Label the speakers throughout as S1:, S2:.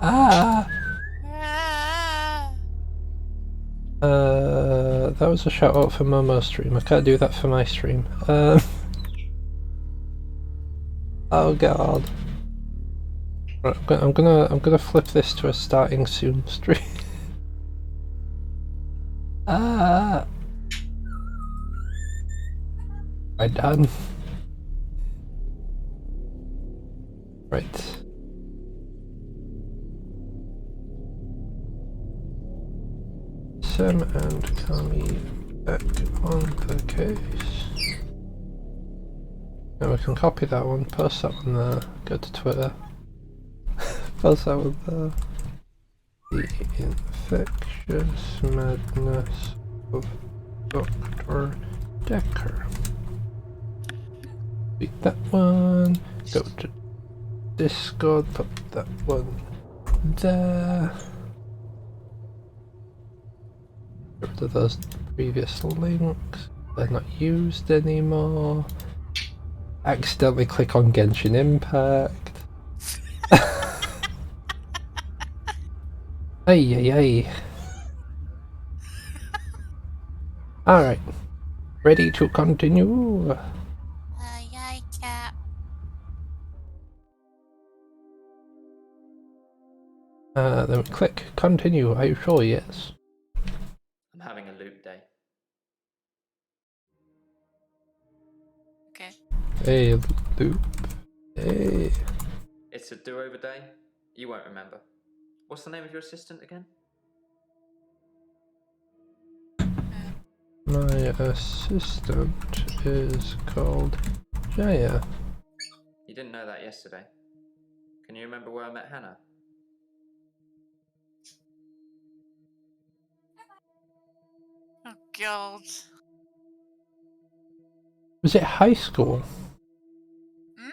S1: Ah! That was a shout out for Momo's stream. I can't do that for my stream. Oh god. Right, I'm gonna flip this to a starting soon stream. Ah! Right, done. Right. Sam and Kamii back on the case. Now we can copy that one, post that one there, go to Twitter. Post that one there. The infectious madness of Dr. Dekker. Tweet that one, go to Discord, put that one there. Get rid of those previous links, they're not used anymore. Accidentally click on Genshin Impact. Ay ay ay. Alright. Ready to continue?
S2: Yay, cat.
S1: Then we click continue. Are you sure? Yes.
S3: I'm having a loop day.
S2: Okay.
S1: Hey, loop. Hey.
S3: It's a do-over day. You won't remember. What's the name of your assistant again?
S1: My assistant is called Jaya.
S3: You didn't know that yesterday. Can you remember where I met Hannah?
S2: Oh god.
S1: Was it high school?
S2: Hmm?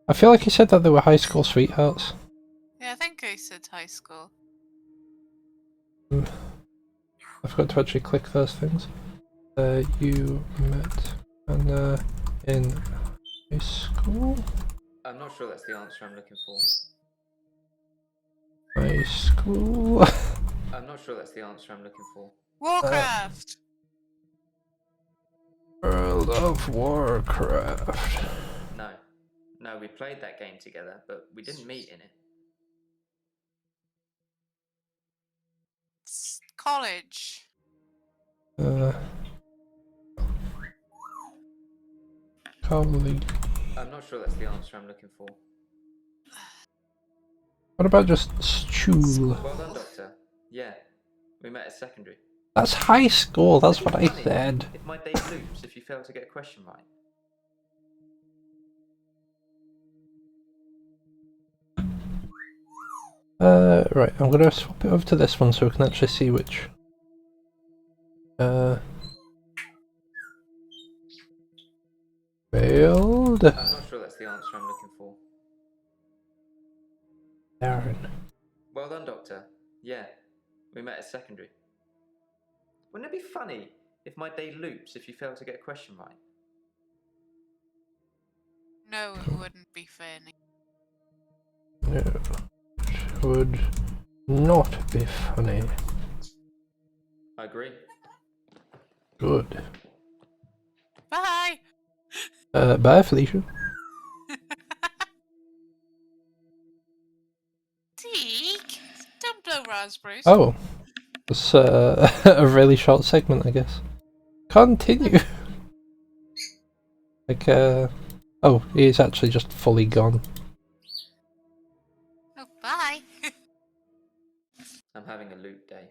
S1: I feel like he said that they were high school sweethearts.
S2: Yeah, I think I said high school.
S1: I forgot to actually click those things. You met Hannah in high school?
S3: I'm not sure that's the answer I'm looking for.
S1: High school?
S3: I'm not sure that's the answer I'm looking for.
S2: Warcraft!
S1: World of Warcraft.
S3: No. No, we played that game together, but we didn't meet in it.
S2: It's college.
S1: Colleague.
S3: I'm not sure that's the answer I'm looking for.
S1: What about just school?
S3: Well done, Doctor. Yeah, we met at secondary.
S1: That's high school, that's what I
S3: Funny
S1: said.
S3: If my day loops if you fail to get a question right.
S1: Right, I'm gonna swap it over to this one so we can actually see which. Failed?
S3: I'm not sure that's the answer I'm looking for.
S1: Darren.
S3: Well done, Doctor. Yeah, we met at secondary. Wouldn't it be funny if my day loops if you fail to get a question right?
S2: No, it wouldn't be funny.
S1: No. It would not be funny.
S3: I agree.
S1: Good.
S2: Bye!
S1: Bye, Felicia.
S2: Teak! Don't blow raspberries.
S1: Oh. It's a really short segment, I guess. Continue. Like, oh, he's actually just fully gone.
S2: Oh, bye!
S3: I'm having a loop day.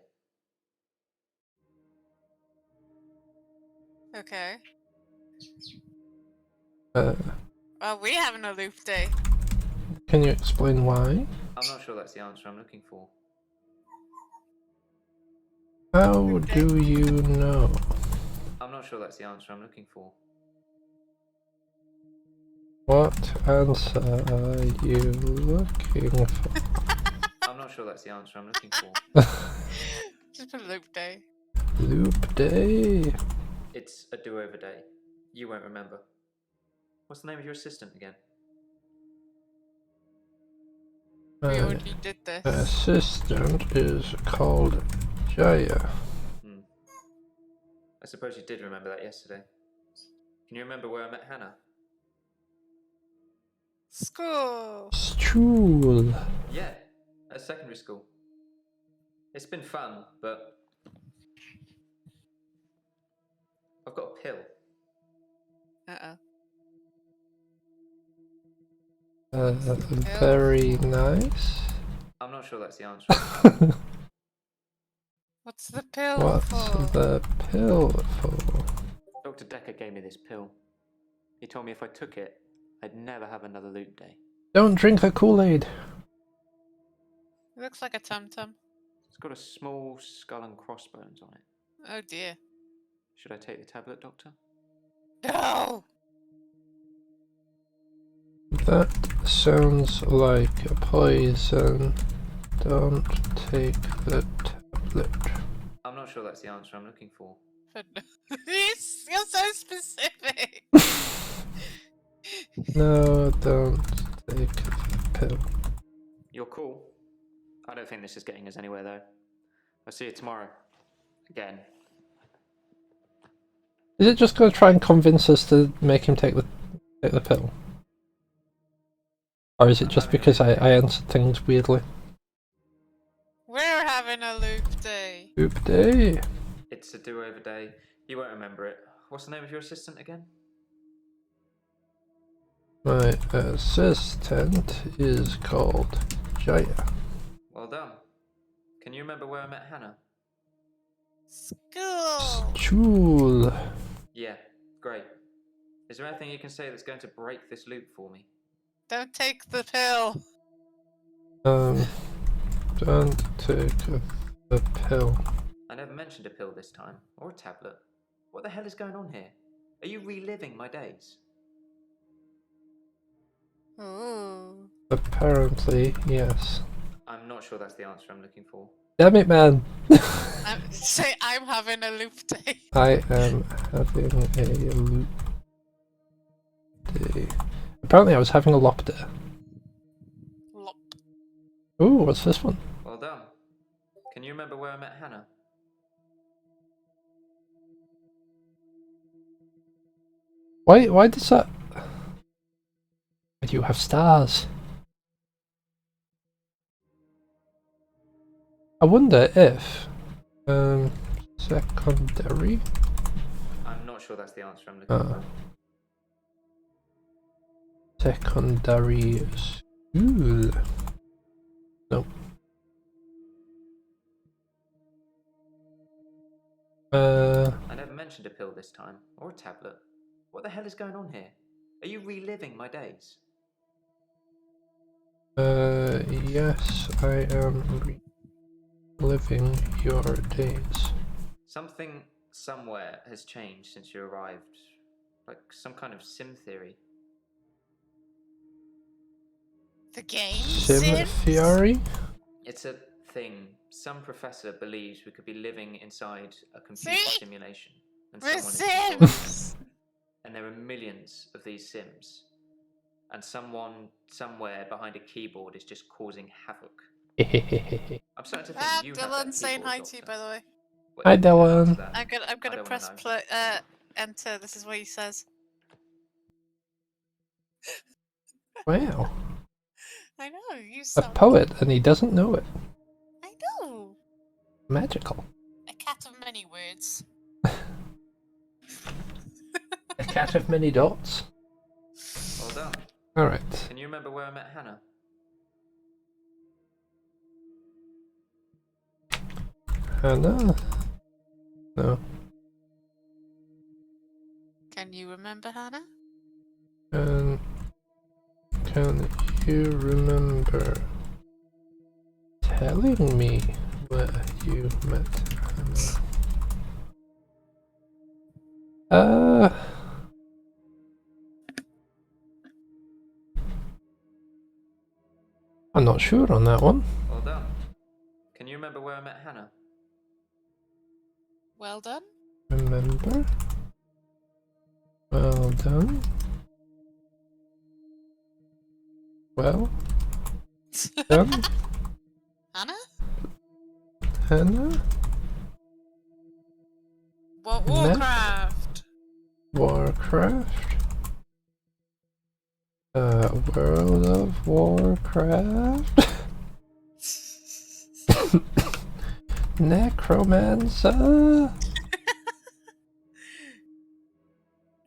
S2: Okay.
S1: Well,
S2: we're having a loop day.
S1: Can you explain why?
S3: I'm not sure that's the answer I'm looking for.
S1: How do you know?
S3: I'm not sure that's the answer I'm looking for.
S1: What answer are you looking for?
S3: I'm not sure that's the answer I'm looking for.
S2: Just put loop day.
S1: Loop day.
S3: It's a do-over day. You won't remember. What's the name of your assistant again?
S2: We
S1: My
S2: already did this.
S1: assistant is called Jaya.
S3: I suppose you did remember that yesterday. Can you remember where I met Hannah?
S2: School.
S1: Stool.
S3: Yeah, at secondary school. It's been fun, but I've got a pill.
S1: Very nice.
S3: I'm not sure that's the answer.
S2: What's the pill
S1: What's
S2: for?
S1: the pill for?
S3: Dr. Dekker gave me this pill. He told me if I took it, I'd never have another loop day.
S1: Don't drink the Kool-Aid.
S2: It looks like a tum-tum.
S3: It's got a small skull and crossbones on it.
S2: Oh dear.
S3: Should I take the tablet, Doctor?
S2: No!
S1: That sounds like a poison. Don't take the tablet.
S3: I'm not sure that's the answer I'm looking for.
S2: You're so specific!
S1: No, don't take the pill.
S3: You're cool. I don't think this is getting us anywhere, though. I'll see you tomorrow. Again.
S1: Is it just going to try and convince us to make him take the pill? Or is it just because I answered things weirdly?
S2: We're having a loop day.
S1: Loop day.
S3: It's a do-over day. You won't remember it. What's the name of your assistant again?
S1: My assistant is called Jaya.
S3: Well done. Can you remember where I met Hannah?
S2: School.
S1: Stool.
S3: Yeah, great. Is there anything you can say that's going to break this loop for me?
S2: Don't take the pill.
S1: Don't take the pill.
S3: I never mentioned a pill this time, or a tablet. What the hell is going on here? Are you reliving my days?
S2: Ooh.
S1: Apparently, yes.
S3: I'm not sure that's the answer I'm looking for.
S1: Damn it, man.
S2: Say I'm having a loop day.
S1: I am having a loop day. Apparently I was having a lop day.
S2: Lop.
S1: Ooh, what's this one?
S3: Well done. Can you remember where I met Hannah?
S1: Why does that... Why do you have stars? I wonder if... secondary?
S3: I'm not sure that's the answer I'm looking for.
S1: Secondary school. Nope.
S3: I never mentioned a pill this time, or a tablet. What the hell is going on here? Are you reliving my days?
S1: Yes, I am reliving your days.
S3: Something somewhere has changed since you arrived. Like some kind of sim theory.
S2: The game?
S1: Sim theory?
S3: It's a thing. Some professor believes we could be living inside a computer simulation. And
S2: We're
S3: someone is
S2: Sims!
S3: and there are millions of these Sims. And someone, somewhere behind a keyboard is just causing havoc. I'm starting to think you have that
S2: Dylan's saying
S3: keyboard,
S2: hi to you,
S3: Doctor.
S2: by the way.
S3: What,
S1: Hi,
S3: you can't
S1: Dylan.
S3: answer that.
S2: I'm
S3: I
S2: gonna
S3: don't
S2: press
S3: wanna know.
S2: enter. This is what he says.
S1: Wow.
S2: I know, you
S1: A
S2: sound...
S1: poet, and he doesn't know it.
S2: I know!
S1: Magical.
S2: A cat of many words.
S1: A cat of many dots.
S3: Well done.
S1: Alright.
S3: Can you remember where I met Hannah?
S1: Hannah? No.
S2: Can you remember Hannah?
S1: Can you remember telling me where you met Hannah? I'm not sure on that one.
S3: Well done. Can you remember where I met Hannah?
S2: Well done.
S1: Remember? Well done. Well Done.
S2: Hannah?
S1: Hannah?
S2: What
S1: Next.
S2: Warcraft?
S1: Warcraft? World of Warcraft? Necromancer?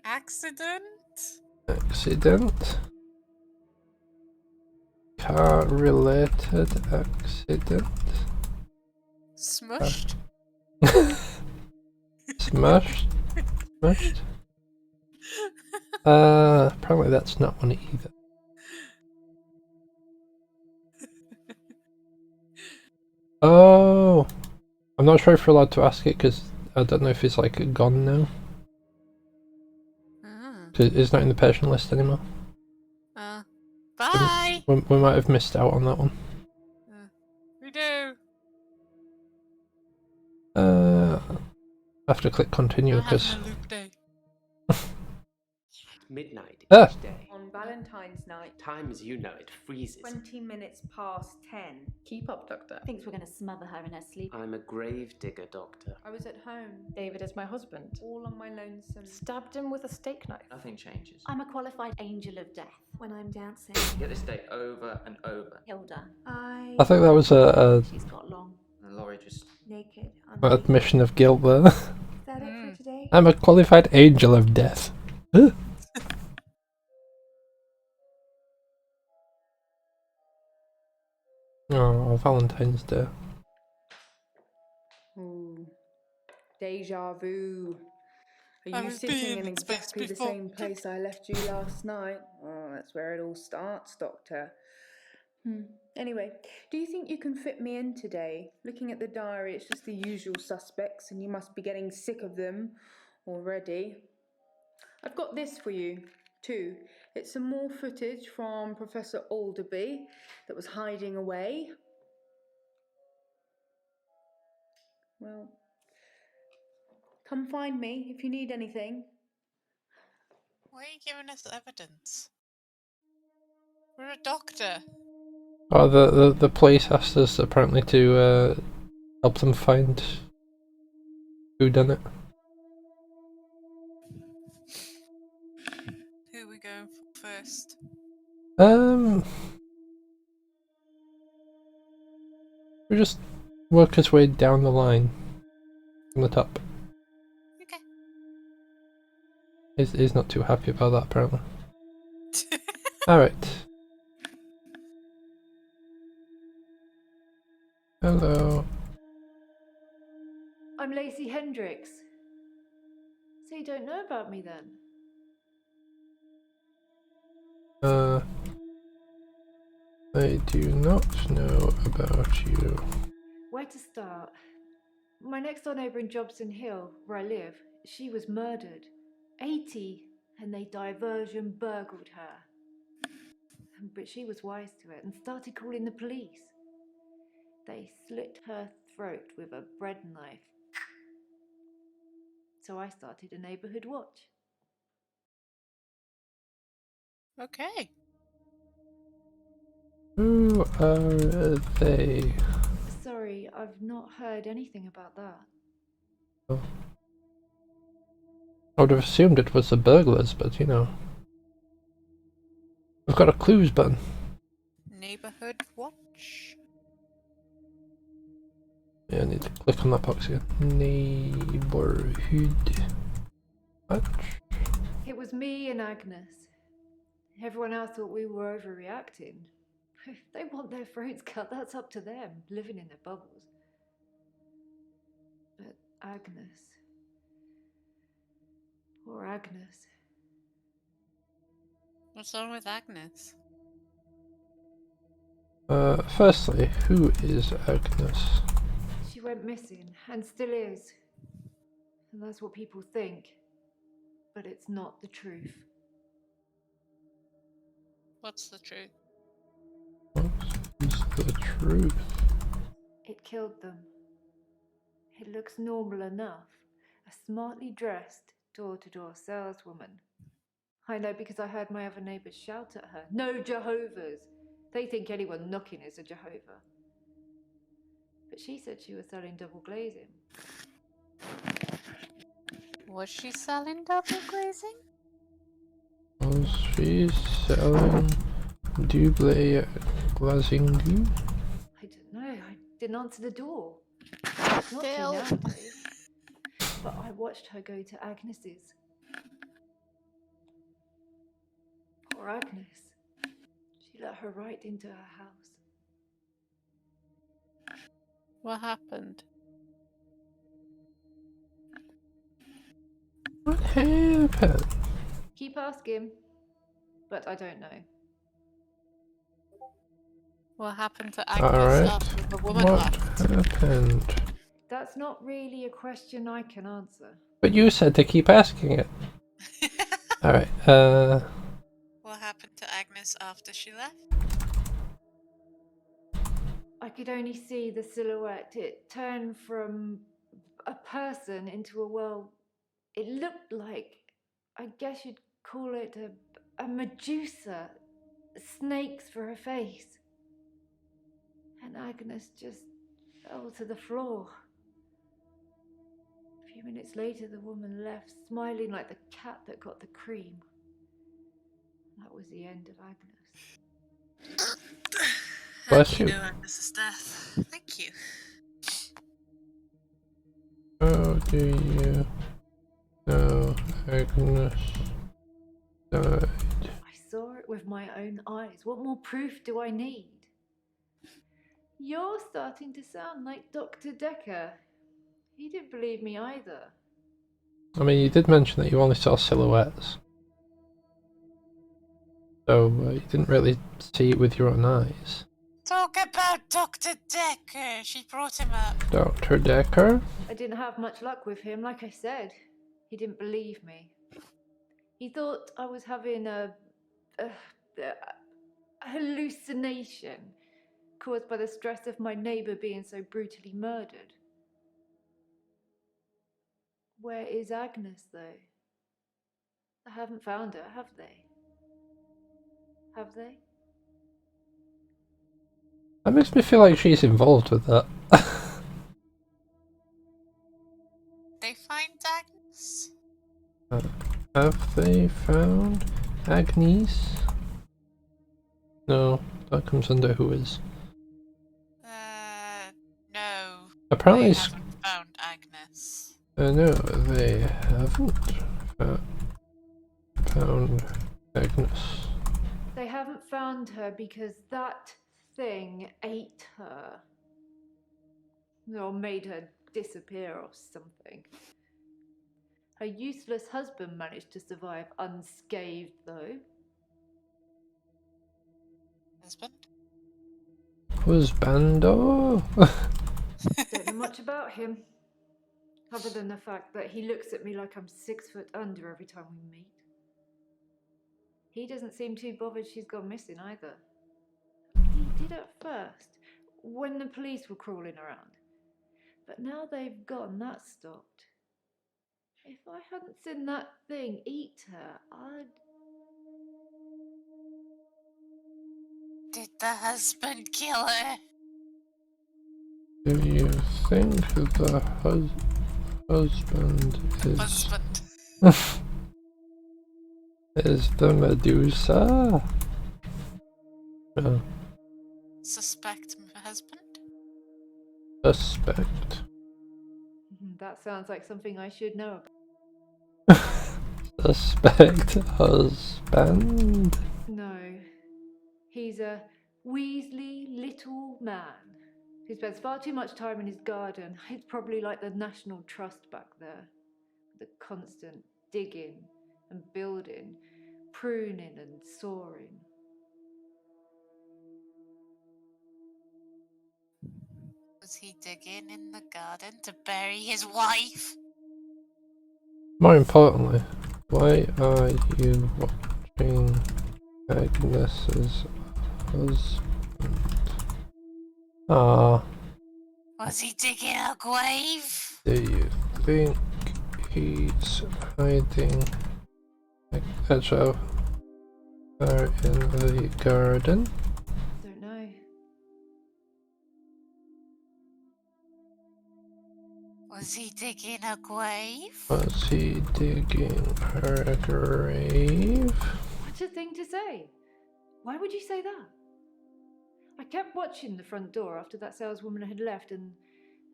S2: Accident?
S1: Accident? Car-related accident?
S2: Smushed?
S1: Smushed? Smushed? Apparently that's not one either. Oh! I'm not sure if we're allowed to ask it because I don't know if it's like gone now. Cause it's not in the patient list anymore.
S2: Bye!
S1: We might have missed out on that one.
S2: We do!
S1: I have to click continue
S2: I'm having
S1: because...
S2: a loop day.
S4: Midnight
S1: Ah!
S4: each day.
S5: On Valentine's night,
S4: Time as you know it freezes.
S5: 20 minutes past 10.
S6: Keep up, Doctor.
S7: Thinks we're going to smother her in her sleep.
S4: I'm a grave digger, Doctor.
S5: I was at home,
S6: David is my husband.
S5: all on my lonesome.
S6: Stabbed him with a steak knife.
S3: Nothing changes.
S7: I'm a qualified angel of death when I'm dancing.
S3: You get this day over and over.
S7: Hilda.
S5: I
S1: I think that was a
S7: She's got long.
S3: And Laurie just...
S5: naked.
S1: an admission of guilt there.
S5: Is that it for today?
S1: I'm a qualified angel of death. Oh, Valentine's Day.
S5: Ooh. Deja vu. Are
S2: I
S5: you
S2: was
S5: sitting
S2: being
S5: in
S2: in space
S5: exactly the
S2: before.
S5: same place I left you last night? Oh, that's where it all starts, Doctor. Anyway, do you think you can fit me in today? Looking at the diary, it's just the usual suspects, and you must be getting sick of them already. I've got this for you, too. It's some more footage from Professor Alderby that was hiding away. Well, come find me if you need anything.
S2: Why are you giving us evidence? We're a doctor.
S1: Oh, the police asked us apparently to help them find who done it.
S2: Who are we going for first?
S1: We just work his way down the line from the top.
S2: Okay.
S1: He's not too happy about that apparently. Alright. Hello.
S8: I'm Lacey Hendricks. So you don't know about me then?
S1: I do not know about you.
S8: Where to start? My next door neighbour in Jobson Hill, where I live, she was murdered. 80, and they diversion burgled her. But she was wise to it and started calling the police. They slit her throat with a bread knife. So I started a neighbourhood watch.
S2: Okay.
S1: Who are they?
S8: Sorry, I've not heard anything about that.
S1: Oh. I would have assumed it was the burglars, but you know. We've got a clues button.
S2: Neighborhood watch.
S1: Yeah, I need to click on that box again. Neighborhood watch.
S8: It was me and Agnes. Everyone else thought we were overreacting. If they want their throats cut, that's up to them, living in their bubbles. But Agnes. Poor Agnes.
S2: What's wrong with Agnes?
S1: Firstly, who is Agnes?
S8: She went missing, and still is. And that's what people think. But it's not the truth.
S2: What's the truth?
S1: What is the truth?
S8: It killed them. It looks normal enough. A smartly dressed, door-to-door saleswoman. I know because I heard my other neighbours shout at her. No Jehovah's! They think anyone knocking is a Jehovah. But she said she was selling double glazing.
S2: Was she selling double glazing?
S1: Was she selling double glazing?
S8: I don't know. I didn't answer the door. It's not
S2: Still.
S8: till nowadays. But I watched her go to Agnes's. Poor Agnes. She let her right into her house.
S2: What happened?
S1: What happened?
S8: Keep asking, but I don't know.
S2: What happened to Agnes
S1: Alright.
S2: after the woman
S1: What
S2: left?
S1: happened?
S8: That's not really a question I can answer.
S1: But you said to keep asking it. Alright,
S2: What happened to Agnes after she left?
S8: I could only see the silhouette. It turned from a person into a, well, it looked like, I guess you'd call it a Medusa. Snakes for her face. And Agnes just fell to the floor. A few minutes later, the woman left, smiling like the cat that got the cream. That was the end of Agnes.
S1: Bless
S2: How do
S1: you.
S2: you know Agnes's death? Thank you.
S1: how do you know Agnes died?
S8: I saw it with my own eyes. What more proof do I need? You're starting to sound like Dr. Dekker. He didn't believe me either.
S1: I mean, you did mention that you only saw silhouettes. So, you didn't really see it with your own eyes.
S2: Talk about Dr. Dekker. She brought him up.
S1: Dr. Dekker?
S8: I didn't have much luck with him, like I said. He didn't believe me. He thought I was having a hallucination caused by the stress of my neighbour being so brutally murdered. Where is Agnes, though? I haven't found her, have they? Have they?
S1: That makes me feel like she's involved with that.
S2: They find Agnes?
S1: Have they found Agnes? No, that comes under who is.
S2: No.
S1: Apparently,
S2: They
S1: it's,
S2: haven't found Agnes.
S1: no, they haven't found Agnes.
S8: They haven't found her because that thing ate her. Or made her disappear or something. Her useless husband managed to survive unscathed, though.
S2: Husband?
S1: Husbando?
S8: Don't know much about him. Other than the fact that he looks at me like I'm 6 foot under every time we meet. He doesn't seem too bothered she's gone missing either. He did at first, when the police were crawling around. But now they've gone, that stopped. If I hadn't seen that thing eat her, I'd...
S2: Did the husband kill her?
S1: Do you think the husband is...
S2: Husband.
S1: is the Medusa? No.
S2: Suspect husband?
S1: Suspect.
S8: That sounds like something I should know about.
S1: Suspect husband?
S8: No. He's a weaselly little man who spends far too much time in his garden. It's probably like the National Trust back there. The constant digging and building, pruning and sawing.
S2: Was he digging in the garden to bury his wife?
S1: More importantly, why are you watching Agnes's husband? Ah,
S2: Was he digging a grave?
S1: do you think he's hiding a job there in the garden?
S8: So
S2: Was he digging a grave?
S1: Was he digging her grave?
S8: What a thing to say! Why would you say that? I kept watching the front door after that saleswoman had left and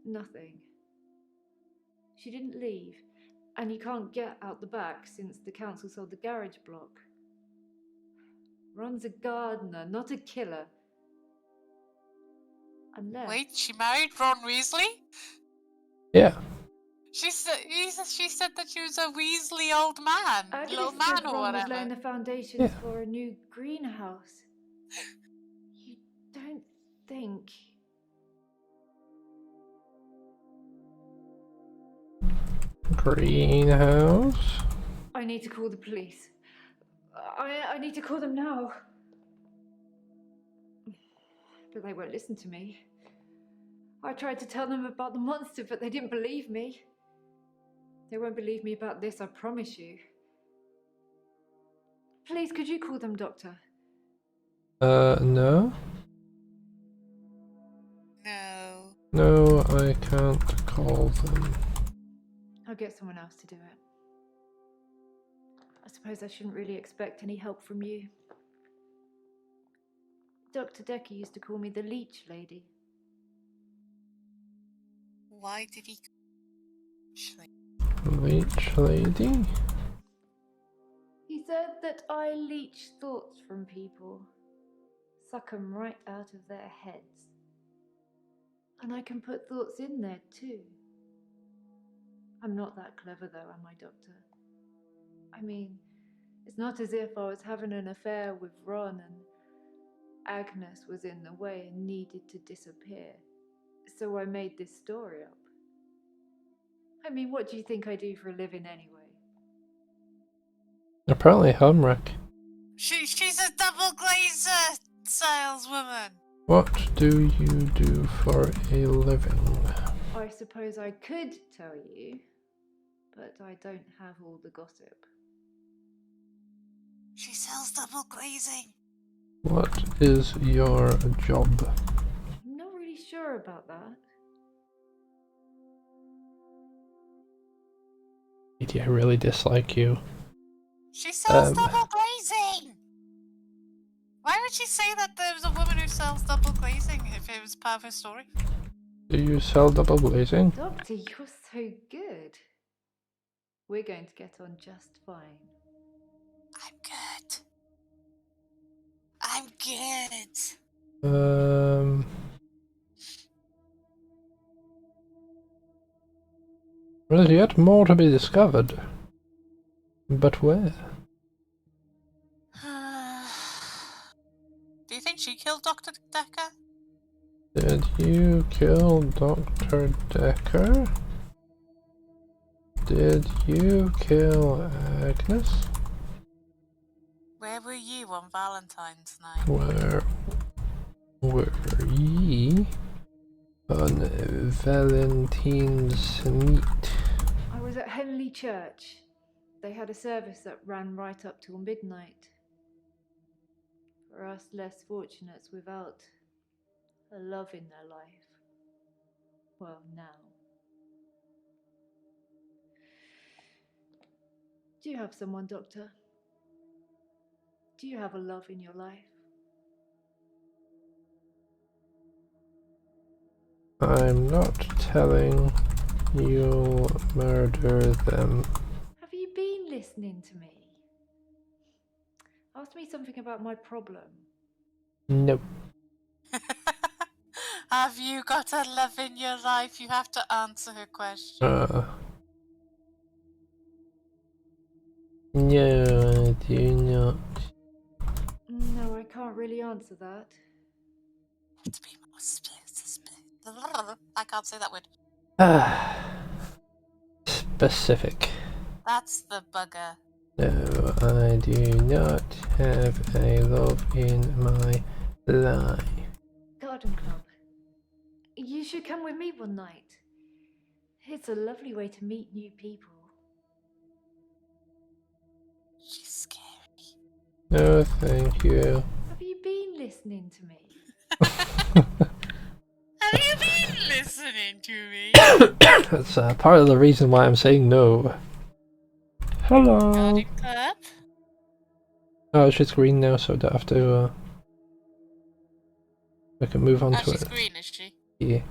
S8: nothing. She didn't leave, and you can't get out the back since the council sold the garage block. Ron's a gardener, not a killer. Unless...
S2: Wait, she married Ron Weasley?
S1: Yeah.
S2: She said that she was a Weasley old man,
S8: Agnes
S2: little
S8: said
S2: man or
S8: Ron was
S2: whatever.
S8: laying the foundations
S1: Yeah.
S8: for a new greenhouse. You don't think...
S1: Greenhouse?
S8: I need to call the police. I need to call them now. But they won't listen to me. I tried to tell them about the monster, but they didn't believe me. They won't believe me about this, I promise you. Please, could you call them, Doctor?
S1: No.
S2: No.
S1: No, I can't call them.
S8: I'll get someone else to do it. I suppose I shouldn't really expect any help from you. Dr. Dekker used to call me the leech lady.
S2: Why did he...
S1: Leech lady?
S8: He said that I leech thoughts from people, suck them right out of their heads. And I can put thoughts in there too. I'm not that clever though, am I, Doctor? I mean, it's not as if I was having an affair with Ron and Agnes was in the way and needed to disappear. So I made this story up. I mean, what do you think I do for a living anyway?
S1: Apparently homewreck.
S2: She's a double glazer saleswoman.
S1: What do you do for a living?
S8: I suppose I could tell you, but I don't have all the gossip.
S2: She sells double glazing.
S1: What is your job?
S8: I'm not really sure about that.
S1: I really dislike you.
S2: She sells double glazing. Why would she say that there was a woman who sells double glazing if it was part of her story?
S1: Do you sell double glazing?
S8: Doctor, you're so good. We're going to get on just fine.
S2: I'm good. I'm good.
S1: There's yet more to be discovered. But where?
S2: Do you think she killed Dr. Dekker?
S1: Did you kill Dr. Dekker? Did you kill Agnes?
S2: Where were you on Valentine's night?
S1: Where were ye on Valentine's night?
S8: I was at Henley Church. They had a service that ran right up till midnight. For us less fortunates without a love in their life. Well, now. Do you have someone, Doctor? Do you have a love in your life?
S1: I'm not telling you'll murder them.
S8: Have you been listening to me? Ask me something about my problem.
S1: Nope.
S2: Have you got a love in your life? You have to answer her question.
S1: No, I do not.
S8: No, I can't really answer that.
S2: To be more I can't say that word.
S1: Specific.
S2: That's the bugger.
S1: No, I do not have a love in my life.
S8: Garden club. You should come with me one night. It's a lovely way to meet new people.
S2: She's scary.
S1: No, thank you.
S8: Have you been listening to me?
S2: Have you been listening to me.
S1: That's part of the reason why I'm saying no. Hello.
S2: Garden club?
S1: Oh, it's just green now, so I don't have to. I can move on
S2: Oh,
S1: to
S2: she's
S1: it.
S2: green, is she?
S1: Yeah.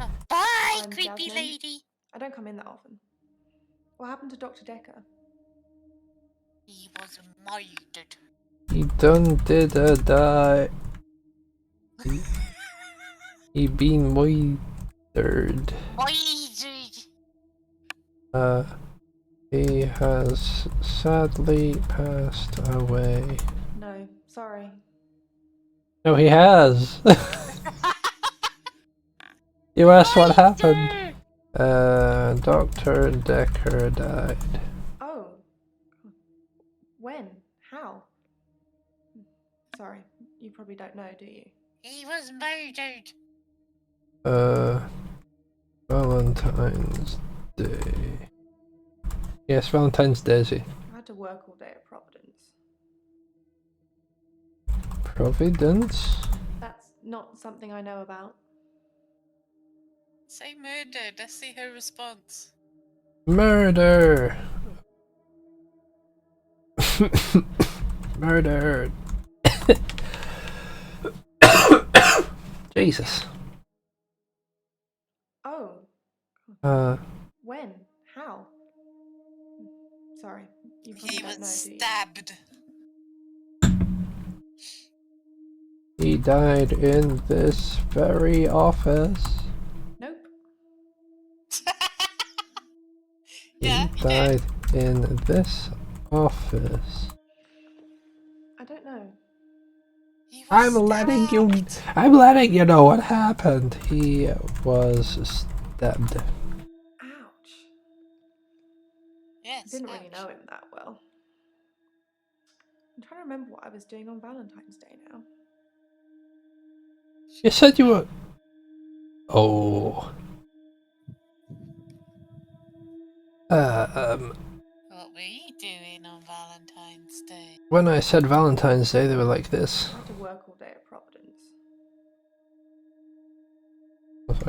S2: Oh, bye,
S8: I'm
S2: creepy
S8: Jasmine.
S2: lady.
S8: I don't come in that often. What happened to Dr. Dekker?
S2: He was murdered.
S1: He done did die. He been murdered.
S2: Murdered.
S1: He has sadly passed away.
S8: No, sorry.
S1: No, he has. You asked what happened. Dr. Dekker died.
S8: Oh. When? How? Sorry, you probably don't know, do you?
S2: He was murdered.
S1: Valentine's Day. Yes, Valentine's Daisy.
S8: I had to work all day at Providence.
S1: Providence?
S8: That's not something I know about.
S2: Say murdered. Let's see her response.
S1: Murder! Murdered! Jesus.
S8: Oh. When? How? Sorry, you probably
S2: He
S8: don't know,
S2: was
S8: do you?
S2: stabbed.
S1: He died in this very office.
S8: Nope.
S2: Yeah,
S1: He died in this office.
S8: I don't know.
S2: He was
S1: I'm letting you know what happened. He was stabbed.
S8: Ouch.
S2: Yes.
S8: I didn't really
S2: ouch.
S8: know him that well. I'm trying to remember what I was doing on Valentine's Day now.
S1: You said you were... Oh.
S2: What were you doing on Valentine's Day?
S1: When I said Valentine's Day, they were like this.
S8: I had to work all day at Providence.
S1: What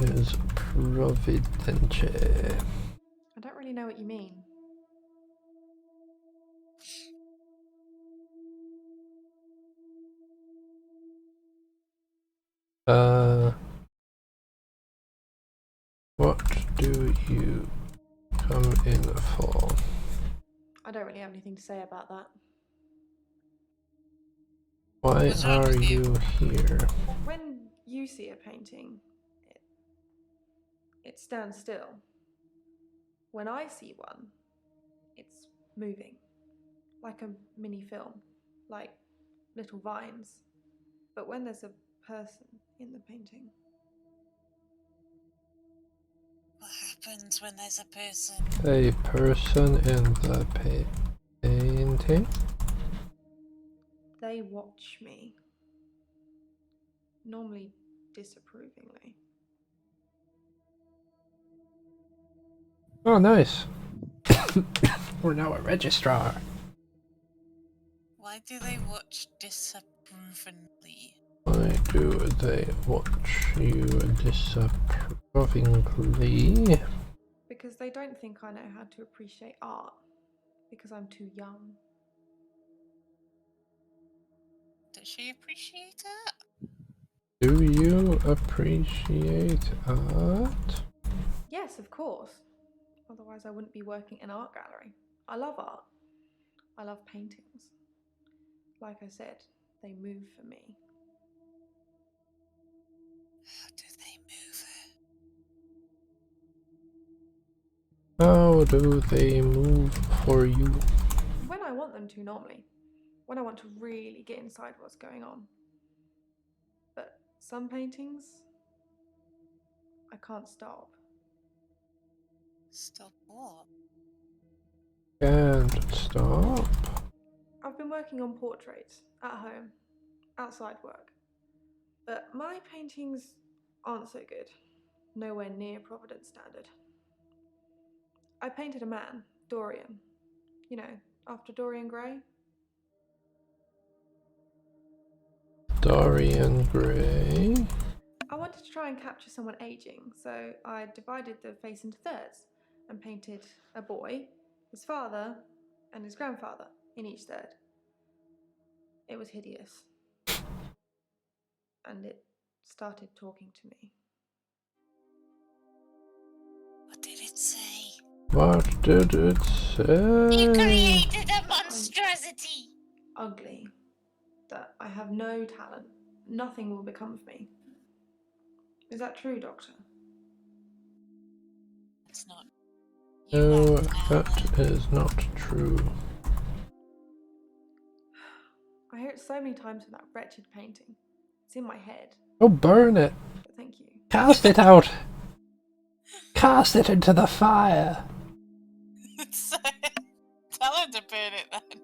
S1: is Providence?
S8: I don't really know what you mean.
S1: What do you come in for?
S8: I don't really have anything to say about that.
S1: Why
S2: What's wrong
S1: are
S2: with you?
S1: you here?
S8: When you see a painting, it stands still. When I see one, it's moving. Like a mini film, like little vines. But when there's a person in the painting,
S2: What happens when there's a person?
S1: A person in the painting?
S8: they watch me. Normally disapprovingly.
S1: Oh, nice. We're now a registrar.
S2: Why do they watch disapprovingly?
S1: Why do they watch you disapprovingly?
S8: Because they don't think I know how to appreciate art. Because I'm too young.
S2: Does she appreciate it?
S1: Do you appreciate art?
S8: Yes, of course. Otherwise I wouldn't be working in an art gallery. I love art. I love paintings. Like I said, they move for me.
S2: How do they move it?
S1: How do they move for you?
S8: When I want them to, normally. When I want to really get inside what's going on. But some paintings, I can't stop.
S2: Stop what?
S1: Can't stop.
S8: I've been working on portraits, at home, outside work. But my paintings aren't so good. Nowhere near Providence standard. I painted a man, Dorian. You know, after Dorian Gray.
S1: Dorian Gray.
S8: I wanted to try try and capture someone aging, so I divided the face into thirds and painted a boy, his father, and his grandfather in each third. It was hideous. And it started talking to me.
S2: What did it say?
S1: What did it say?
S2: You created a monstrosity!
S8: Ugly. That I have no talent. Nothing will become of me. Is that true, Doctor?
S2: It's not.
S1: No, that is not true.
S8: I hear it so many times in that wretched painting. It's in my head.
S1: Oh, burn it!
S8: But thank you.
S1: Cast it out! Cast it into the fire!
S2: Tell him to burn it then.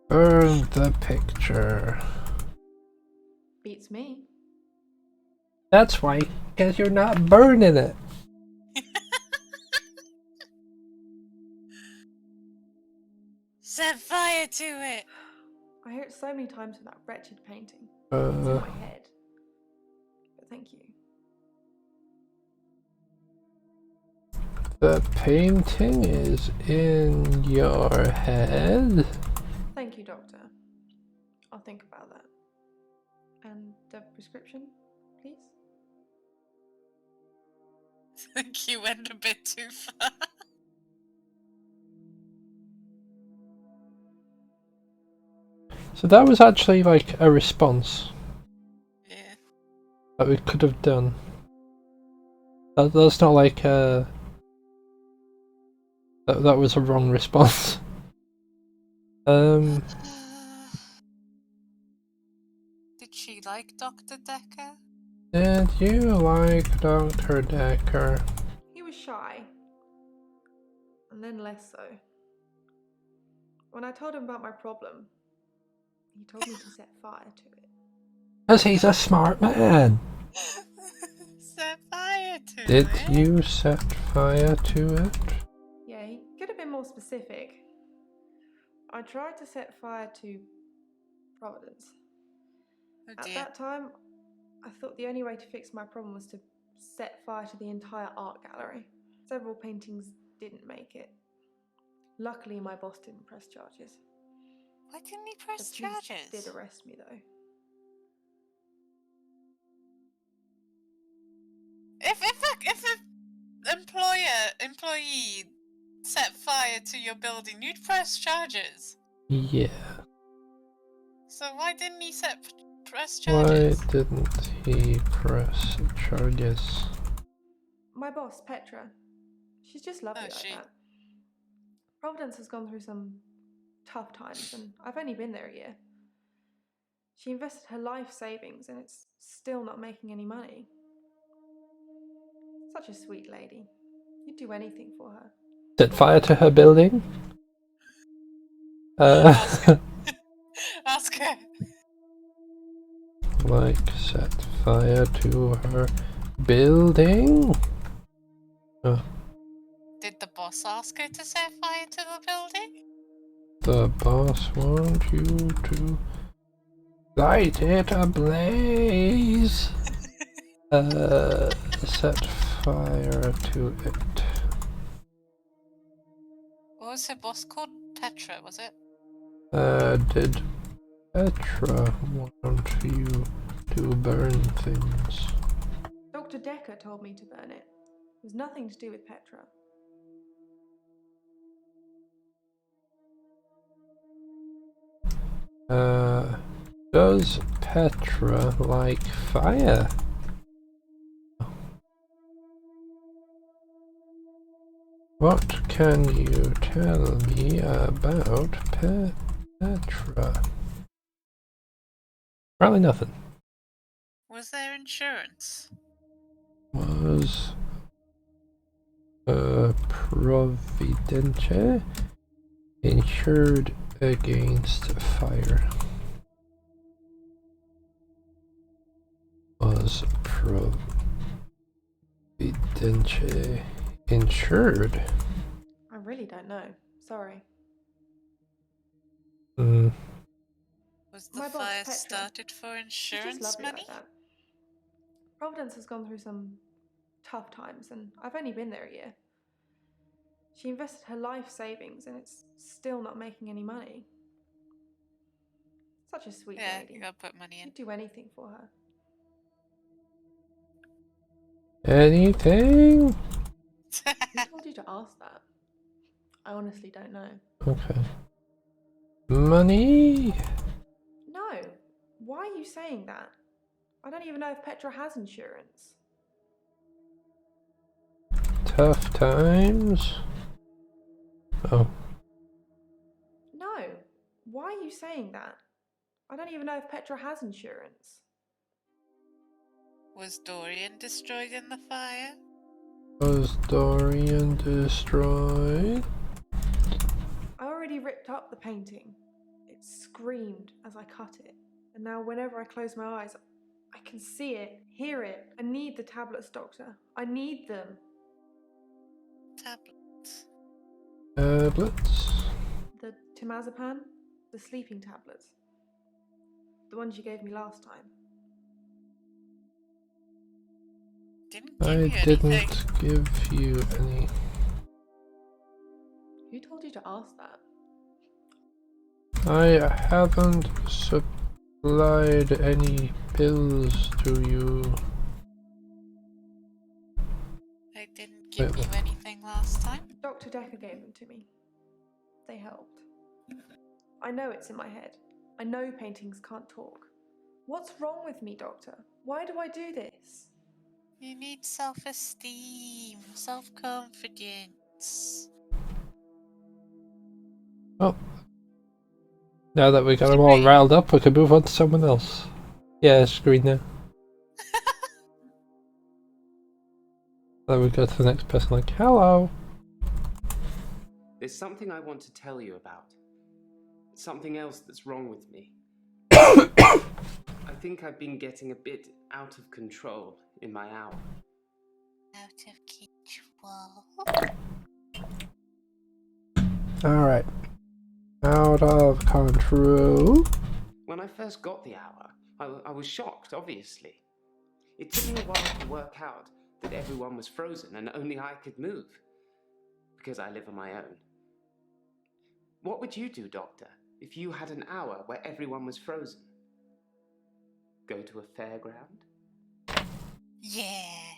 S1: Burn the picture.
S8: Beats me.
S1: That's why, because you're not burning it.
S2: Set fire to it.
S8: I hear it so many times in that wretched painting. It's in my head. But thank you.
S1: The painting is in your head?
S8: Thank you, Doctor. I'll think about that. And the prescription, please?
S2: I think you went a bit too far.
S1: So that was actually like a response
S2: Yeah.
S1: that we could have done. That's not like that was a wrong response.
S2: Did she like Dr. Dekker?
S1: Did you like Dr. Dekker?
S8: He was shy. And then less so. When I told him about my problem, he told me to set fire to it.
S1: Because he's a smart man.
S2: Set fire to
S1: Did
S2: it?
S1: you set fire to it?
S8: Yeah, he could have been more specific. I tried to set fire to Providence.
S2: Oh
S8: At
S2: dear.
S8: that time, I thought the only way to fix my problem was to set fire to the entire art gallery. Several paintings didn't make it. Luckily, my boss didn't press charges.
S2: Why didn't he
S8: The
S2: press
S8: police
S2: charges?
S8: did arrest me, though.
S2: If an employee set fire to your building, you'd press charges.
S1: Yeah.
S2: So why didn't he press
S1: Why
S2: charges?
S1: didn't he press charges?
S8: My boss, Petra, she's just lovely like
S2: she?
S8: that. Providence has gone through some tough times, and I've only been there a year. She invested her life savings, and it's still not making any money. Such a sweet lady. You'd do anything for her.
S1: Set fire to her building?
S2: Ask her. Ask her.
S1: Like, set fire to her building? Oh,
S2: Did the boss ask her to set fire to the building?
S1: the boss wants you to light it ablaze. Set fire to it.
S2: What was her boss called? Petra, was it?
S1: Did Petra want you to burn things?
S8: Dr. Dekker told me to burn it. It was nothing to do with Petra.
S1: Does Petra like fire? What can you tell me about Petra? Probably nothing.
S2: Was there insurance?
S1: Was Providence insured against fire? Was Providence insured?
S8: I really don't know. Sorry.
S2: Was the
S8: My boss,
S2: fire
S8: Petra,
S2: started for
S8: She's just
S2: insurance
S8: lovely
S2: money?
S8: like that.
S6: Providence has gone through some tough times, and I've only been there a year. She invested her life savings, and it's still not making any money. Such a sweet
S2: Yeah,
S6: lady.
S2: you gotta put money in.
S6: I'd do anything for her.
S1: Anything?
S6: Who told you to ask that? I honestly don't know.
S1: Okay. Money?
S6: No. Why are you saying that? I don't even know if Petra has insurance.
S1: Tough times? Oh.
S6: No. Why are you saying that? I don't even know if Petra has insurance.
S2: Was Dorian destroyed in the fire?
S1: Was Dorian destroyed?
S6: I already ripped up the painting. It screamed as I cut it. And now whenever I close my eyes, I can see it, hear it. I need the tablets, Doctor. I need them.
S2: Tablets.
S1: Tablets?
S6: The temazepam? The sleeping tablets. The ones you gave me last time.
S2: Didn't give
S1: I
S2: you
S1: didn't
S2: anything.
S1: give you any.
S6: Who told you to ask that?
S1: I haven't supplied any pills to you.
S2: I didn't give you anything last time.
S6: Dr. Dekker gave them to me. They helped. I know it's in my head. I know paintings can't talk. What's wrong with me, Doctor? Why do I do this?
S2: You need self-esteem, self-confidence.
S1: Oh. Now that we got them all riled up, we can move on to someone else. Yeah, it's green now. Then we go to the next person like, hello.
S4: There's something I want to tell you about. Something else that's wrong with me. I think I've been getting a bit out of control in my hour.
S2: Out of control.
S1: Alright. Out of control.
S4: When I first got the hour, I was shocked, obviously. It took me a while to work out that everyone was frozen and only I could move. Because I live on my own. What would you do, Doctor, if you had an hour where everyone was frozen? Go to a fairground?
S2: Yeah.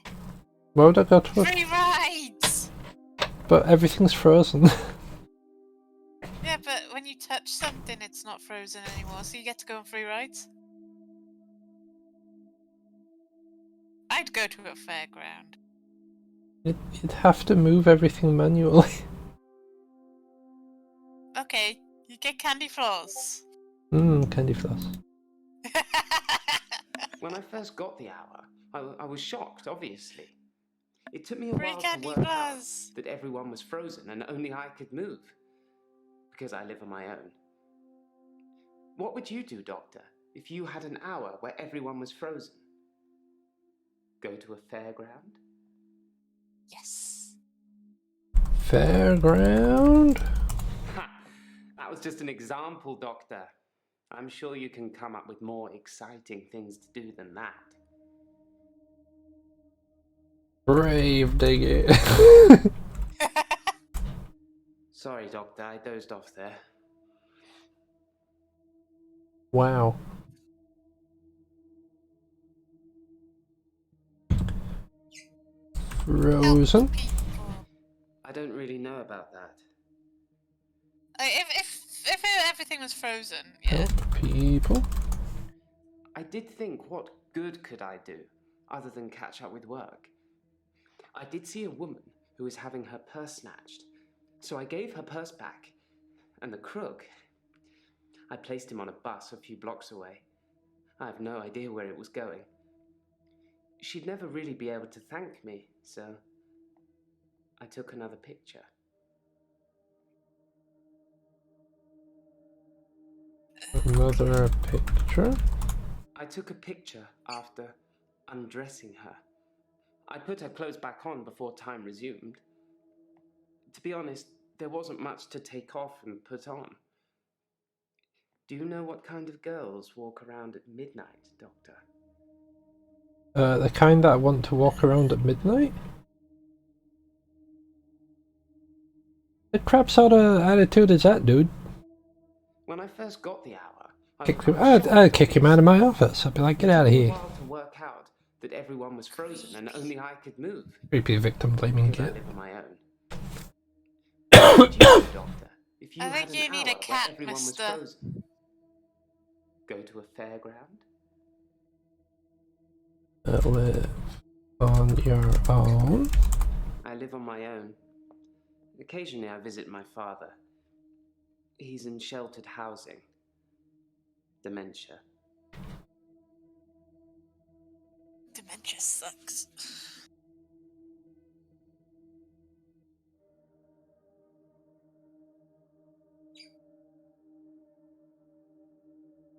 S1: Why would I go to
S2: Free rides!
S1: But everything's frozen.
S2: Yeah, but when you touch something, it's not frozen anymore, so you get to go on free rides. I'd go to a fairground.
S1: You'd have to move everything manually.
S2: Okay, you get candy floss.
S1: Candy floss.
S4: When I first got the hour, I was shocked, obviously. It took me a
S2: Free
S4: while
S2: candy
S4: to work out
S2: floss.
S4: that everyone was frozen and only I could move. Because I live on my own. What would you do, Doctor, if you had an hour where everyone was frozen? Go to a fairground?
S2: Yes.
S1: Fairground?
S4: Ha! That was just an example, Doctor. I'm sure you can come up with more exciting things to do than that.
S1: Brave Dekker.
S4: Sorry, Doctor, I dozed off there.
S1: Wow. Frozen?
S2: Help people.
S4: I don't really know about that.
S2: If everything was frozen, yeah.
S1: Help people?
S4: I did think, what good could I do, other than catch up with work? I did see a woman who was having her purse snatched, so I gave her purse back, and the crook, I placed him on a bus a few blocks away. I have no idea where it was going. She'd never really be able to thank me, so I took another picture.
S1: Another picture?
S4: I took a picture after undressing her. I put her clothes back on before time resumed. To be honest, there wasn't much to take off and put on. Do you know what kind of girls walk around at midnight, Doctor?
S1: The kind that I want to walk around at midnight? The crap sort of attitude is that, dude?
S4: When I first got the hour,
S1: I'd kick him out of my office. I'd be like, get out of here.
S4: It took me a while to work out that everyone was frozen and only I could move.
S1: Creepy victim blaming
S4: Because I
S1: kid.
S4: live on my own. What would you do, Doctor, if you
S2: I
S4: had
S2: think
S4: an
S2: you need
S4: hour
S2: a cat,
S4: where everyone was
S2: mister.
S4: frozen? Go to a fairground?
S1: Live on your own?
S4: I live on my own. Occasionally I visit my father. He's in sheltered housing. Dementia.
S2: Dementia sucks.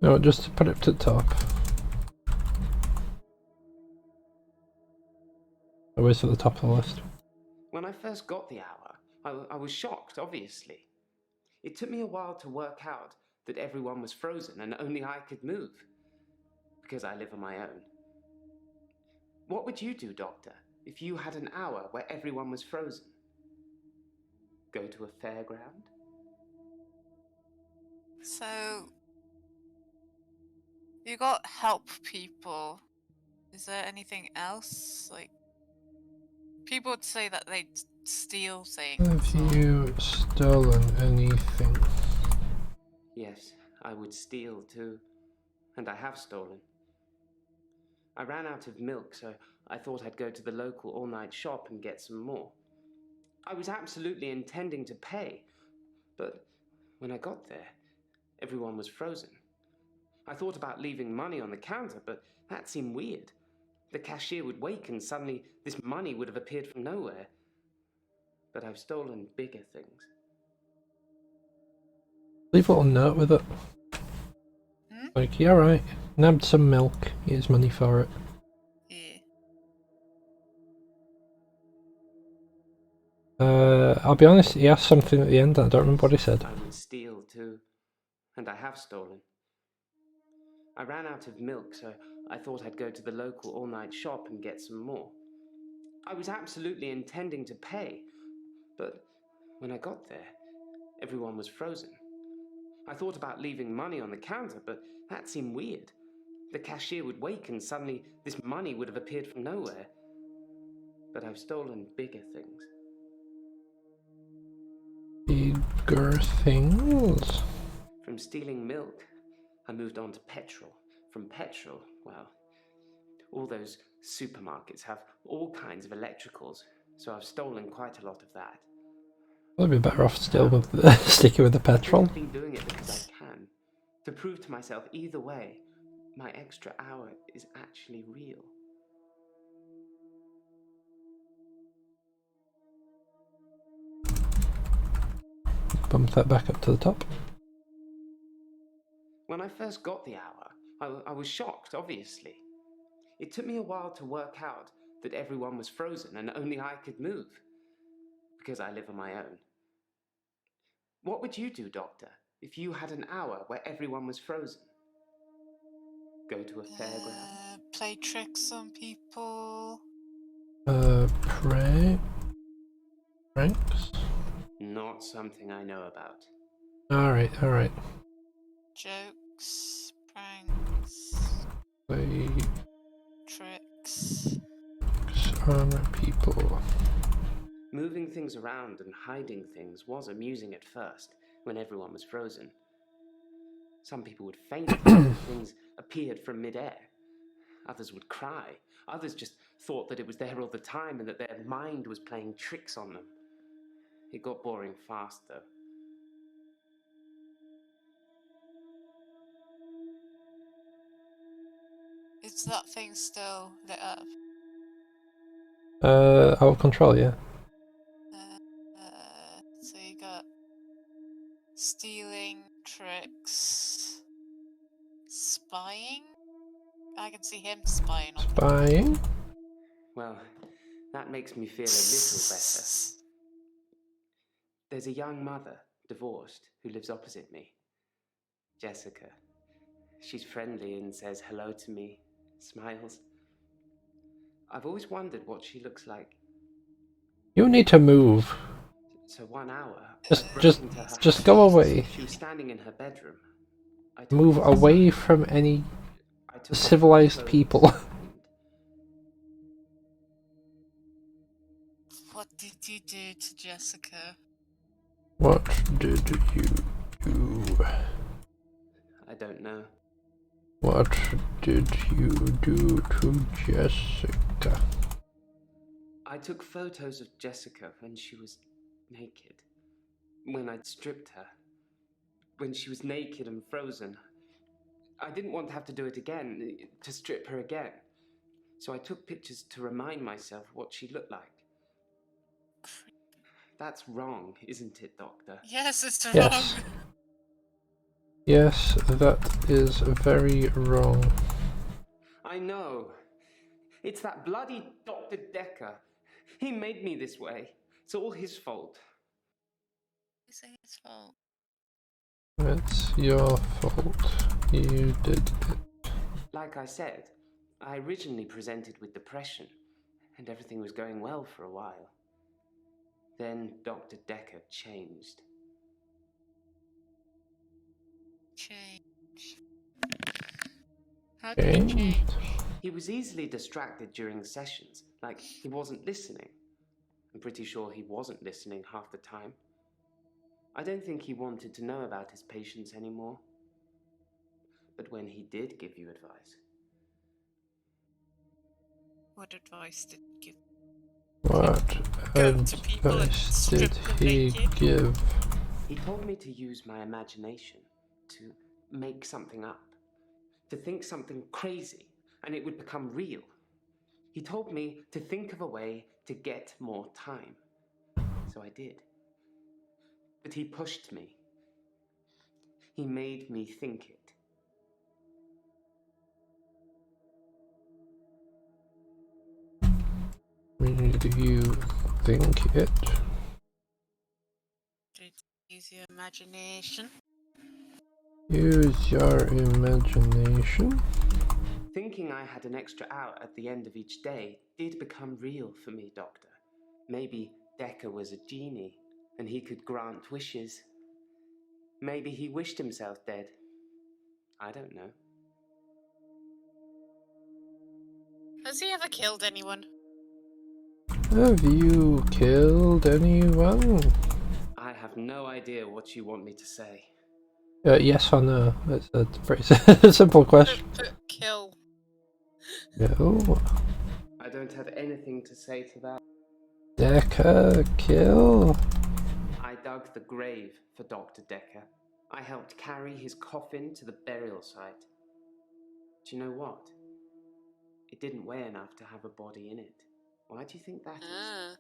S1: No, just put it to the top. Always at the top of the list.
S4: When I first got the hour, I was shocked, obviously. It took me a while to work out that everyone was frozen and only I could move. Because I live on my own. What would you do, Doctor, if you had an hour where everyone was frozen? Go to a fairground?
S2: So, you got help people. Is there anything else? Like, people would say that they steal things.
S1: Have you stolen anything?
S4: Yes, I would steal too. And I have stolen. I ran out of milk, so I thought I'd go to the local all-night shop and get some more. I was absolutely intending to pay, but when I got there, everyone was frozen. I thought about leaving money on the counter, but that seemed weird. The cashier would wake and suddenly this money would have appeared from nowhere. But I've stolen bigger things.
S1: Leave a little note with it. Like, yeah, right. Nabbed some milk. Here's money for it.
S2: Yeah.
S1: I'll be honest, he asked something at the end and I don't remember what he said.
S4: I would steal too. And I have stolen. I ran out of milk, so I thought I'd go to the local all-night shop and get some more. I was absolutely intending to pay, but when I got there, everyone was frozen. I thought about leaving money on the counter, but that seemed weird. The cashier would wake and suddenly this money would have appeared from nowhere. But I've stolen bigger things.
S1: Bigger things?
S4: From stealing milk, I moved on to petrol. From petrol, well, all those supermarkets have all kinds of electricals, so I've stolen quite a lot of that.
S1: I'd be better off still with sticking with the petrol.
S4: I've been doing it because I can. To prove to myself either way, my extra hour is actually real.
S1: Bump that back up to the top.
S4: When I first got the hour, I was shocked, obviously. It took me a while to work out that everyone was frozen and only I could move. Because I live on my own. What would you do, Doctor, if you had an hour where everyone was frozen? Go to a fairground?
S2: Play tricks on people.
S1: Pranks?
S4: Not something I know about.
S1: Alright.
S2: Jokes, pranks,
S1: Play
S2: tricks.
S1: on people.
S4: Moving things around and hiding things was amusing at first, when everyone was frozen. Some people would faint when things appeared from mid-air. Others would cry. Others just thought that it was there all the time and that their mind was playing tricks on them. It got boring fast, though.
S2: Is that thing still lit up?
S1: Out of control, yeah.
S2: So you got stealing, tricks, spying? I can see him spying on people.
S1: Spying?
S4: Well, that makes me feel a little better. There's a young mother, divorced, who lives opposite me. Jessica. She's friendly and says hello to me, smiles. I've always wondered what she looks like.
S1: You need to move.
S4: So 1 hour,
S1: Just-
S4: I broke
S1: just-
S4: into her
S1: just
S4: house.
S1: go away.
S4: She was standing in her bedroom. I took
S1: Move
S4: her
S1: away
S4: inside.
S1: from any
S4: I took off
S1: civilized
S4: her
S1: people.
S4: clothes and
S2: What did you do to Jessica?
S1: What did you do?
S4: I don't know.
S1: What did you do to Jessica?
S4: I took photos of Jessica when she was naked. When I'd stripped her. When she was naked and frozen. I didn't want to have to do it again, to strip her again. So I took pictures to remind myself what she looked like. That's wrong, isn't it, Doctor?
S2: Yes, it's wrong.
S1: Yes. Yes, that is very wrong.
S4: I know. It's that bloody Dr. Dekker. He made me this way. It's all his fault.
S2: You say it's fault.
S1: It's your fault. You did it.
S4: Like I said, I originally presented with depression, and everything was going well for a while. Then Dr. Dekker changed.
S2: Change. How did he change?
S4: He was easily distracted during sessions, like he wasn't listening. I'm pretty sure he wasn't listening half the time. I don't think he wanted to know about his patients anymore. But when he did give you advice...
S2: What advice did he give?
S1: What
S2: Go to people and
S1: advice
S2: strip
S1: did
S2: them
S1: he
S2: naked?
S1: give?
S4: He told me to use my imagination, to make something up, to think something crazy, and it would become real. He told me to think of a way to get more time. So I did. But he pushed me. He made me think it.
S1: Do you think it?
S2: Did you use your imagination?
S1: Use your imagination.
S4: Thinking I had an extra hour at the end of each day did become real for me, Doctor. Maybe Dekker was a genie, and he could grant wishes. Maybe he wished himself dead. I don't know.
S2: Has he ever killed anyone?
S1: Have you killed anyone?
S4: I have no idea what you want me to say.
S1: Yes or no? It's a pretty simple question.
S2: Put kill.
S1: No.
S4: I don't have anything to say to that.
S1: Dekker, kill.
S4: I dug the grave for Dr. Dekker. I helped carry his coffin to the burial site. Do you know what? It didn't weigh enough to have a body in it. Why do you think that is?
S2: Ah.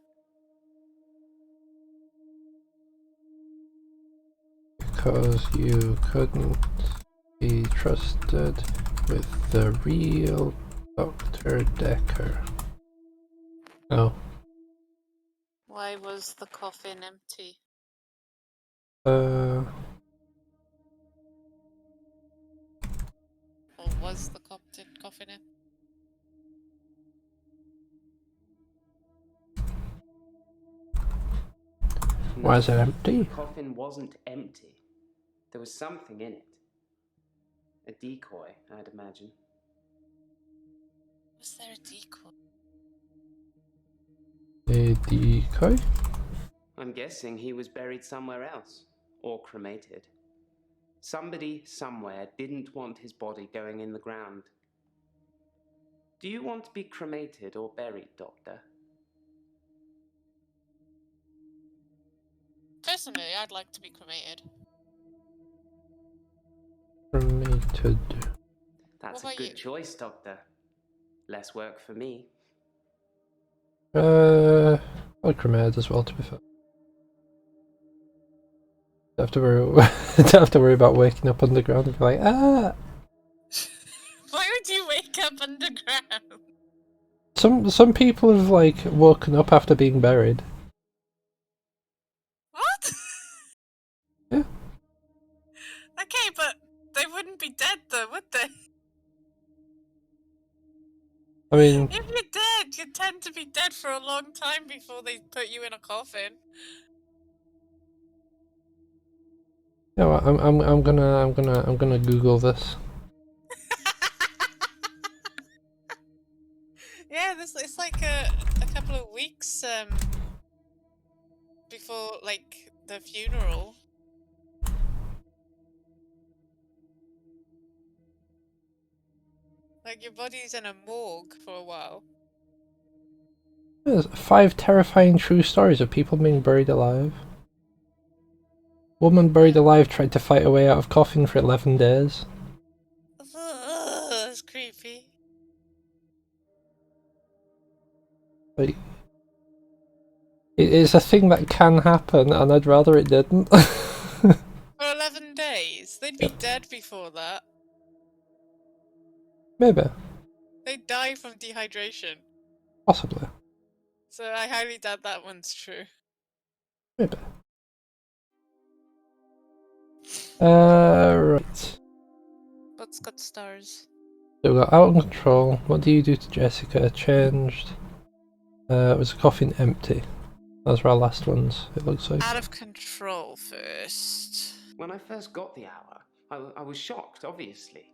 S1: Because you couldn't be trusted with the real Dr. Dekker. No.
S2: Why was the coffin empty? Or was the coffin empty?
S1: Why is it empty?
S4: The coffin wasn't empty. There was something in it. A decoy, I'd imagine.
S2: Was there a decoy?
S1: A decoy?
S4: I'm guessing he was buried somewhere else. Or cremated. Somebody, somewhere, didn't want his body going in the ground. Do you want to be cremated or buried, Doctor?
S2: Personally, I'd like to be cremated.
S1: Cremated.
S4: That's
S2: What
S4: a
S2: about
S4: good
S2: you?
S4: choice, Doctor. Less work for me.
S1: I'd cremated as well, to be fair. Don't have to worry about waking up underground and be like, ah!
S2: Why would you wake up underground?
S1: Some people have like woken up after being buried.
S2: What?
S1: Yeah.
S2: Okay, but they wouldn't be dead though, would they?
S1: I mean,
S2: If you're dead, you tend to be dead for a long time before they put you in a coffin.
S1: You know what, I'm gonna Google this.
S2: Yeah, it's like a couple of weeks before like the funeral. Like your body's in a morgue for a while.
S1: There's 5 terrifying true stories of people being buried alive. Woman buried alive tried to fight her way out of coffin for 11 days.
S2: Ugh, that's creepy.
S1: Like, it's a thing that can happen, and I'd rather it didn't.
S2: For 11 days? They'd be dead before that.
S1: Maybe.
S2: They'd die from dehydration.
S1: Possibly.
S2: So I highly doubt that one's true.
S1: Maybe. Right.
S2: What's got stars?
S1: So we got out of control. What do you do to Jessica? Changed. Was the coffin empty? Those were our last ones, it looks like.
S2: Out of control first.
S4: When I first got the hour, I was shocked, obviously.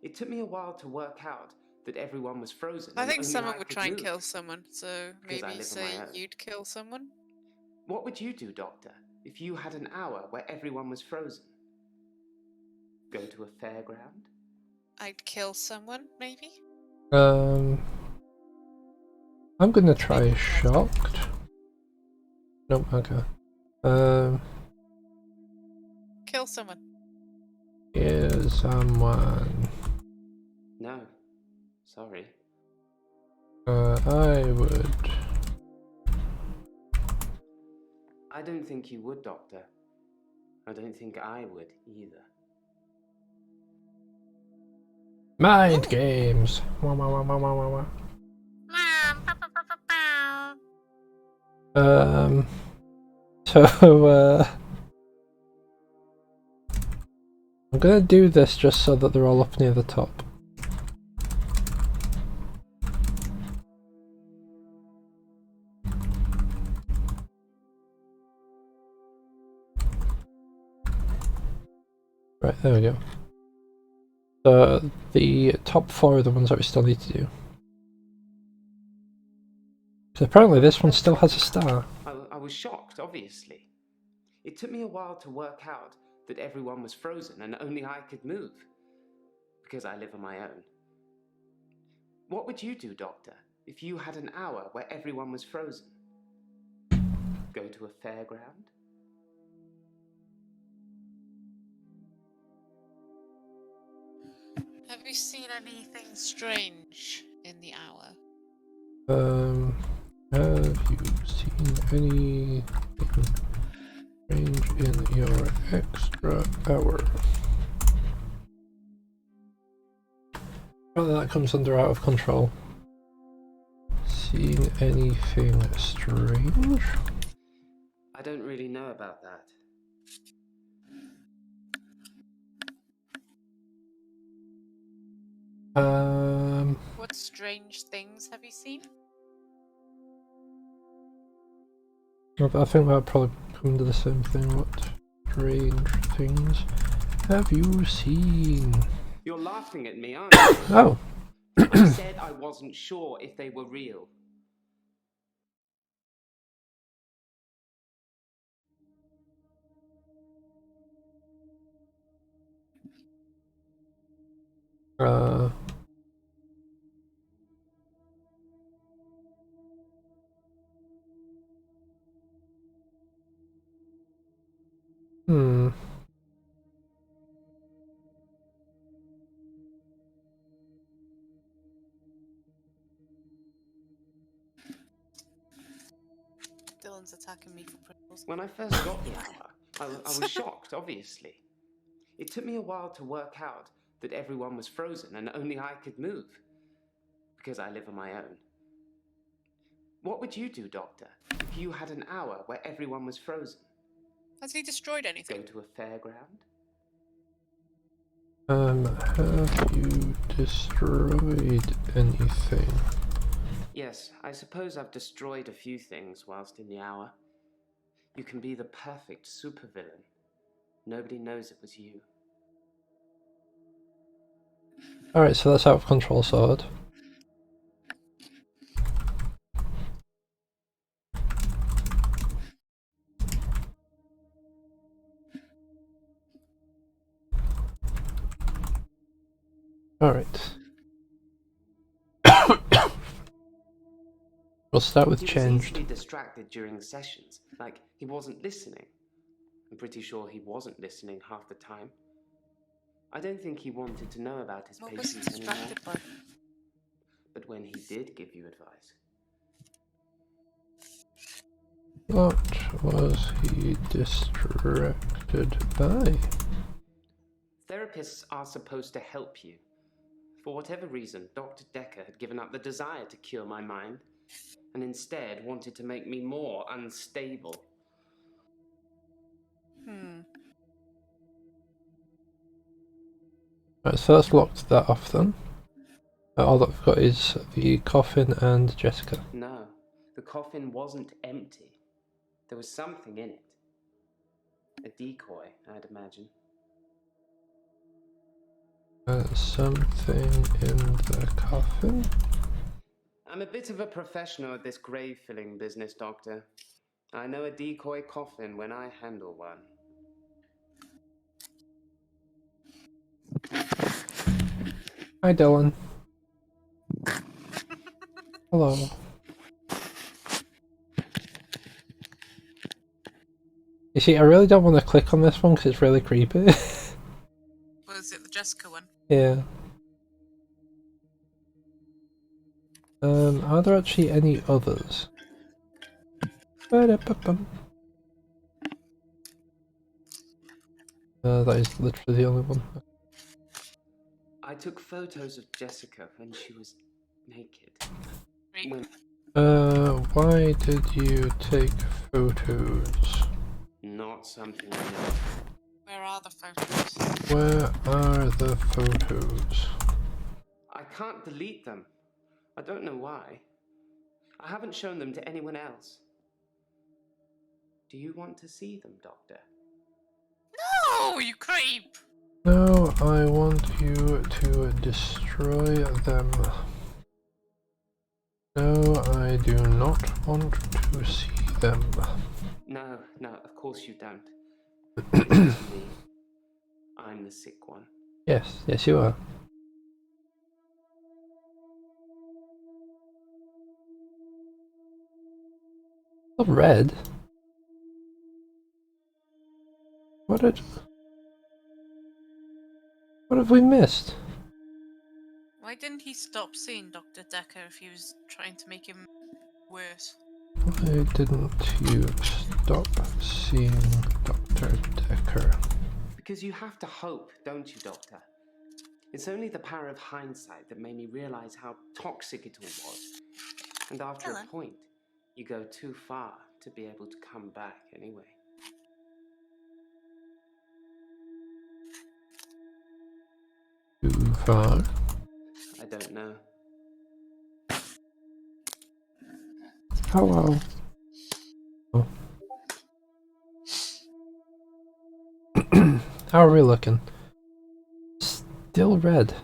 S4: It took me a while to work out that everyone was frozen.
S2: I
S4: and
S2: think
S4: only
S2: someone
S4: I
S2: would
S4: could
S2: try and
S4: move.
S2: kill someone, so
S4: Because I
S2: maybe
S4: live on
S2: say
S4: my own.
S2: you'd kill someone?
S4: What would you do, Doctor, if you had an hour where everyone was frozen? Go to a fairground?
S2: I'd kill someone, maybe?
S1: I'm gonna try shocked. Nope, okay.
S2: Kill someone.
S1: Here's someone.
S4: No. Sorry.
S1: I would.
S4: I don't think you would, Doctor. I don't think I would either.
S1: Mind games. Wah, wah, wah, wah, wah, wah, wah. So, I'm gonna do this just so that they're all up near the top. Right, there we go. So, the top 4 are the ones that we still need to do. So apparently this one still has a star.
S4: I was shocked, obviously. It took me a while to work out that everyone was frozen and only I could move. Because I live on my own. What would you do, Doctor, if you had an hour where everyone was frozen? Go to a fairground?
S2: Have you seen anything strange in the hour?
S1: Have you seen anything strange in your extra hour? Probably that comes under out of control. Seen anything strange?
S4: I don't really know about that.
S2: What strange things have you seen?
S1: I think that would probably come under the same thing. What strange things have you seen?
S4: You're laughing at me, aren't you?
S1: Oh.
S4: I said I wasn't sure if they were real.
S2: Dylan's attacking me for prickles.
S4: When I first got the hour, I was shocked, obviously. It took me a while to work out that everyone was frozen and only I could move. Because I live on my own. What would you do, Doctor, if you had an hour where everyone was frozen?
S2: Has he destroyed anything?
S4: Go to a fairground?
S1: Have you destroyed anything?
S4: Yes, I suppose I've destroyed a few things whilst in the hour. You can be the perfect supervillain. Nobody knows it was you.
S1: Alright, so that's out of control sword. Alright. We'll start with
S4: He was
S1: changed.
S4: easily distracted during sessions, like he wasn't listening. I'm pretty sure he wasn't listening half the time. I don't think he wanted to know about his
S2: What was he
S4: patients anymore.
S2: distracted by?
S4: But when he did give you advice,
S1: What was he distracted by?
S4: therapists are supposed to help you. For whatever reason, Dr. Dekker had given up the desire to cure my mind, and instead wanted to make me more unstable.
S1: Right, so let's lock that off then. All that we've got is the coffin and Jessica.
S4: No, the coffin wasn't empty. There was something in it. A decoy, I'd imagine.
S1: Something in the coffin?
S4: I'm a bit of a professional at this grave-filling business, Doctor. I know a decoy coffin when I handle one.
S1: Hi, Dylan. Hello. You see, I really don't want to click on this one because it's really creepy.
S2: Was it the Jessica one?
S1: Yeah. Are there actually any others? Ba-da-ba-bum. That is literally the only one.
S4: I took photos of Jessica when she was naked.
S2: Great.
S4: When
S1: Why did you take photos?
S4: not something I know.
S2: Where are the photos?
S1: Where are the photos?
S4: I can't delete them. I don't know why. I haven't shown them to anyone else. Do you want to see them, Doctor?
S2: No, you creep!
S1: No, I want you to destroy them. No, I do not want to see them.
S4: No, of course you don't. It's me. I'm the sick one.
S1: Yes, yes you are. Oh, red? What have we missed?
S2: Why didn't he stop seeing Dr. Dekker if he was trying to make him worse?
S1: Why didn't you stop seeing Dr. Dekker?
S4: Because you have to hope, don't you, Doctor? It's only the power of hindsight that made me realize how toxic it all was. And after a point, you go too far to be able to come back anyway.
S1: Too far?
S4: I don't know.
S1: Hello. Oh. How are we looking? Still red.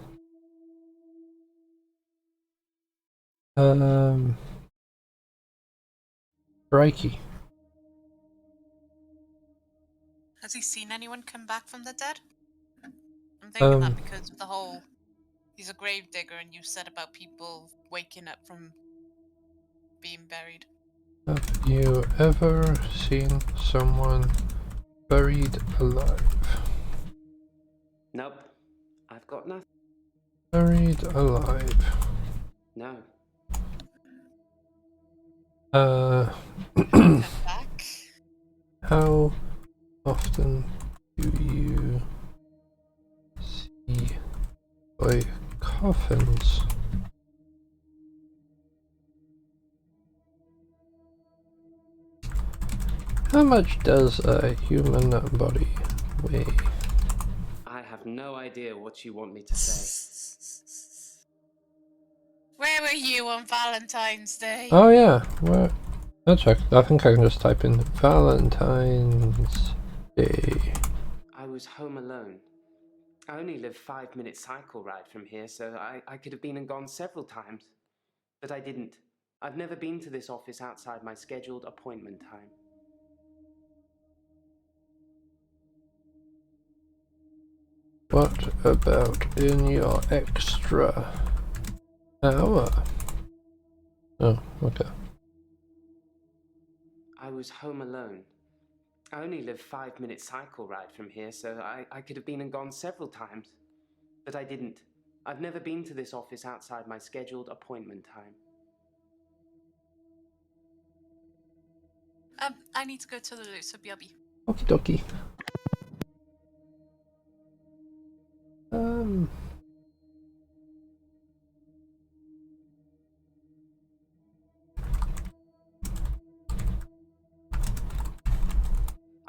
S1: Crikey.
S2: Has he seen anyone come back from the dead? I'm thinking that because of the whole... He's a grave digger and you said about people waking up from being buried.
S1: Have you ever seen someone buried alive?
S4: Nope. I've got nothing.
S1: Buried alive.
S4: No.
S2: Come back?
S1: How often do you see like coffins? How much does a human body weigh?
S4: I have no idea what you want me to say.
S2: Where were you on Valentine's Day?
S1: Oh yeah, where? I'll check. I think I can just type in Valentine's Day.
S4: I was home alone. I only live 5-minute cycle ride from here, so I could have been and gone several times. But I didn't. I've never been to this office outside my scheduled appointment time.
S1: What about in your extra hour? Oh, okay.
S4: I was home alone. I only live 5-minute cycle ride from here, so I could have been and gone several times. But I didn't. I've never been to this office outside my scheduled appointment time.
S2: I need to go to the loo, so BRB.
S1: Okie dokie.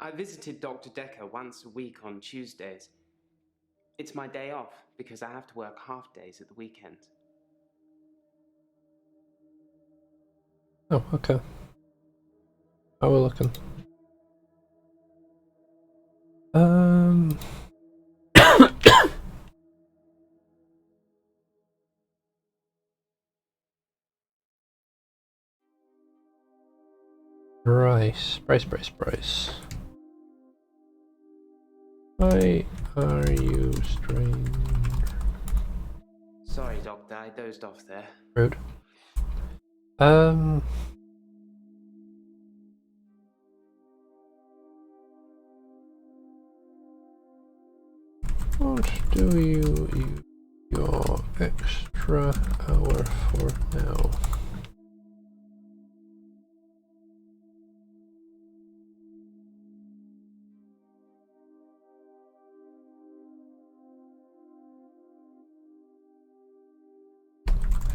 S4: I visited Dr. Dekker once a week on Tuesdays. It's my day off because I have to work half days at the weekends.
S1: Oh, okay. How are we looking? Bryce. Why are you strange?
S4: Sorry, Doctor, I dozed off there.
S1: Rude. What do you use your extra hour for now?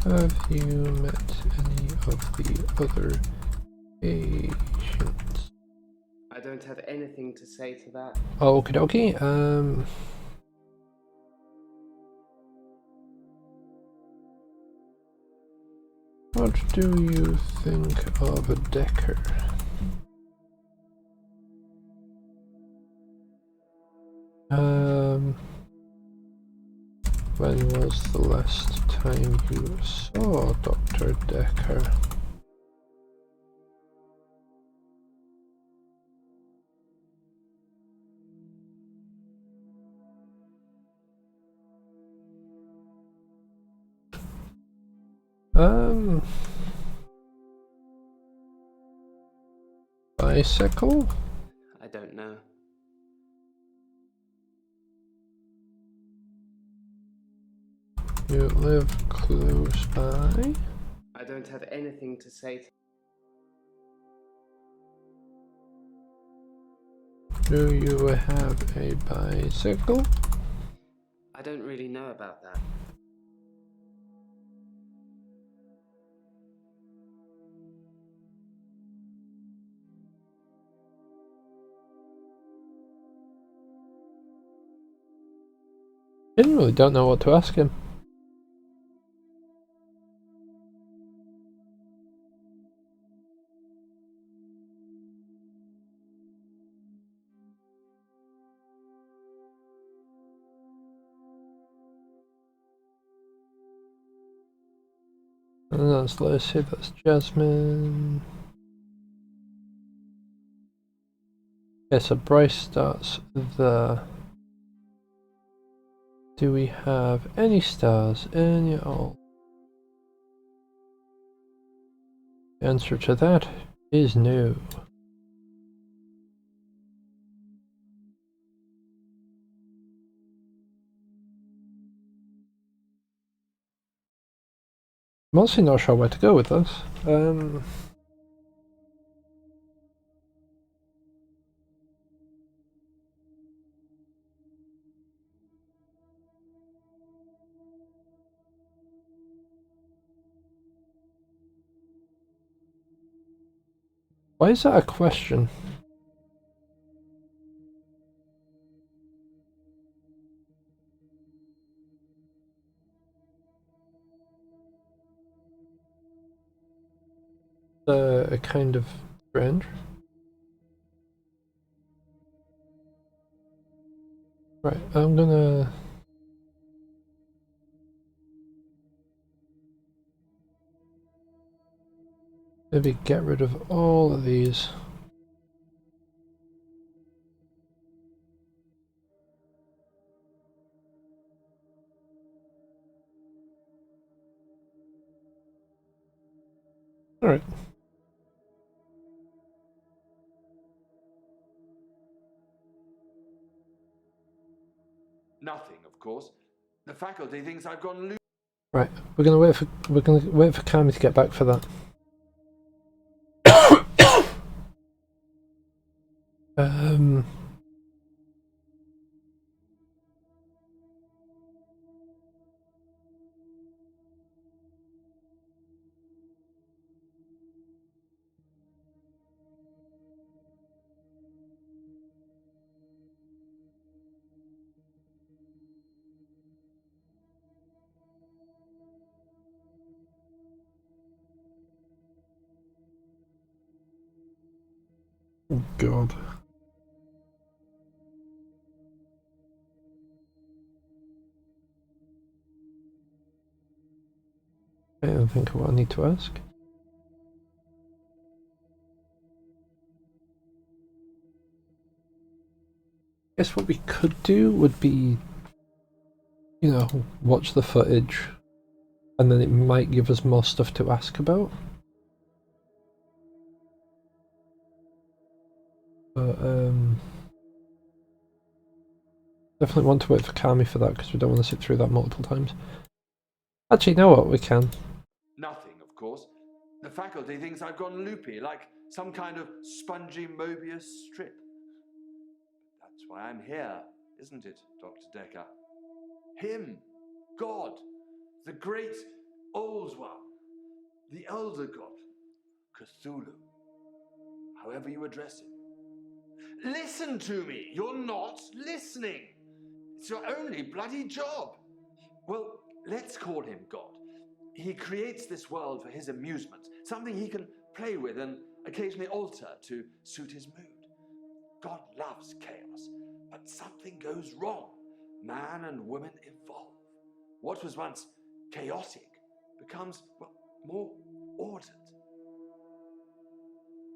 S1: Have you met any of the other patients?
S4: I don't have anything to say to that.
S1: Okie dokie. What do you think of a Dekker? When was the last time you saw Dr. Dekker? Bicycle?
S4: I don't know.
S1: You live close by?
S4: I don't have anything to say to...
S1: Do you have a bicycle?
S4: I don't really know about that.
S1: Genuinely don't know what to ask him. And that's Lucy, that's Jasmine. Okay, so Bryce starts there. Do we have any stars in your... The answer to that is no. I'm honestly not sure where to go with this. Why is that a question? A kind of strange. Right, I'm gonna maybe get rid of all of these. Alright.
S9: Nothing, of course. The faculty thinks I've gone loose.
S1: Right, we're gonna wait for Kamii to get back for that. Oh God. I don't think what I need to ask. I guess what we could do would be, you know, watch the footage, and then it might give us more stuff to ask about. But definitely want to wait for Kamii for that because we don't want to sit through that multiple times. Actually, you know what? We can.
S9: Nothing, of course. The faculty thinks I've gone loopy, like some kind of spongy Mobius strip. That's why I'm here, isn't it, Dr. Dekker? Him, God, the great old one, the elder god, Cthulhu, however you address him. Listen to me! You're not listening! It's your only bloody job! Well, let's call him God. He creates this world for his amusement, something he can play with and occasionally alter to suit his mood. God loves chaos, but something goes wrong. Man and woman evolve. What was once chaotic becomes, well, more ordered.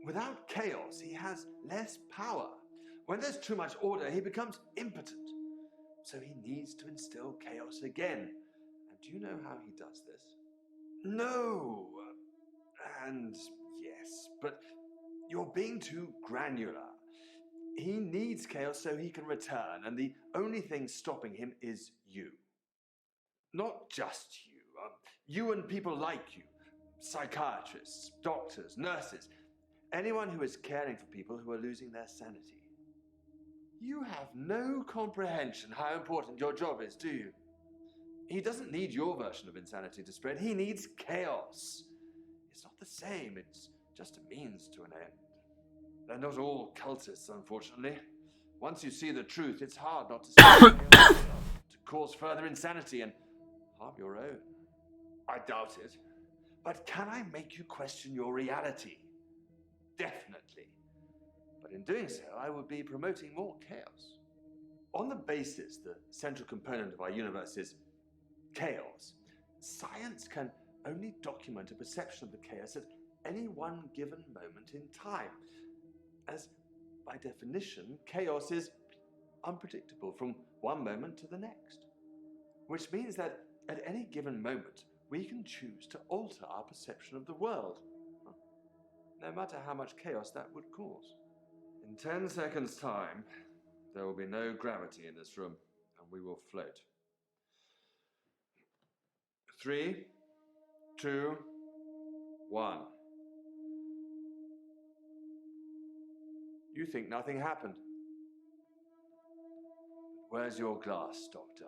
S9: Without chaos, he has less power. When there's too much order, he becomes impotent. So he needs to instill chaos again. And do you know how he does this? No. And yes, but you're being too granular. He needs chaos so he can return, and the only thing stopping him is you. Not just you. You and people like you. Psychiatrists, doctors, nurses. Anyone who is caring for people who are losing their sanity. You have no comprehension how important your job is, do you? He doesn't need your version of insanity to spread. He needs chaos. It's not the same. It's just a means to an end. They're not all cultists, unfortunately. Once you see the truth, it's hard not to spread chaos yourself, to cause further insanity and harm your own. I doubt it. But can I make you question your reality? Definitely. But in doing so, I will be promoting more chaos. On the basis the central component of our universe is chaos, science can only document a perception of the chaos at any one given moment in time, as by definition, chaos is unpredictable from one moment to the next, which means that at any given moment, we can choose to alter our perception of the world, no matter how much chaos that would cause. In 10 seconds' time, there will be no gravity in this room, and we will float. 3, 2, 1. You think nothing happened. Where's your glass, Doctor?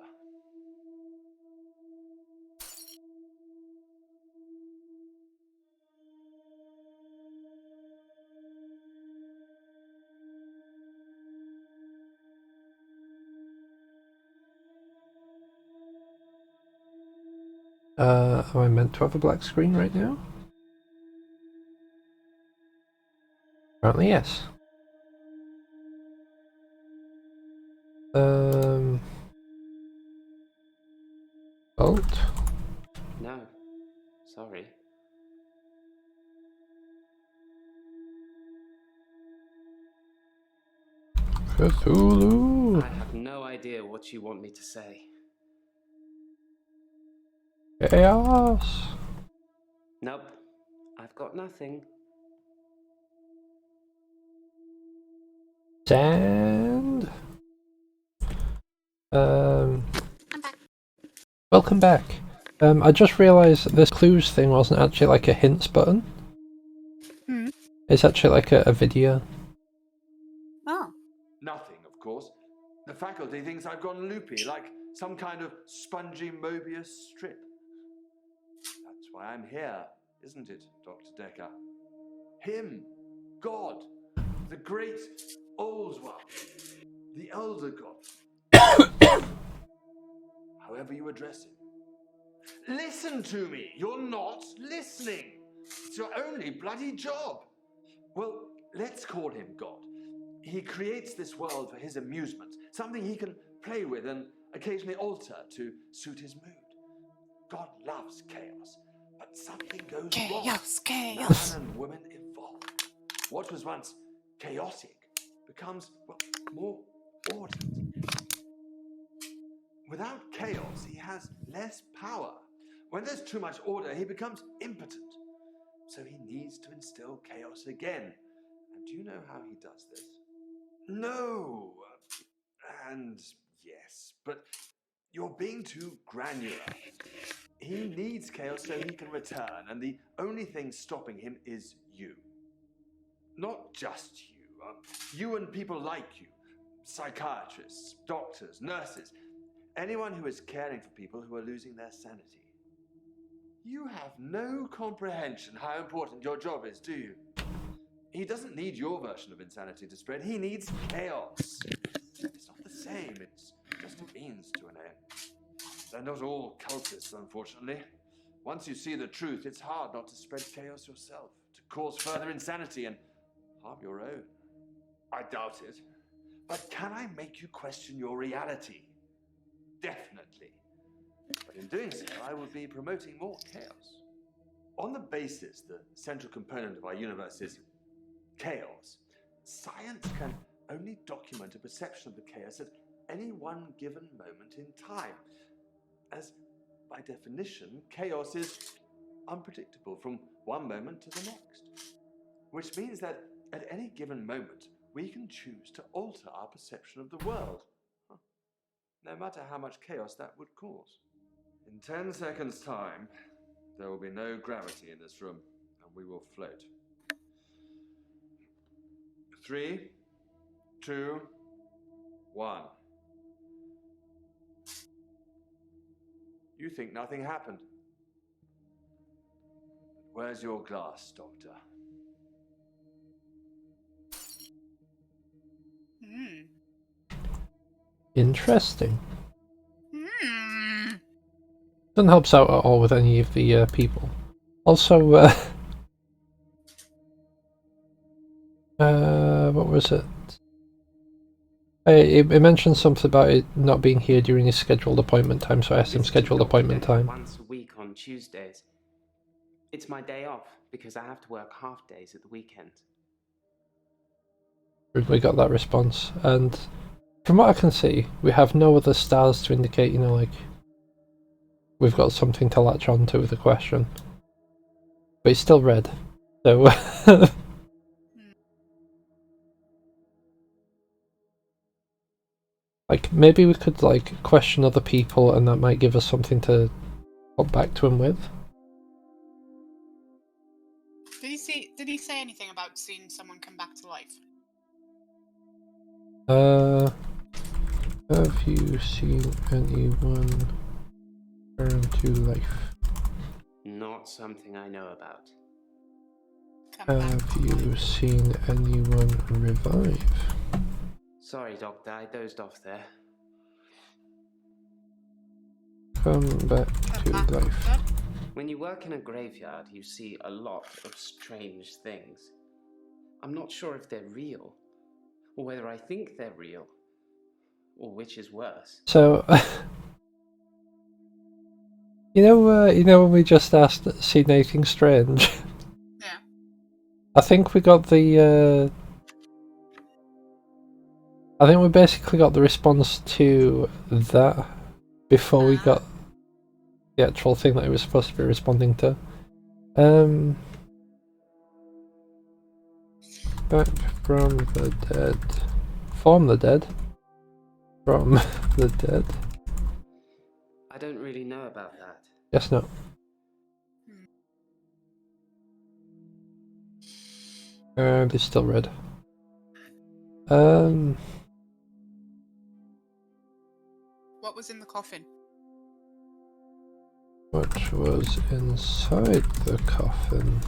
S1: Am I meant to have a black screen right now? Apparently, yes. Bolt?
S4: No. Sorry.
S1: Cthulhu!
S4: I have no idea what you want me to say.
S1: Chaos!
S4: Nope. I've got nothing.
S1: Sand?
S2: I'm back.
S1: Welcome back. I just realised that this clues thing wasn't actually like a hints button.
S2: Hmm.
S1: It's actually like a video.
S2: Oh.
S9: Nothing, of course. The faculty thinks I've gone loopy, like some kind of spongy Mobius strip. That's why I'm here, isn't it, Dr. Dekker? Him, God, the great old one, the elder God. However you address him. Listen to me! You're not listening! It's your only bloody job! Well, let's call him God. He creates this world for his amusement, something he can play with and occasionally alter to suit his mood. God loves chaos, but something goes wrong.
S2: Chaos.
S9: Man and woman evolve. What was once chaotic becomes, well, more ordered. Without chaos, he has less power. When there's too much order, he becomes impotent. So he needs to instill chaos again. And do you know how he does this? No. And yes, but you're being too granular. He needs chaos so he can return, and the only thing stopping him is you. Not just you. You and people like you. Psychiatrists, doctors, nurses. Anyone who is caring for people who are losing their sanity. You have no comprehension how important your job is, do you? He doesn't need your version of insanity to spread. He needs chaos. It's not the same. It's just a means to an end. They're not all cultists, unfortunately. Once you see the truth, it's hard not to spread chaos yourself, to cause further insanity and harm your own. I doubt it. But can I make you question your reality? Definitely. But in doing so, I will be promoting more chaos. On the basis the central component of our universe is chaos, science can only document a perception of the chaos at any one given moment in time. As, by definition, chaos is unpredictable from one moment to the next. Which means that at any given moment, we can choose to alter our perception of the world. No matter how much chaos that would cause. In 10 seconds' time, there will be no gravity in this room, and we will float. 3, 2, 1. You think nothing happened. Where's your glass, Doctor?
S1: Interesting.
S2: Hmm.
S1: Doesn't help us out at all with any of the people. Also, what was it? It mentioned something about it not being here during his scheduled appointment time, so I asked him scheduled appointment time.
S4: Once a week on Tuesdays. It's my day off because I have to work half days at the weekend.
S1: We got that response, and from what I can see, we have no other stars to indicate, you know, like we've got something to latch on to with the question. But it's still red, so like maybe we could like question other people, and that might give us something to put back to him with.
S2: Did he say anything about seeing someone come back to life?
S1: Have you seen anyone return to life?
S4: Not something I know about.
S1: Have you seen anyone revive?
S4: Sorry, Doctor, I dozed off there.
S1: Come back to life.
S4: When you work in a graveyard, you see a lot of strange things. I'm not sure if they're real, or whether I think they're real, or which is worse.
S1: So, you know when we just asked, seen anything strange?
S2: Yeah.
S1: I think we got the, I think we basically got the response to that before we got the actual thing that it was supposed to be responding to. Back from the dead. From the dead. From the dead.
S4: I don't really know about that.
S1: Guess not. And it's still red.
S2: What was in the coffin?
S1: What was inside the coffin?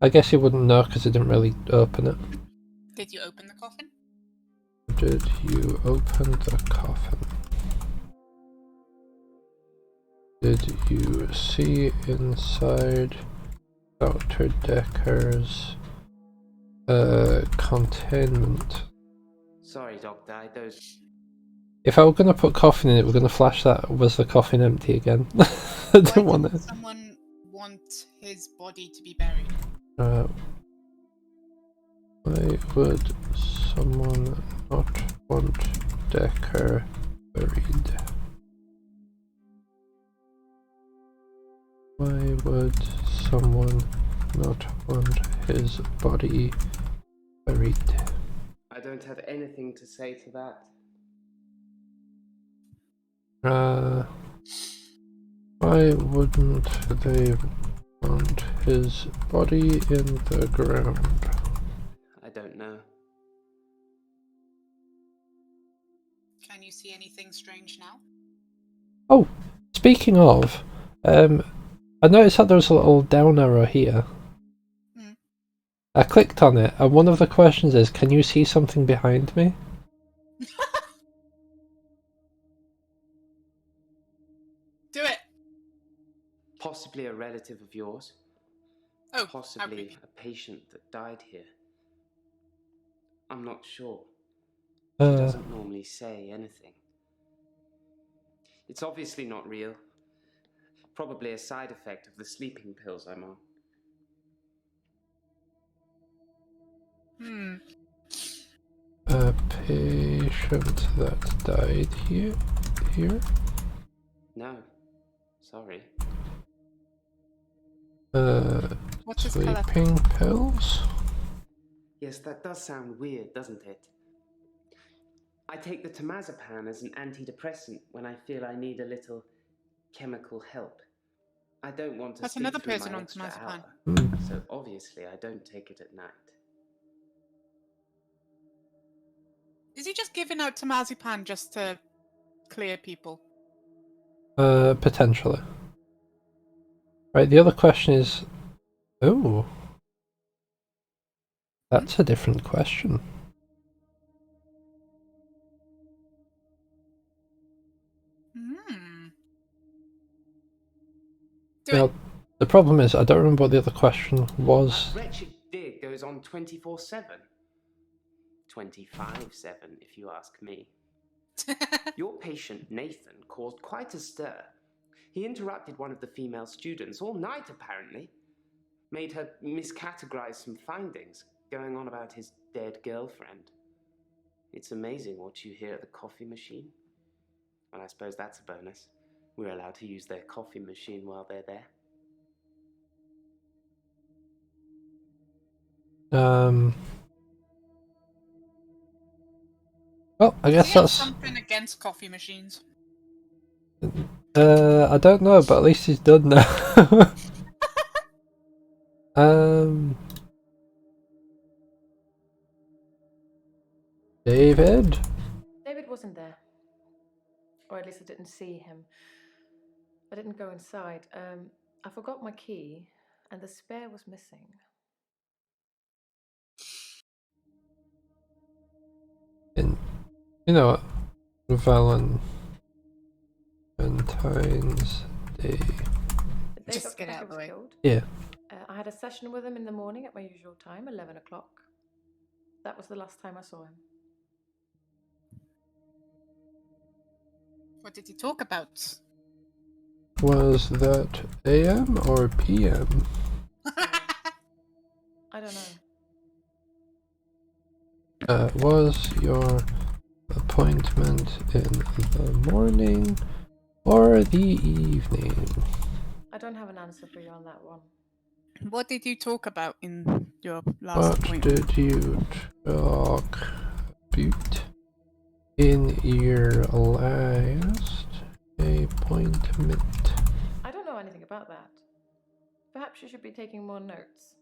S1: I guess you wouldn't know because you didn't really open it.
S2: Did you open the coffin?
S1: Did you open the coffin? Did you see inside Dr. Dekker's containment?
S4: Sorry, Doctor, I don't...
S1: If I were going to put coffin in it, we're going to flash that. Was the coffin empty again? I don't want it.
S2: Someone want his body to be buried?
S1: Why would someone not want Dekker buried? Why would someone not want his body buried?
S4: I don't have anything to say to that.
S1: Why wouldn't they want his body in the ground?
S4: I don't know.
S2: Can you see anything strange now?
S1: Oh, speaking of, I noticed that there was a little down arrow here. I clicked on it, and one of the questions is, can you see something behind me?
S2: Do it!
S4: Possibly a relative of yours.
S2: Oh,
S4: possibly a patient that died here. I'm not sure. She doesn't normally say anything. It's obviously not real. Probably a side effect of the sleeping pills I'm on.
S1: A patient that died here?
S4: No. Sorry.
S1: Sleeping pills?
S4: Yes, that does sound weird, doesn't it? I take the temazepam as an antidepressant when I feel I need a little chemical help. I don't want to sleep through my extra hour, so obviously I don't take it at night.
S2: Is he just giving out temazepam just to clear people?
S1: Potentially. Right, the other question is... Oh. That's a different question. Now, the problem is, I don't remember what the other question was.
S4: That wretched dig goes on 24/7. 25/7, if you ask me. Your patient, Nathan, caused quite a stir. He interrupted one of the female students all night, apparently. Made her miscategorize some findings, going on about his dead girlfriend. It's amazing what you hear at the coffee machine. Well, I suppose that's a bonus. We're allowed to use their coffee machine while they're there.
S1: Well, I guess that's...
S2: something against coffee machines.
S1: I don't know, but at least he's done now. David?
S10: David wasn't there. Or at least I didn't see him. I didn't go inside. I forgot my key, and the spare was missing.
S1: You know what? Valentine's Day.
S2: Just get out
S8: Dekker
S2: of the
S8: was
S2: way.
S8: killed.
S1: Yeah.
S8: I had a session with him in the morning at my usual time, 11 o'clock. That was the last time I saw him.
S2: What did you talk about?
S1: Was that AM or PM?
S8: I don't know.
S1: Was your appointment in the morning or the evening?
S8: I don't have an answer for you on that one.
S2: What did you talk about in your last
S1: What
S2: appointment?
S1: did you talk about in your last appointment?
S8: I don't know anything about that. Perhaps you should be taking more notes.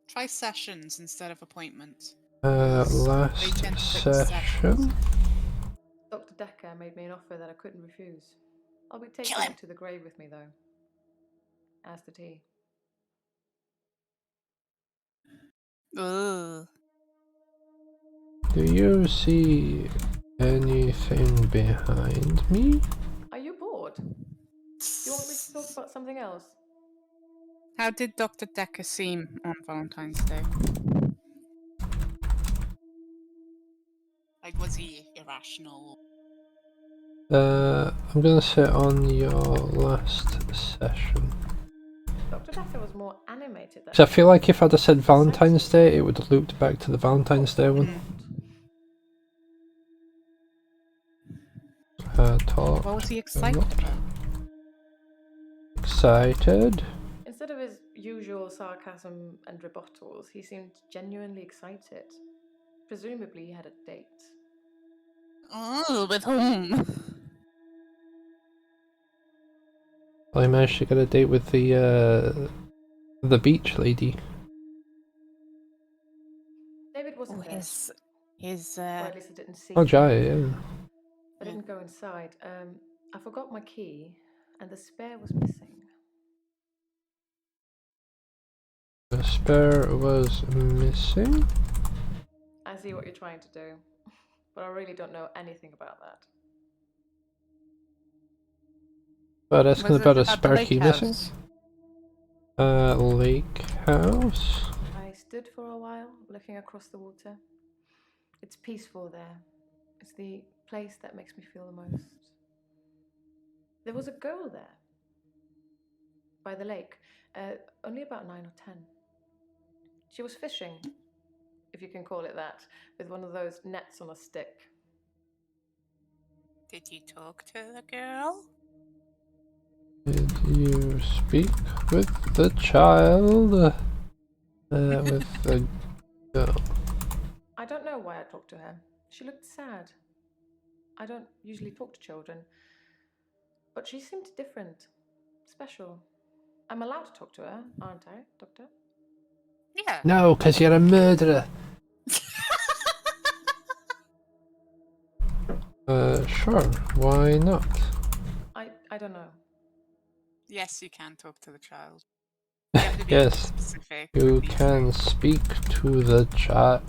S2: Try sessions instead of appointments.
S1: Last
S2: tend to put
S1: session?
S8: Dr. Dekker made me an offer that I couldn't refuse. I'll be taking it to the grave with me, though. As the tea.
S2: Ugh.
S1: Do you see anything behind me?
S8: Are you bored? Do you want me to talk about something else?
S2: How did Dr. Dekker seem on Valentine's Day? Like, was he irrational?
S1: I'm gonna sit on your last session.
S8: Dr. Dekker was more animated than
S1: So I feel like if I'd have said Valentine's Day, it would have looped back to the Valentine's Day one. Talk.
S2: What was he excited about?
S1: Excited?
S8: Instead of his usual sarcasm and rebuttals, he seemed genuinely excited. Presumably he had a date.
S2: Oh, with whom?
S1: Well, I managed to get a date with the beach lady.
S8: David wasn't there.
S2: His
S8: Or at least I didn't see
S1: Oh,
S8: him.
S1: Jai, yeah.
S8: I didn't go inside. I forgot my key, and the spare was missing.
S1: The spare was missing?
S8: I see what you're trying to do, but I really don't know anything about that.
S1: But asking about a
S2: the
S1: spare
S2: lake
S1: key
S2: house?
S1: missing? Lake house?
S8: I stood for a while, looking across the water. It's peaceful there. It's the place that makes me feel the most. There was a girl there, by the lake, only about 9 or 10. She was fishing, if you can call it that, with one of those nets on a stick.
S2: Did you talk to the girl?
S1: Did you speak with the child? With the girl?
S8: I don't know why I talked to her. She looked sad. I don't usually talk to children, but she seemed different, special. I'm allowed to talk to her, aren't I, Doctor?
S2: Yeah.
S1: No, because you're a murderer. Sure, why not?
S8: I don't know.
S2: Yes, you can talk to the child. You have to be
S1: Yes,
S2: specific
S1: you
S2: with these
S1: can
S2: things.
S1: speak to the child.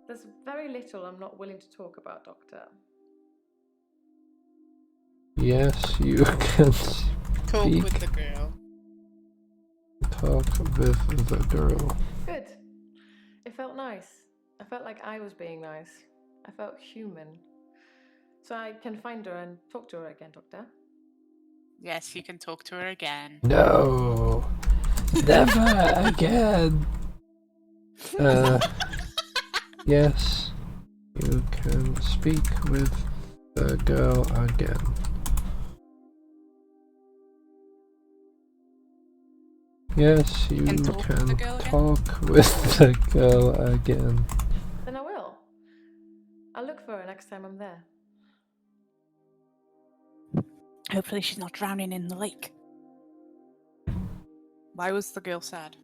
S8: There's very little I'm not willing to talk about, Doctor.
S1: Yes, you can
S2: Talk
S1: speak.
S2: with the girl.
S1: Talk with the girl.
S8: Good. It felt nice. I felt like I was being nice. I felt human. So I can find her and talk to her again, Doctor.
S2: Yes, you can talk to her again.
S1: No, never again. Yes, you can speak with the girl again. Yes, you can talk with the girl again.
S8: Then I will. I'll look for her next time I'm there.
S2: Hopefully she's not drowning in the lake. Why was the girl sad?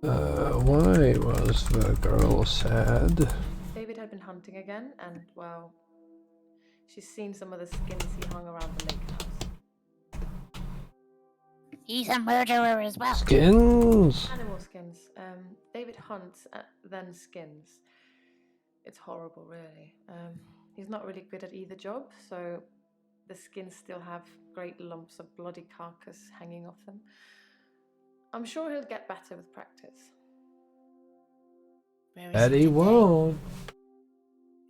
S1: Why was the girl sad?
S8: David had been hunting again, and, well, she's seen some of the skins he hung around the lake house.
S2: He's a murderer as well.
S1: Skins?
S8: Animal skins. David hunts, then skins. It's horrible, really. He's not really good at either job, so
S10: The skins still have great lumps of bloody carcass hanging off them. I'm sure he'll get better with practice.
S2: Where is
S1: Bet he
S2: today?
S1: won't.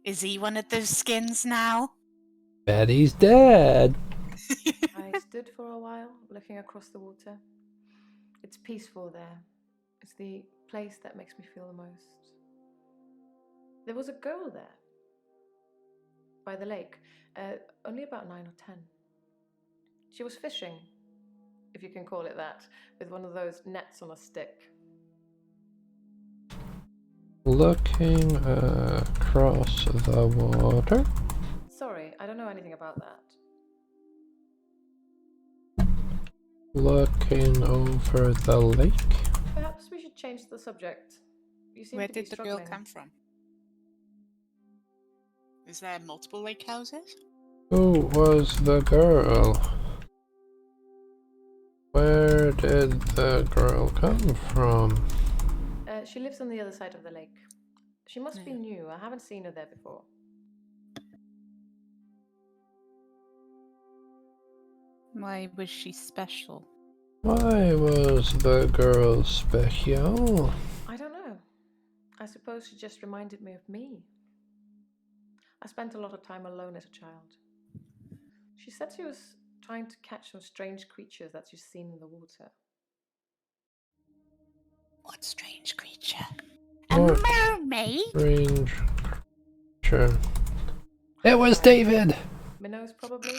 S2: Is he one of those skins now?
S1: Bet he's dead.
S10: I stood for a while, looking across the water. It's peaceful there. It's the place that makes me feel the most. There was a girl there, by the lake, only about 9 or 10. She was fishing, if you can call it that, with one of those nets on a stick.
S1: Looking across the water.
S10: Sorry, I don't know anything about that.
S1: Looking over the lake.
S10: Perhaps we should change the subject. You seem
S2: Where
S10: to be
S2: did the girl
S10: struggling.
S2: come from? Is there multiple lake houses?
S1: Who was the girl? Where did the girl come from?
S10: She lives on the other side of the lake. She must be new. I haven't seen her there before.
S2: Why was she special?
S1: Why was the girl special?
S10: I don't know. I suppose she just reminded me of me. I spent a lot of time alone as a child. She said she was trying to catch some strange creatures that she's seen in the water.
S2: What strange creature?
S1: What
S2: A mermaid?
S1: strange creature. It was David!
S10: Minnows, probably.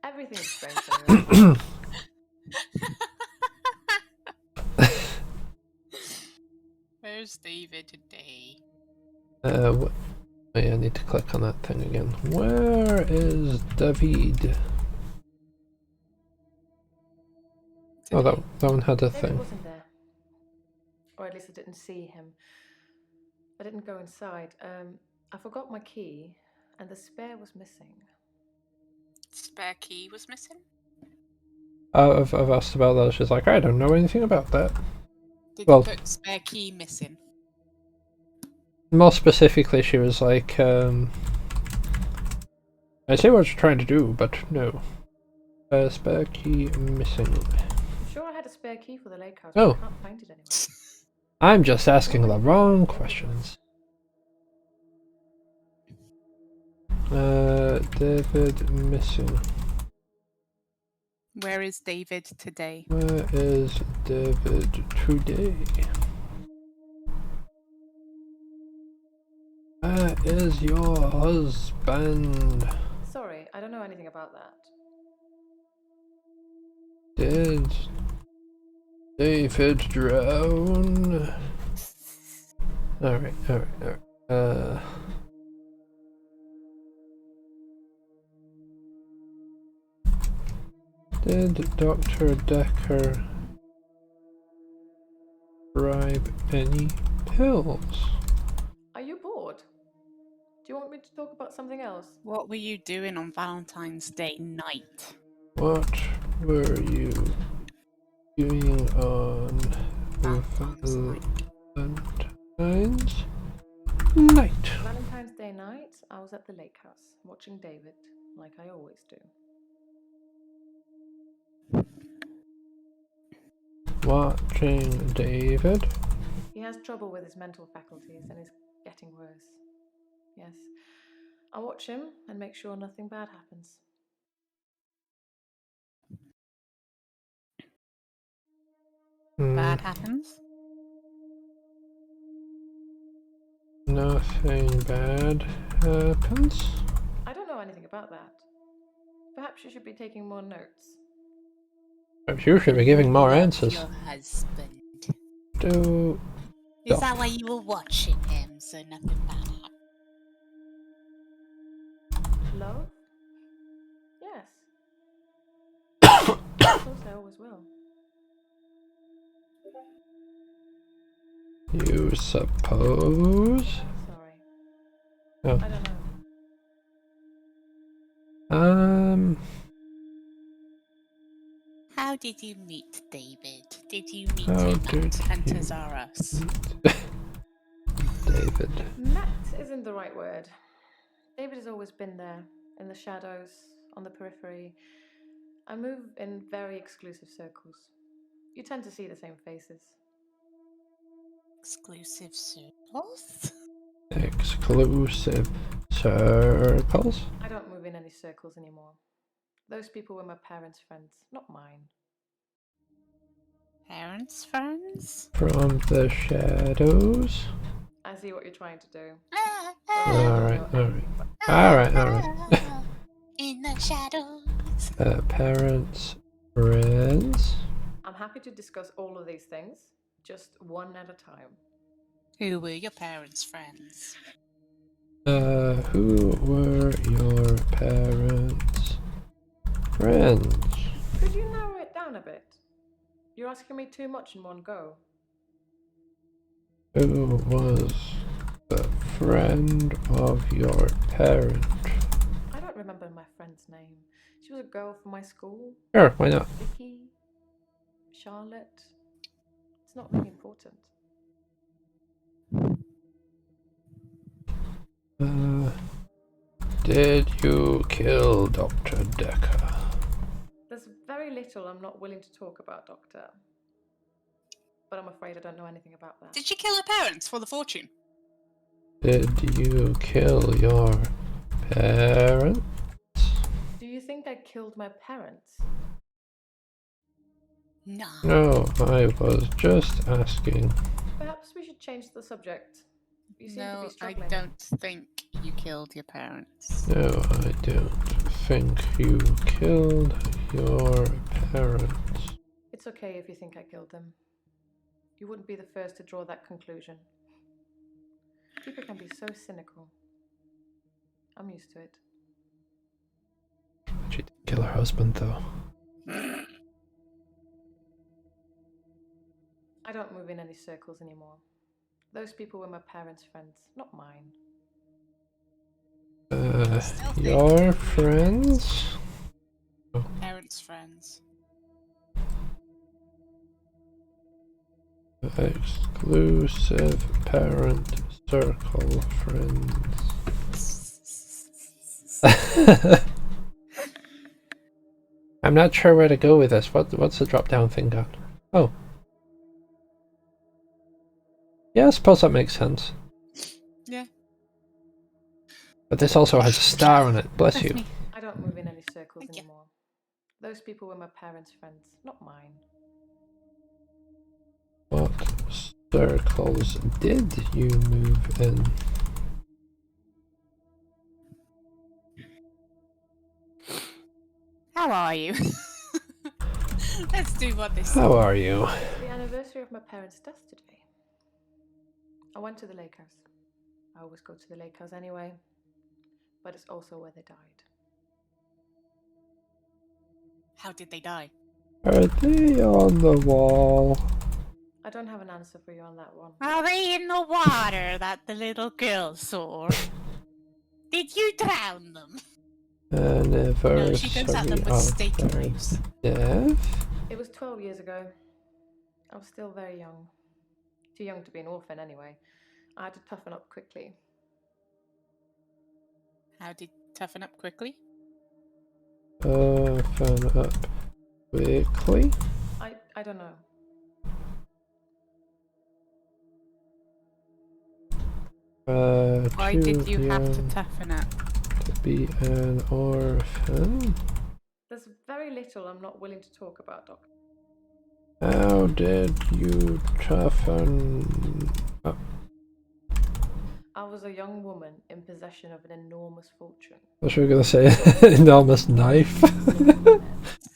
S10: Everything's strange there.
S2: Where's David today?
S1: Oh yeah, I need to click on that thing again. Where is David? Oh, that one had a
S10: David
S1: thing.
S10: wasn't there. Or at least I didn't see him. I didn't go inside. I forgot my key, and the spare was missing.
S2: Spare key was missing?
S1: I've asked about that. She's like, I don't know anything about that.
S2: Did
S1: Well,
S2: you put spare key missing?
S1: more specifically, she was like, I see what you're trying to do, but no. Spare key missing.
S10: I'm sure I had a spare key for the lake house,
S1: Oh.
S10: but I can't find it anywhere.
S1: I'm just asking the wrong questions. David missing.
S2: Where is David today?
S1: Where is David today? Where is your husband?
S10: Sorry, I don't know anything about that.
S1: Did David drown? Alright. Did Dr. Dekker bribe any pills?
S10: Are you bored? Do you want me to talk about something else?
S2: What were you doing on Valentine's Day night?
S1: What were you doing on Valentine's night?
S10: Valentine's Day night, I was at the lake house, watching David, like I always do.
S1: Watching David?
S10: He has trouble with his mental faculties and is getting worse. Yes. I watch him and make sure nothing bad happens.
S2: Bad happens?
S1: Nothing bad happens?
S10: I don't know anything about that. Perhaps you should be taking more notes.
S1: Perhaps you should be giving more
S2: Love
S1: answers.
S2: Your husband.
S1: Is
S2: that why you were watching him so nothing bad happened?
S10: Love? Yes. Of course I always will.
S1: You suppose?
S10: Sorry.
S1: Oh.
S10: I don't know.
S2: How did you meet David? Did you meet
S1: How
S2: him
S1: did
S2: at
S1: you
S2: Hunter's R Us?
S1: David.
S10: Met isn't the right word. David has always been there, in the shadows, on the periphery. I move in very exclusive circles. You tend to see the same faces.
S2: Exclusive circles?
S1: Exclusive circles?
S10: I don't move in any circles anymore. Those people were my parents' friends, not mine.
S2: Parents' friends?
S1: From the shadows?
S10: I see what you're trying to do.
S1: Alright.
S2: In the shadows.
S1: Parents, friends?
S10: I'm happy to discuss all of these things, just one at a time.
S2: Who were your parents' friends?
S1: Who were your parents' friends?
S10: Could you narrow it down a bit? You're asking me too much in one go.
S1: Who was the friend of your parent?
S10: I don't remember my friend's name. She was a girl from my school.
S1: Sure, why not?
S10: Vicky, Charlotte. It's not really important.
S1: Did you kill Dr. Dekker?
S10: There's very little I'm not willing to talk about, Doctor. But I'm afraid I don't know anything about that.
S2: Did she kill her parents for the fortune?
S1: Did you kill your parents?
S10: Do you think I killed my parents?
S2: No.
S1: No, I was just asking.
S10: Perhaps we should change the subject. You seem to be
S2: No, I
S10: struggling.
S2: don't think you killed your parents.
S1: No, I don't think you killed your parents.
S10: It's okay if you think I killed them. You wouldn't be the first to draw that conclusion. People can be so cynical. I'm used to it.
S1: She did kill her husband, though.
S10: I don't move in any circles anymore. Those people were my parents' friends, not mine.
S1: Your friends?
S2: Parents' friends.
S1: Exclusive parent circle friends. I'm not sure where to go with this. What's the drop down thing got? Oh. Yeah, I suppose that makes sense.
S2: Yeah.
S1: But this also has a star on it. Bless you.
S2: Me.
S10: I don't move in any circles
S2: Thank you.
S10: anymore. Those people were my parents' friends, not mine.
S1: What circles did you move in?
S2: How are you? Let's do what they say.
S1: How are you?
S10: It's the anniversary of my parents' death today. I went to the lake house. I always go to the lake house anyway, but it's also where they died.
S2: How did they die?
S1: Are they on the wall?
S10: I don't have an answer for you on that one.
S2: Are they in the water that the little girl saw? Did you drown them?
S1: Anniversary
S2: No, she goes at them with
S1: of
S2: steak
S1: their
S2: knives.
S1: death?
S10: It was 12 years ago. I was still very young. Too young to be an orphan anyway. I had to toughen up quickly.
S2: How did toughen up quickly?
S1: Toughen up quickly?
S10: I don't know.
S2: Why did you have to toughen up?
S1: To be an orphan?
S10: There's very little I'm not willing to talk about, Doctor.
S1: How did you toughen up?
S10: I was a young woman in possession of an enormous fortune.
S1: I was going to say enormous knife.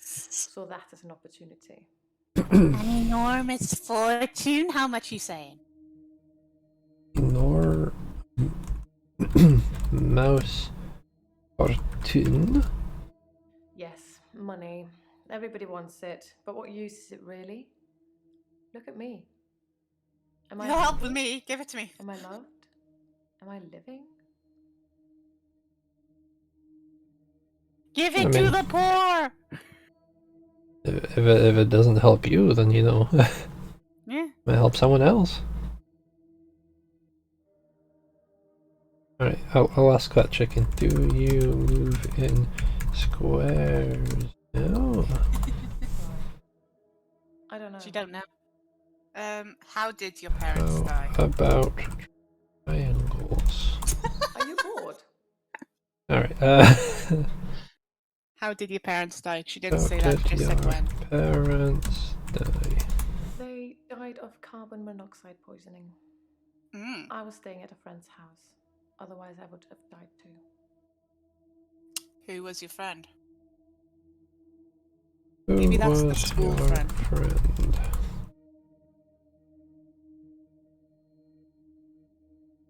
S10: Saw that as an opportunity.
S2: An enormous fortune? How much you saying?
S1: Mouse fortune?
S10: Yes, money. Everybody wants it, but what use is it really? Look at me. Am I
S2: Help
S10: happy?
S2: me. Give it to me.
S10: Am I loved? Am I living?
S2: Give it to the poor.
S1: If it doesn't help you, then you know,
S2: Yeah.
S1: might help someone else. Alright, I'll ask that chicken. Do you move in Squares. No.
S10: I don't know.
S2: She don't know. How did your parents
S1: How
S2: die?
S1: about triangles?
S10: Are you bored?
S1: Alright,
S2: How did your parents die? She didn't
S1: how
S2: say that,
S1: did
S2: she just said
S1: your
S2: when.
S1: parents die?
S10: They died of carbon monoxide poisoning.
S2: Mm.
S10: I was staying at a friend's house. Otherwise, I would have died too.
S2: Who was your friend?
S1: Who
S2: Maybe that's the
S1: was
S2: school
S1: your
S2: friend.
S1: friend?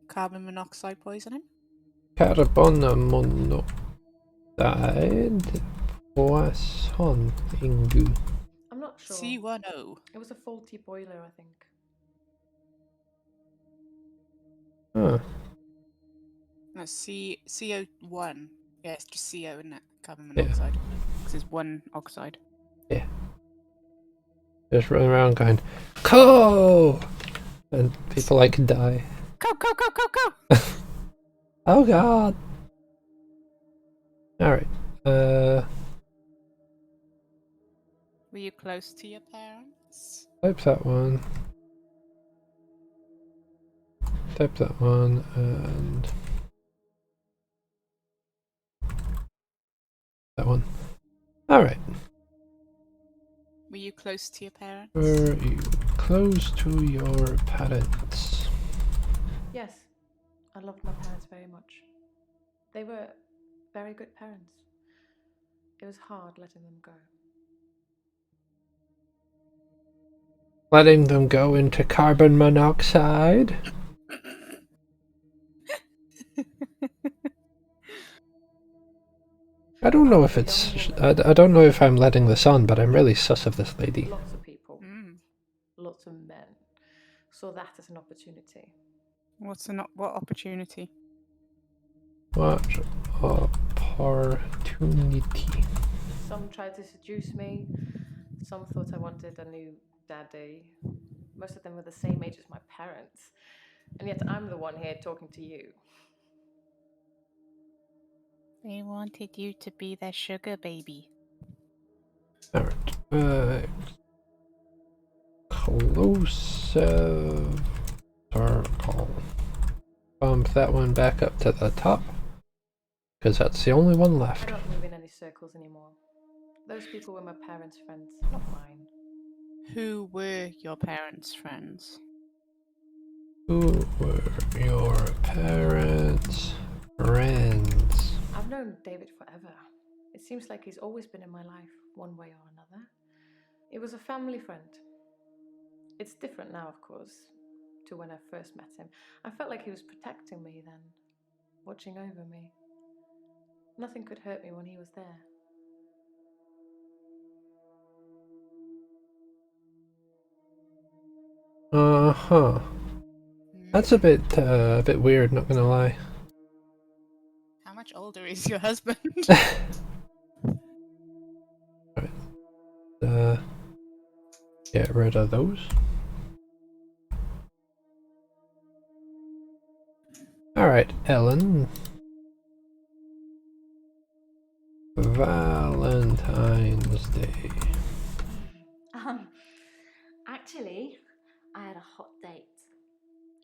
S2: Carbon monoxide poisoning?
S1: Carbon monoxide poisoning.
S10: I'm not sure.
S2: C10.
S10: It was a faulty boiler, I think.
S1: Huh.
S2: No, CO1. Yeah, it's just CO, isn't it? Carbon
S1: Yeah.
S2: monoxide. Because it's one oxide.
S1: Yeah. Just running around going, "Co!" And people like die.
S2: Go!
S1: Oh god! Alright.
S2: Were you close to your parents?
S1: Type that one. Type that one, and that one. Alright.
S2: Were you close to your parents?
S1: Were you close to your parents?
S10: Yes, I loved my parents very much. They were very good parents. It was hard letting them go.
S1: Letting them go into carbon monoxide? I don't know if it's... I don't know if I'm letting this on, but I'm really sus of this lady.
S10: Lots of people,
S2: Mm.
S10: lots of men, saw that as an opportunity.
S2: What opportunity?
S1: What opportunity?
S10: Some tried to seduce me. Some thought I wanted a new daddy. Most of them were the same age as my parents. And yet I'm the one here talking to you.
S2: They wanted you to be their sugar baby.
S1: Alright. Close circle. Bump that one back up to the top. Because that's the only one
S10: I
S1: left.
S10: don't move in any circles anymore. Those people were my parents' friends, not mine.
S2: Who were your parents' friends?
S1: Who were your parents' friends?
S10: I've known David forever. It seems like he's always been in my life, one way or another. It was a family friend. It's different now, of course, to when I first met him. I felt like he was protecting me then, watching over me. Nothing could hurt me when he was there.
S1: Uh-huh. That's a bit weird, not gonna lie.
S2: How much older is your husband?
S1: Right. Get rid of those. Alright, Ellen. Valentine's Day.
S7: Actually, I had a hot date.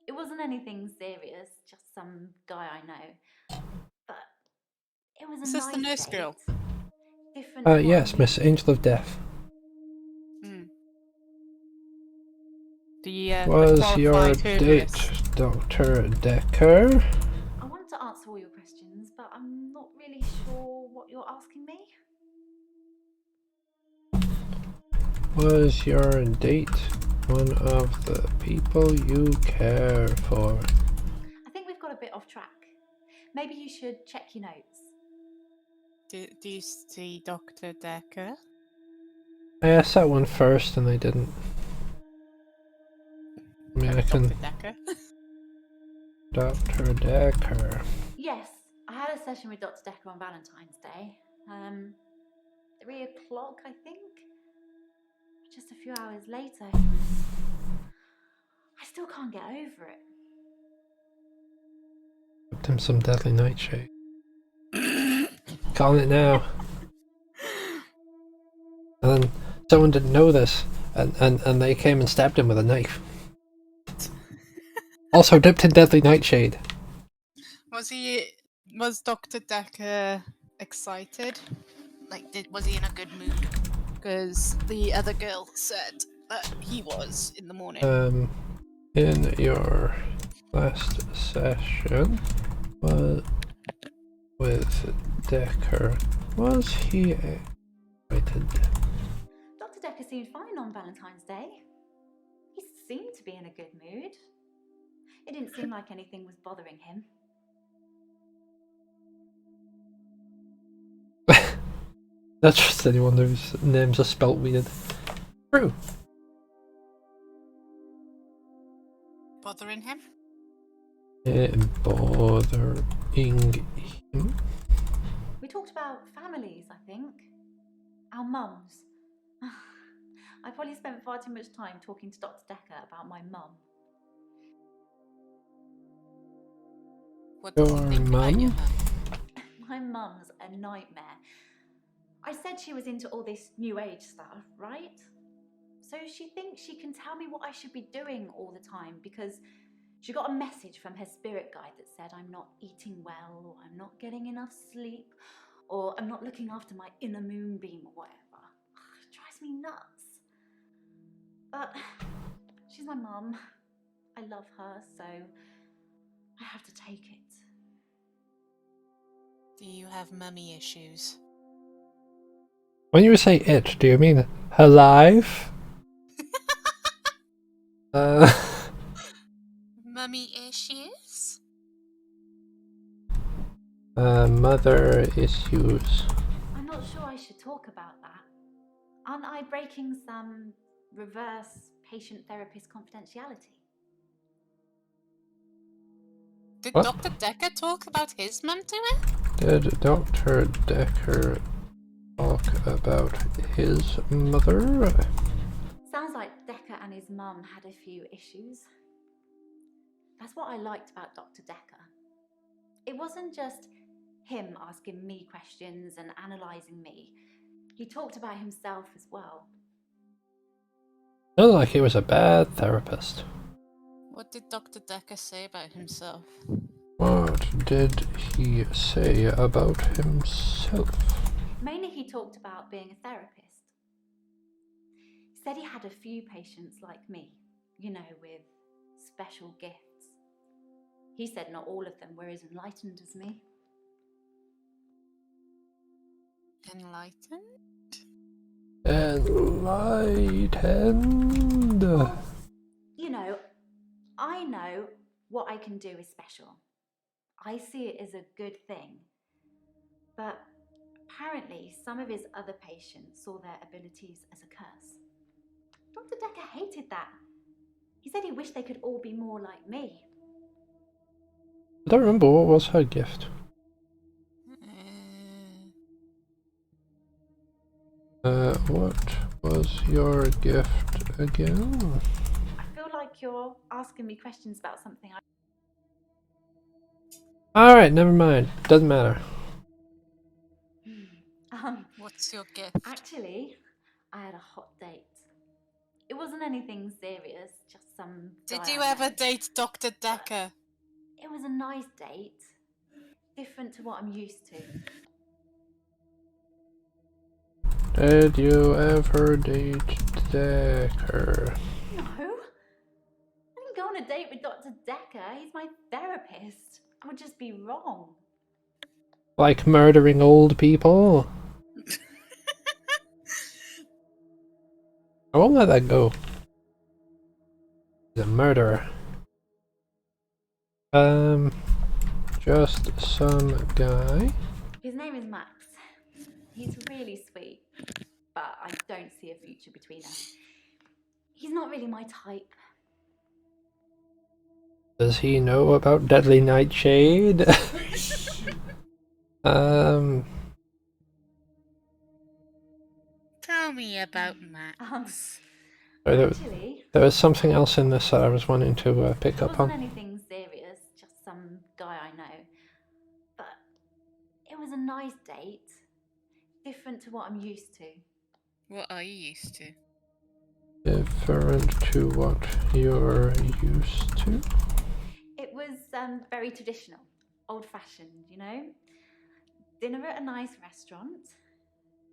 S7: It wasn't anything serious, just some guy I know. But it was a
S2: Is this
S7: nice
S2: the nurse
S7: date.
S2: girl?
S7: Different to what
S1: Yes,
S7: I'm
S1: Miss
S7: used to.
S1: Angel of Death.
S2: The
S1: Was your
S2: qualified
S1: date
S2: herbalist.
S1: Dr. Dekker?
S7: I wanted to answer all your questions, but I'm not really sure what you're asking me.
S1: Was your date one of the people you care for?
S7: I think we've got a bit off track. Maybe you should check your notes.
S2: Do you see Dr. Dekker?
S1: I asked that one first and they didn't. I mean, I can...
S2: Dr. Dekker?
S1: Dr. Dekker.
S7: Yes, I had a session with Dr. Dekker on Valentine's Day. 3 o'clock, I think. Just a few hours later, he was... I still can't get over it.
S1: Give him some deadly nightshade. Calling it now. And then someone didn't know this, and they came and stabbed him with a knife. Also dipped in deadly nightshade.
S2: Was Dr. Dekker excited? Like, was he in a good mood? Because the other girl said that he was in the morning.
S1: In your last session with Dekker, was he excited?
S7: Dr. Dekker seemed fine on Valentine's Day. He seemed to be in a good mood. It didn't seem like anything was bothering him.
S1: Not just anyone whose names are spelt weird. True.
S2: Bothering him?
S1: Bothering him?
S7: We talked about families, I think. Our mums. I probably spent far too much time talking to Dr. Dekker about my mum.
S2: What does he think about your mum?
S7: My mum's a nightmare. I said she was into all this new age stuff, right? So she thinks she can tell me what I should be doing all the time because she got a message from her spirit guide that said I'm not eating well, or I'm not getting enough sleep, or I'm not looking after my inner moonbeam or whatever. It drives me nuts. But she's my mum. I love her, so I have to take it.
S2: Do you have mummy issues?
S1: When you say it, do you mean her life?
S2: Mummy issues?
S1: Mother issues.
S7: I'm not sure I should talk about that. Aren't I breaking some reverse patient-therapist confidentiality?
S2: Did
S1: What?
S2: Dr. Dekker talk about his mum to him?
S1: Did Dr. Dekker talk about his mother?
S7: Sounds like Dekker and his mum had a few issues. That's what I liked about Dr. Dekker. It wasn't just him asking me questions and analysing me. He talked about himself as well.
S1: Sounded like he was a bad therapist.
S2: What did Dr. Dekker say about himself?
S1: What did he say about himself?
S7: Mainly he talked about being a therapist. He said he had a few patients like me, you know, with special gifts. He said not all of them were as enlightened as me.
S2: Enlightened?
S1: Enlightened.
S7: Well, you know, I know what I can do is special. I see it as a good thing. But apparently some of his other patients saw their abilities as a curse. Dr. Dekker hated that. He said he wished they could all be more like me.
S1: I don't remember what was her gift. What was your gift again?
S7: I feel like you're asking me questions about something
S1: Alright, never mind. Doesn't matter.
S2: What's your gift?
S7: Actually, I had a hot date. It wasn't anything serious, just some
S2: Did
S7: guy
S2: you
S7: I
S2: ever
S7: know.
S2: date Dr. Dekker?
S7: It was a nice date. Different to what I'm used to.
S1: Did you ever date Dekker?
S7: No. I didn't go on a date with Dr. Dekker. He's my therapist. I would just be wrong.
S1: Like murdering old people? I won't let that go. He's a murderer. Just some guy.
S7: His name is Max. He's really sweet, but I don't see a future between us. He's not really my type.
S1: Does he know about Deadly Nightshade?
S2: Tell me about Max.
S7: Actually,
S1: there was something else in this that I was wanting to pick up
S7: it
S1: on.
S7: wasn't anything serious, just some guy I know. But it was a nice date. Different to what I'm used to.
S2: What are you used to?
S1: Different to what you're used to?
S7: It was very traditional, old-fashioned, you know? Dinner at a nice restaurant.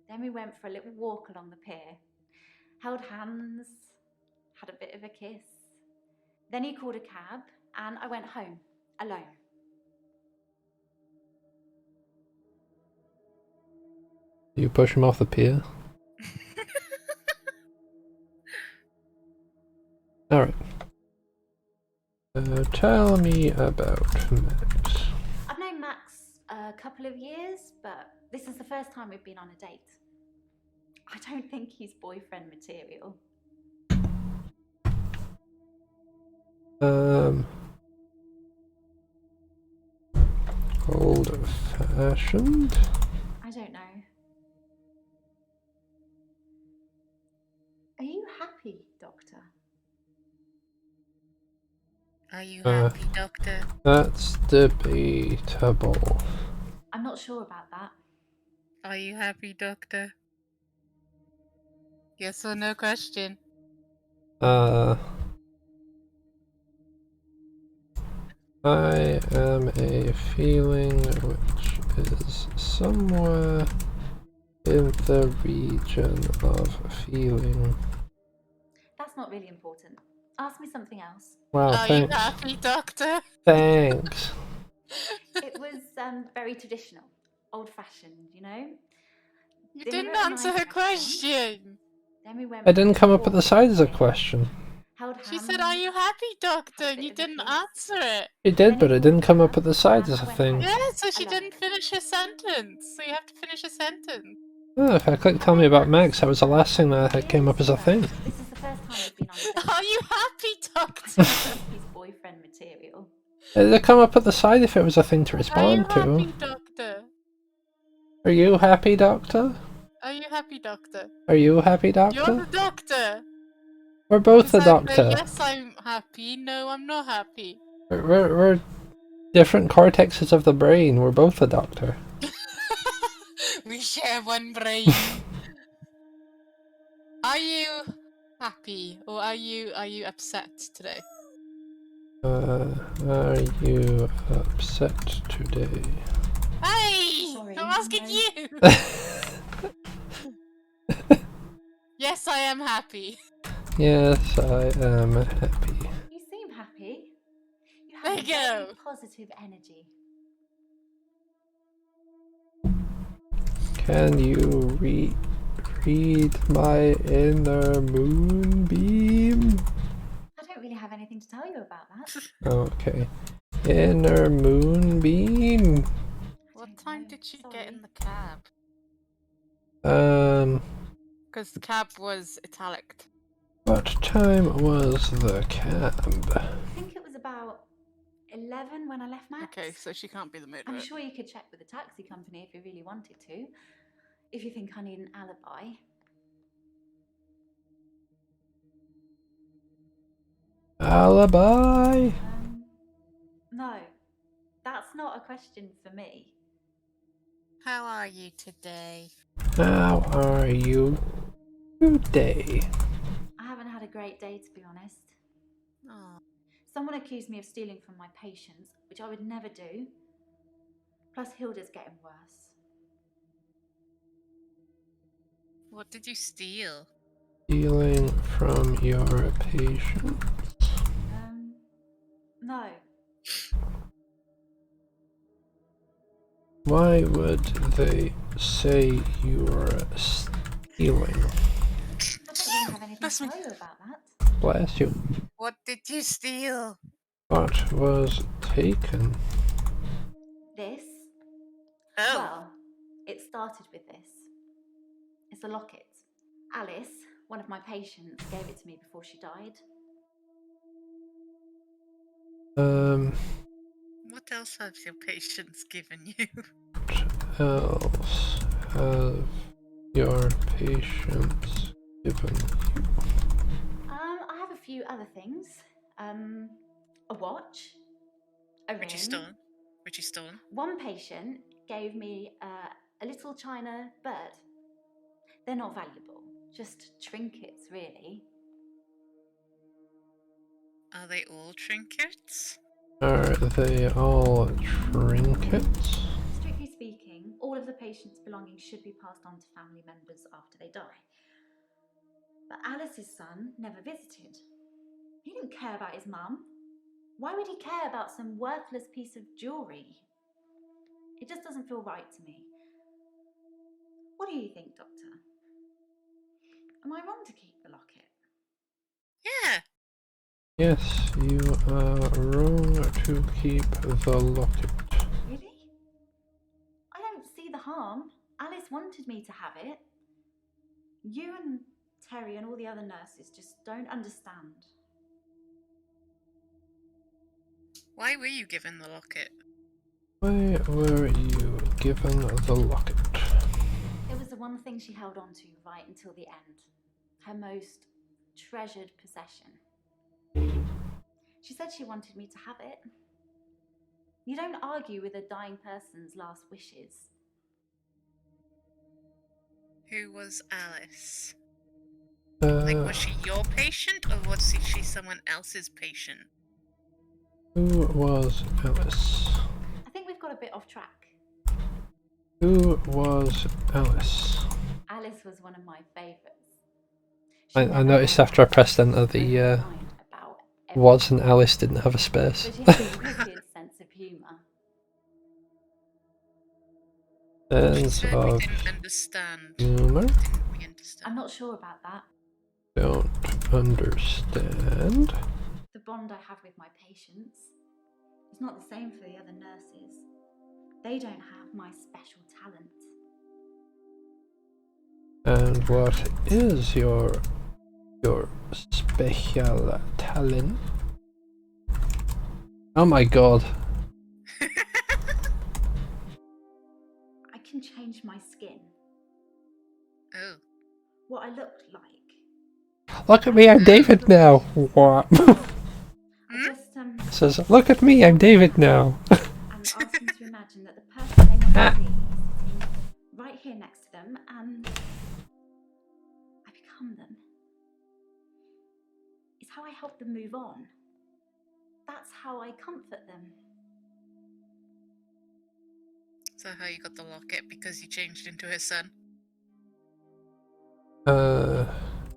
S7: Then we went for a little walk along the pier. Held hands, had a bit of a kiss. Then he called a cab, and I went home, alone.
S1: You push him off the pier? Alright. Tell me about Max.
S7: I've known Max a couple of years, but this is the first time we've been on a date. I don't think he's boyfriend material.
S1: Old-fashioned?
S7: I don't know. Are you happy, Doctor?
S2: Are you happy, Doctor?
S1: That's debatable.
S7: I'm not sure about that.
S2: Are you happy, Doctor? Yes or no question.
S1: I am a feeling which is somewhere in the region of feeling.
S7: That's not really important. Ask me something else.
S1: Wow,
S2: Are
S1: thanks.
S2: you happy, Doctor?
S1: Thanks.
S7: It was very traditional, old-fashioned, you know?
S2: You
S7: Dinner
S2: didn't
S7: at a
S2: answer
S7: nice
S2: her
S7: restaurant.
S2: question.
S7: Then we went
S1: I
S7: for a
S1: didn't come
S7: little
S1: up at the
S7: walk
S1: side
S7: along
S1: as a
S7: pier.
S1: question.
S7: Held
S2: She
S7: hands,
S2: said, "Are you happy, Doctor?"
S7: had a
S2: And you
S7: bit of a
S2: didn't
S7: kiss.
S2: answer it.
S1: It
S7: Then
S1: did, but
S7: he
S1: it
S7: called
S1: didn't
S7: a
S1: come up
S7: cab,
S1: at the side
S7: and
S1: as
S7: I
S1: a
S7: went
S1: thing.
S7: home,
S2: Yeah, so she
S7: alone.
S2: didn't finish her sentence. So you have to finish a sentence.
S1: Oh, if I clicked tell me about Max, that was the last thing that came up as a thing.
S7: This is the first time we've been on a date.
S2: Are you happy, Doctor?
S7: He's boyfriend material.
S1: It'd come up at the side if it was a thing to
S2: Are you
S1: respond to.
S2: happy, Doctor?
S1: Are you happy, Doctor?
S2: Are you happy, Doctor?
S1: Are you happy,
S2: You're
S1: Doctor?
S2: the doctor.
S1: We're both the
S2: It's either
S1: Doctor.
S2: yes, I'm happy. No, I'm not happy.
S1: We're different cortexes of the brain. We're both the Doctor.
S2: We share one brain. Are you happy or are you upset today?
S1: Are you upset today?
S2: Hey!
S7: Sorry,
S2: I'm asking
S7: no.
S2: you! Yes, I am happy.
S1: Yes, I am happy.
S7: You seem happy. You
S2: There
S7: have
S2: you
S7: very
S2: go.
S7: positive energy.
S1: Can you read my inner moonbeam?
S7: I don't really have anything to tell you about that.
S1: Okay. Inner moonbeam?
S2: What time did she get in the cab?
S1: Um,
S2: Because the cab was italic.
S1: what time was the cab?
S7: I think it was about 11 when I left Max.
S2: Okay, so she can't be the murderer.
S7: I'm sure you could check with the taxi company if you really wanted to. If you think I need an alibi.
S1: Alibi?
S7: No, that's not a question for me.
S2: How are you today?
S1: How are you today?
S7: I haven't had a great day, to be honest.
S2: Oh.
S7: Someone accused me of stealing from my patients, which I would never do. Plus, Hilda's getting worse.
S2: What did you steal?
S1: Stealing from your patient?
S7: No.
S1: Why would they say you're stealing?
S7: I don't really have anything to tell you about that.
S1: Bless you.
S2: What did you steal?
S1: What was taken?
S7: This?
S2: Oh.
S7: Well, it started with this. It's a locket. Alice, one of my patients, gave it to me before she died.
S2: What else have your patients given you?
S1: What else have your patients given you?
S7: I have a few other things. A watch. A ring.
S2: Which you stolen? Which you stolen?
S7: One patient gave me a little china bird. They're not valuable. Just trinkets, really.
S2: Are they all trinkets?
S1: Are they all trinkets?
S7: Strictly speaking, all of the patient's belongings should be passed on to family members after they die. But Alice's son never visited. He didn't care about his mum. Why would he care about some worthless piece of jewellery? It just doesn't feel right to me. What do you think, Doctor? Am I wrong to keep the locket?
S2: Yeah.
S1: Yes, you are wrong to keep the locket.
S7: Really? I don't see the harm. Alice wanted me to have it. You and Terry and all the other nurses just don't understand.
S2: Why were you given the locket?
S1: Why were you given the locket?
S7: It was the one thing she held on to right until the end. Her most treasured possession. She said she wanted me to have it. You don't argue with a dying person's last wishes.
S2: Who was Alice? Like, was she your patient, or was she someone else's patient?
S1: Who was Alice?
S7: I think we've got a bit off track.
S1: Who was Alice?
S7: Alice was one of my favourites.
S1: I noticed after I pressed enter the was and Alice didn't have a space.
S7: But she has a wicked sense of humour.
S1: Sense of
S2: didn't understand.
S1: humour?
S2: Didn't we understand?
S7: I'm not sure about that.
S1: Don't understand.
S7: The bond I have with my patients is not the same for the other nurses. They don't have my special talent.
S1: And what is your special talent? Oh my god.
S7: I can change my skin.
S2: Oh.
S7: What I looked like.
S1: Look at me, I'm David now. What?
S7: I just
S1: Says, look at me, I'm David now.
S7: and ask them to imagine that the person they want to see is sitting right here next to them, and I become them. It's how I help them move on. That's how I comfort them.
S2: So how you got the locket? Because you changed into her son?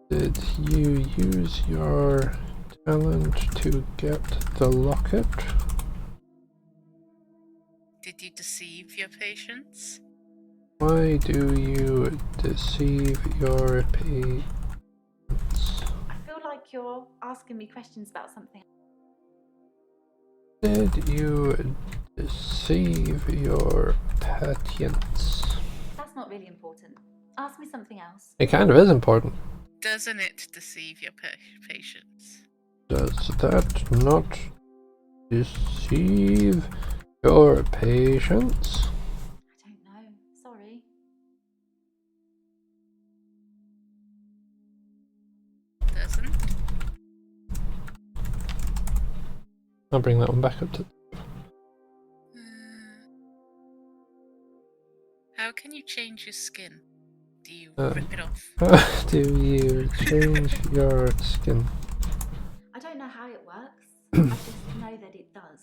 S1: Did you use your talent to get the locket?
S2: Did you deceive your patients?
S1: Why do you deceive your patients?
S7: I feel like you're asking me questions about something.
S1: Did you deceive your patients?
S7: That's not really important. Ask me something else.
S1: It kind of is important.
S2: Doesn't it deceive your patients?
S1: Does that not deceive your patients?
S7: I don't know. Sorry.
S2: Doesn't?
S1: I'll bring that one back up to...
S2: How can you change your skin? Do you
S1: Uh,
S2: rip it off?
S1: How do you change your skin?
S7: I don't know how it works. I just know that it does.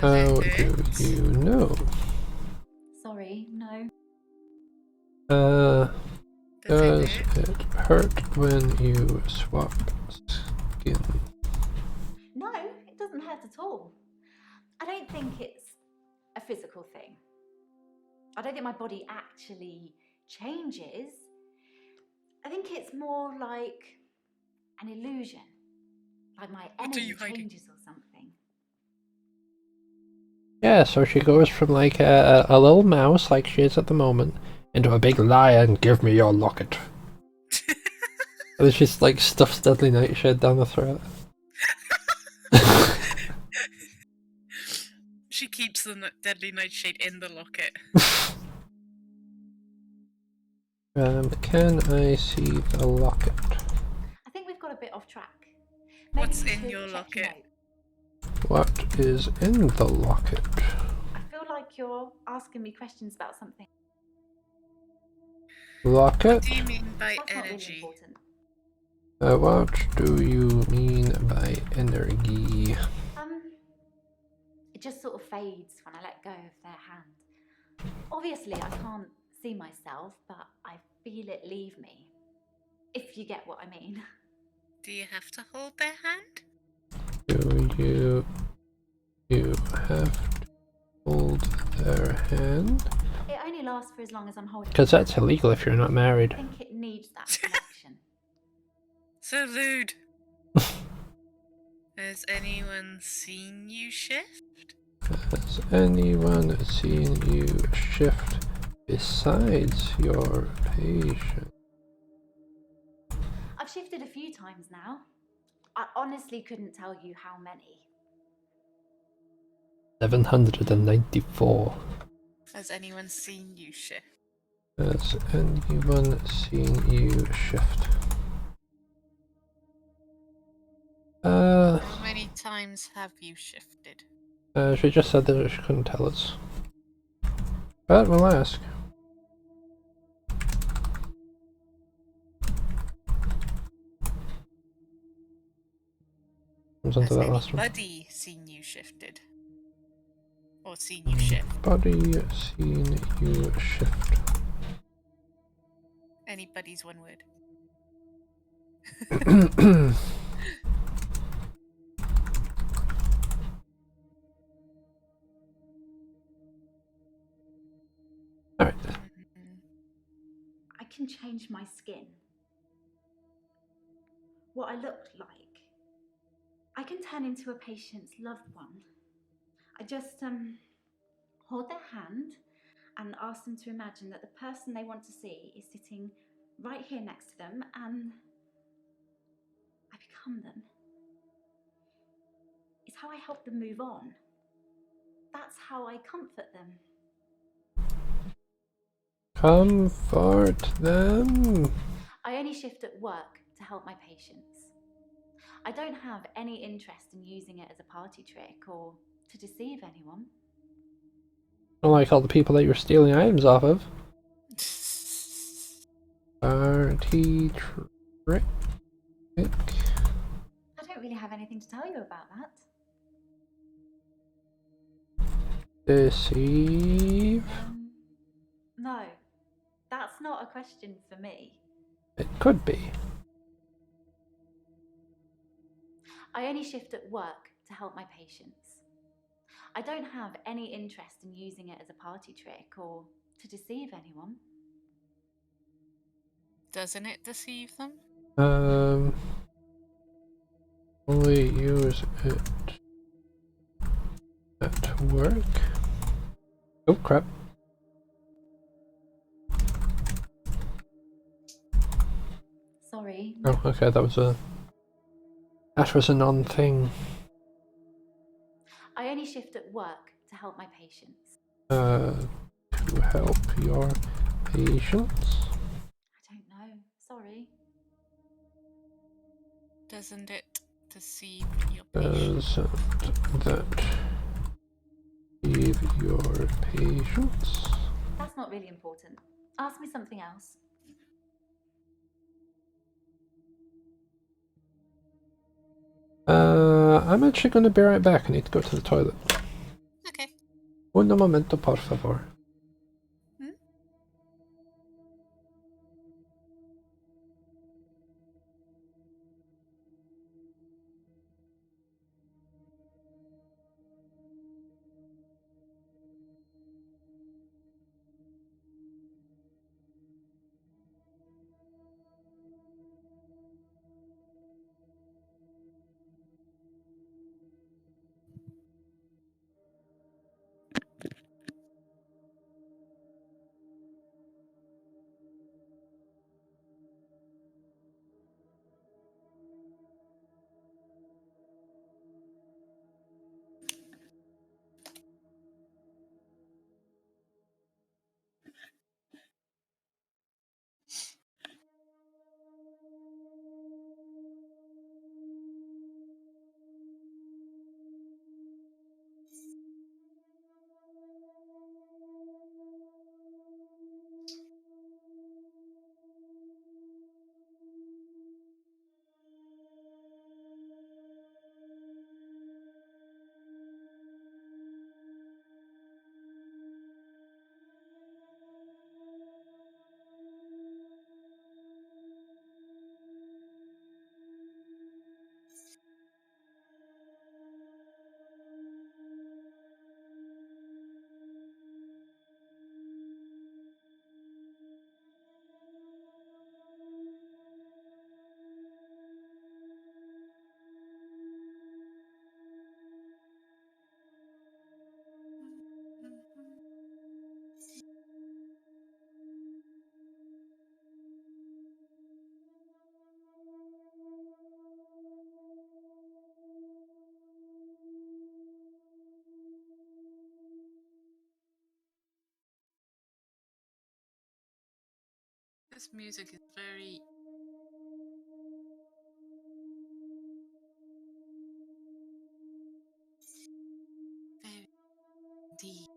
S1: How do you know?
S7: Sorry, no.
S1: Does it hurt when you swap skin?
S7: No, it doesn't hurt at all. I don't think it's a physical thing. I don't think my body actually changes. I think it's more like an illusion. Like my energy changes or something.
S1: Yeah, so she goes from like a little mouse, like she is at the moment, into a big lion. Give me your locket. And then she's like stuffs Deadly Nightshade down the throat.
S2: She keeps the Deadly Nightshade in the locket.
S1: Can I see the locket?
S7: I think we've got a bit off track.
S2: What's in your locket?
S1: What is in the locket?
S7: I feel like you're asking me questions about something.
S1: Lock
S2: What
S1: it?
S2: do you mean by
S7: That's not really
S2: energy?
S7: important.
S1: What do you mean by energy?
S7: It just sort of fades when I let go of their hand. Obviously, I can't see myself, but I feel it leave me. If you get what I mean.
S2: Do you have to hold their hand?
S1: Do you have to hold their hand?
S7: It only lasts for as long as I'm holding.
S1: Because that's illegal if you're not married.
S7: I think it needs that connection.
S2: So lewd. Has anyone seen you shift?
S1: Has anyone seen you shift besides your patient?
S7: I've shifted a few times now. I honestly couldn't tell you how many.
S1: 794.
S2: Has anyone seen you shift?
S1: Has anyone seen you shift?
S2: How many times have you shifted?
S1: She just said that she couldn't tell us. But we'll ask. Comes onto
S2: Has
S1: that last one.
S2: anybody seen you shifted? Or seen you shift?
S1: Body seen you shift.
S2: Anybody's one word.
S1: Alright.
S7: I can change my skin. What I look like. I can turn into a patient's loved one. I just hold their hand and ask them to imagine that the person they want to see is sitting right here next to them, and I become them. It's how I help them move on. That's how I comfort them.
S1: Comfort them.
S7: I only shift at work to help my patients. I don't have any interest in using it as a party trick or to deceive anyone.
S1: Unlike all the people that you're stealing items off of. Party trick.
S7: I don't really have anything to tell you about that.
S1: Deceive.
S7: No, that's not a question for me.
S1: It could be.
S7: I only shift at work to help my patients. I don't have any interest in using it as a party trick or to deceive anyone.
S2: Doesn't it deceive them?
S1: Only use it at work. Oh crap.
S7: Sorry.
S1: Oh, okay, that was a non-thing.
S7: I only shift at work to help my patients.
S1: To help your patients.
S7: I don't know. Sorry.
S2: Doesn't it deceive your patients?
S1: Doesn't that deceive your patients?
S7: That's not really important. Ask me something else.
S1: I'm actually going to be right back. I need to go to the toilet.
S2: Okay.
S1: Un momento, por favor.
S2: This music is very... very deep.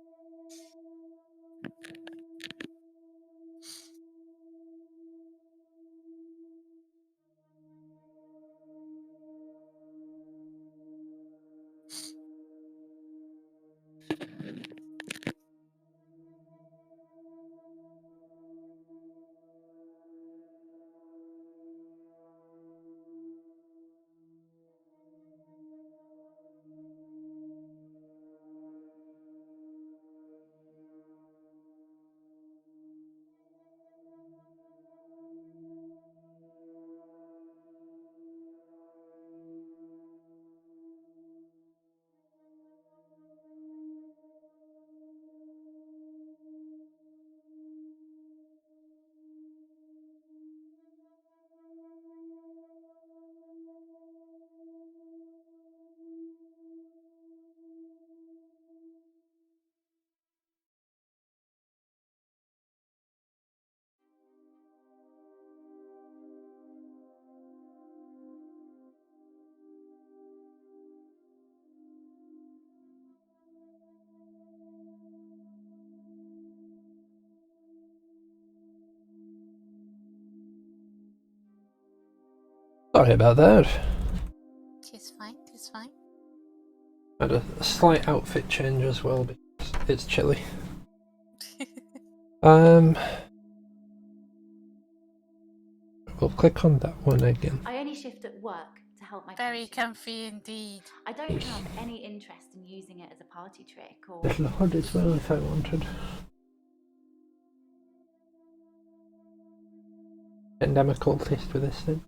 S1: Sorry about that.
S2: Tis fine, tis fine.
S1: Had a slight outfit change as well because it's chilly. We'll click on that one again.
S7: I only shift at work to help my
S2: Very
S7: patients.
S2: comfy indeed.
S7: I don't have any interest in using it as a party trick or...
S1: Little hood as well if I wanted. Endemic cultist with this thing.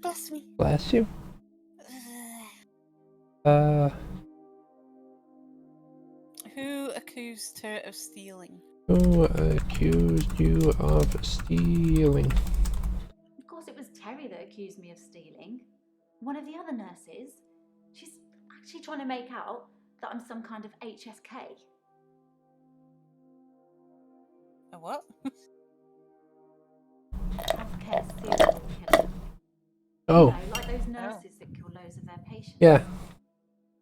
S2: Bless me.
S1: Bless you.
S2: Who accused her of stealing?
S1: Who accused you of stealing?
S7: Of course it was Terry that accused me of stealing. One of the other nurses. She's actually trying to make out that I'm some kind of HSK.
S2: A what?
S7: Healthcare serial killer.
S1: Oh.
S7: You know, like those nurses that kill loads of their patients.
S1: Yeah.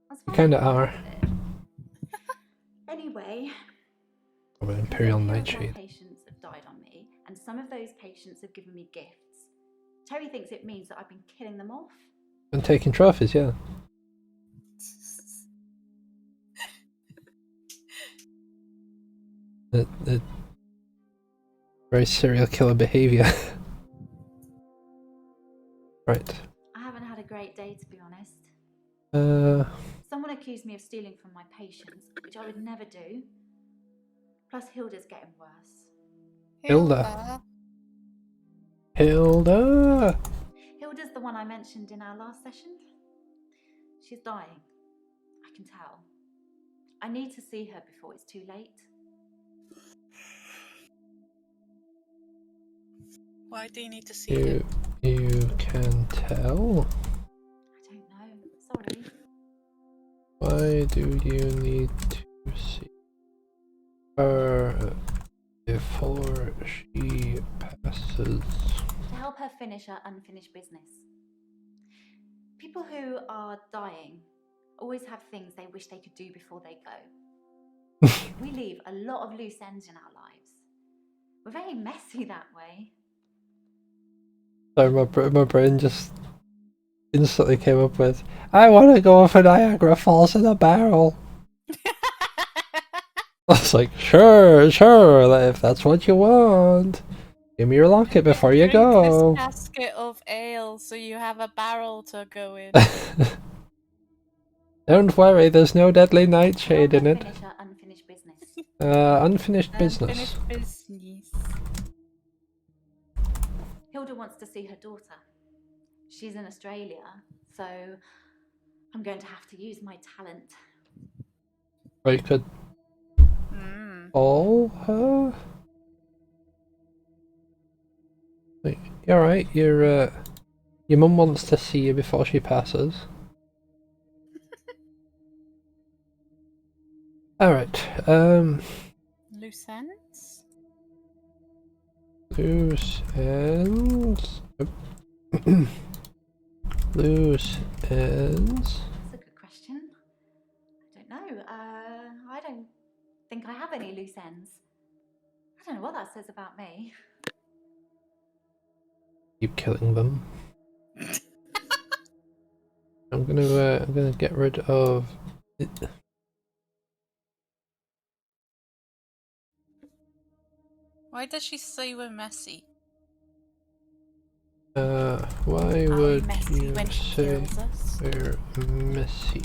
S7: That's
S1: You kinda are.
S7: Anyway.
S1: Of an Imperial
S7: Some of my
S1: Nightshade.
S7: patients have died on me, and some of those patients have given me gifts. Terry thinks it means that I've been killing them off.
S1: And taking trophies, yeah. The very serial killer behaviour. Right.
S7: I haven't had a great day, to be honest. Someone accused me of stealing from my patients, which I would never do. Plus, Hilda's getting worse.
S1: Hilda. Hilda!
S7: Hilda's the one I mentioned in our last session. She's dying. I can tell. I need to see her before it's too late.
S2: Why do you need to see her?
S1: You can tell?
S7: I don't know. Sorry.
S1: Why do you need to see her before she passes?
S7: To help her finish her unfinished business. People who are dying always have things they wish they could do before they go. We leave a lot of loose ends in our lives. We're very messy that way.
S1: Sorry, my brain just instantly came up with, I want to go for Niagara Falls in a barrel. I was like, sure, if that's what you want. Give me your locket before you go.
S2: This casket of ale, so you have a barrel to go in.
S1: Don't worry, there's no deadly nightshade in it.
S7: Finish her unfinished business.
S1: Unfinished business.
S2: Unfinished business.
S7: Hilda wants to see her daughter. She's in Australia, so I'm going to have to use my talent.
S1: Or you could call her? Wait, you alright? Your mum wants to see you before she passes. Alright,
S2: Loose ends?
S1: loose ends. Loose ends.
S7: That's a good question. I don't know. I don't think I have any loose ends. I don't know what that says about me.
S1: Keep killing them. I'm gonna get rid of it.
S2: Why does she say we're messy?
S1: Why
S7: Are we
S1: would
S7: messy
S1: you
S7: when she
S1: say
S7: kills us?
S1: we're messy?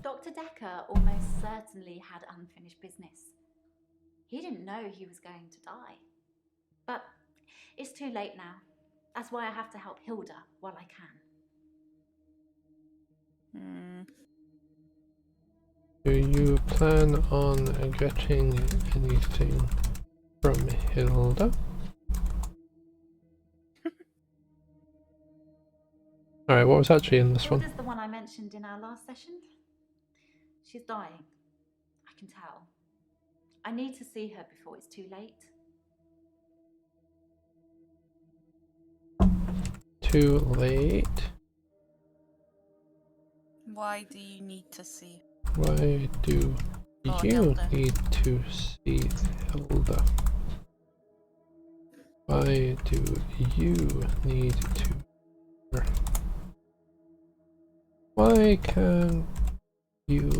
S7: Dr. Dekker almost certainly had unfinished business. He didn't know he was going to die. But it's too late now. That's why I have to help Hilda while I can.
S1: Do you plan on getting anything from Hilda? Alright, what was actually in this one?
S7: Hilda's the one I mentioned in our last session. She's dying. I can tell. I need to see her before it's too late.
S1: Too late?
S2: Why do you need to see?
S1: Why do
S2: Oh,
S1: you
S2: Hilda.
S1: need to see Hilda? Why do you need to? Why can't you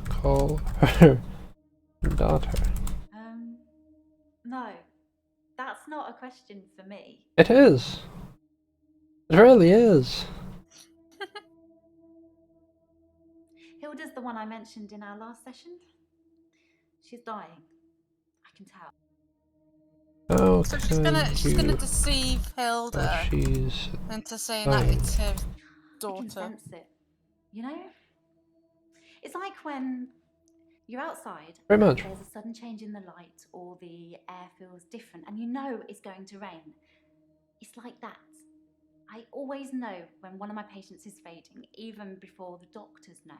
S1: call her daughter?
S7: No. That's not a question for me.
S1: It is. It really is.
S7: Hilda's the one I mentioned in our last session. She's dying. I can tell.
S1: How
S2: So
S1: can
S2: she's gonna
S1: you
S2: deceive
S1: tell
S2: Hilda
S1: she's
S2: into saying that
S1: dying?
S2: it's her
S7: I can
S2: daughter.
S7: sense it. You know? It's like when you're outside,
S1: Very much.
S7: there's a sudden change in the light or the air feels different and you know it's going to rain. It's like that. I always know when one of my patients is fading, even before the doctors know.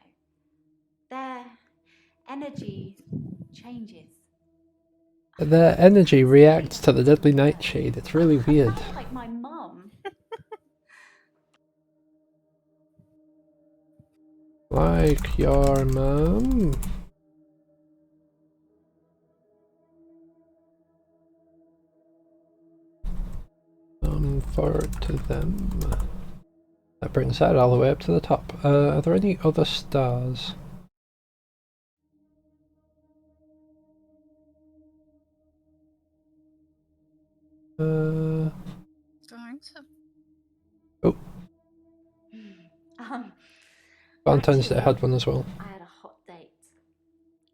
S7: Their energy changes.
S1: Their energy reacts to the deadly nightshade. It's really weird.
S7: I sound like my mum.
S1: Like your mum. Comfort to them. That brings that all the way up to the top. Are there any other stars?
S2: Going to.
S1: Oh. Valentine's Day had one as well.
S7: I had a hot date.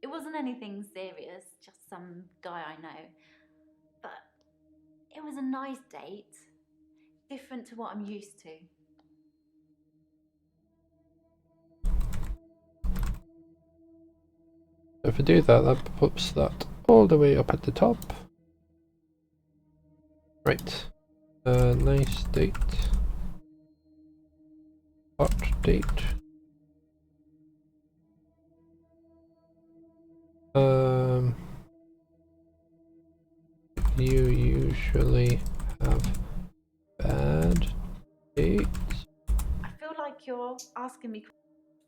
S7: It wasn't anything serious, just some guy I know. But it was a nice date. Different to what I'm used to.
S1: If I do that, that puts that all the way up at the top. Right. Nice date. Hot date. You usually have bad dates?
S7: I feel like you're asking me.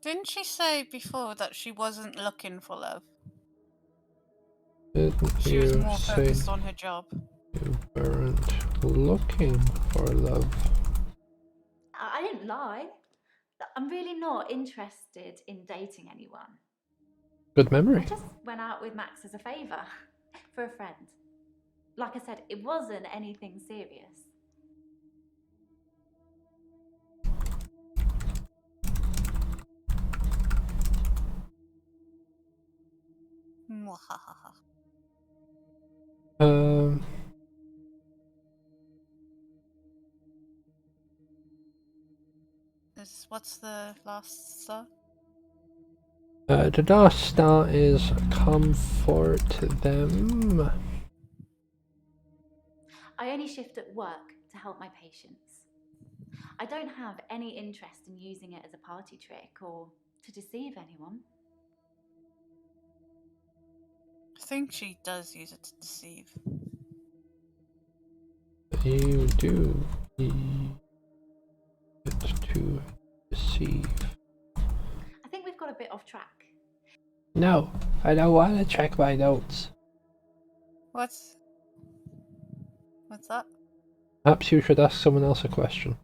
S2: Didn't she say before that she wasn't looking for love?
S1: Didn't
S2: She was
S1: you
S2: more
S1: say
S2: focused on her job.
S1: you weren't looking for love?
S7: I didn't lie. I'm really not interested in dating anyone.
S1: Good memory.
S7: I just went out with Max as a favour. For a friend. Like I said, it wasn't anything serious.
S2: What's the last star?
S1: The last star is comfort them.
S7: I only shift at work to help my patients. I don't have any interest in using it as a party trick or to deceive anyone.
S2: I think she does use it to deceive.
S1: do you get to deceive?
S7: I think we've got a bit off track.
S1: No, I don't want to check my notes.
S2: What's that?
S1: Perhaps you should ask someone else a question.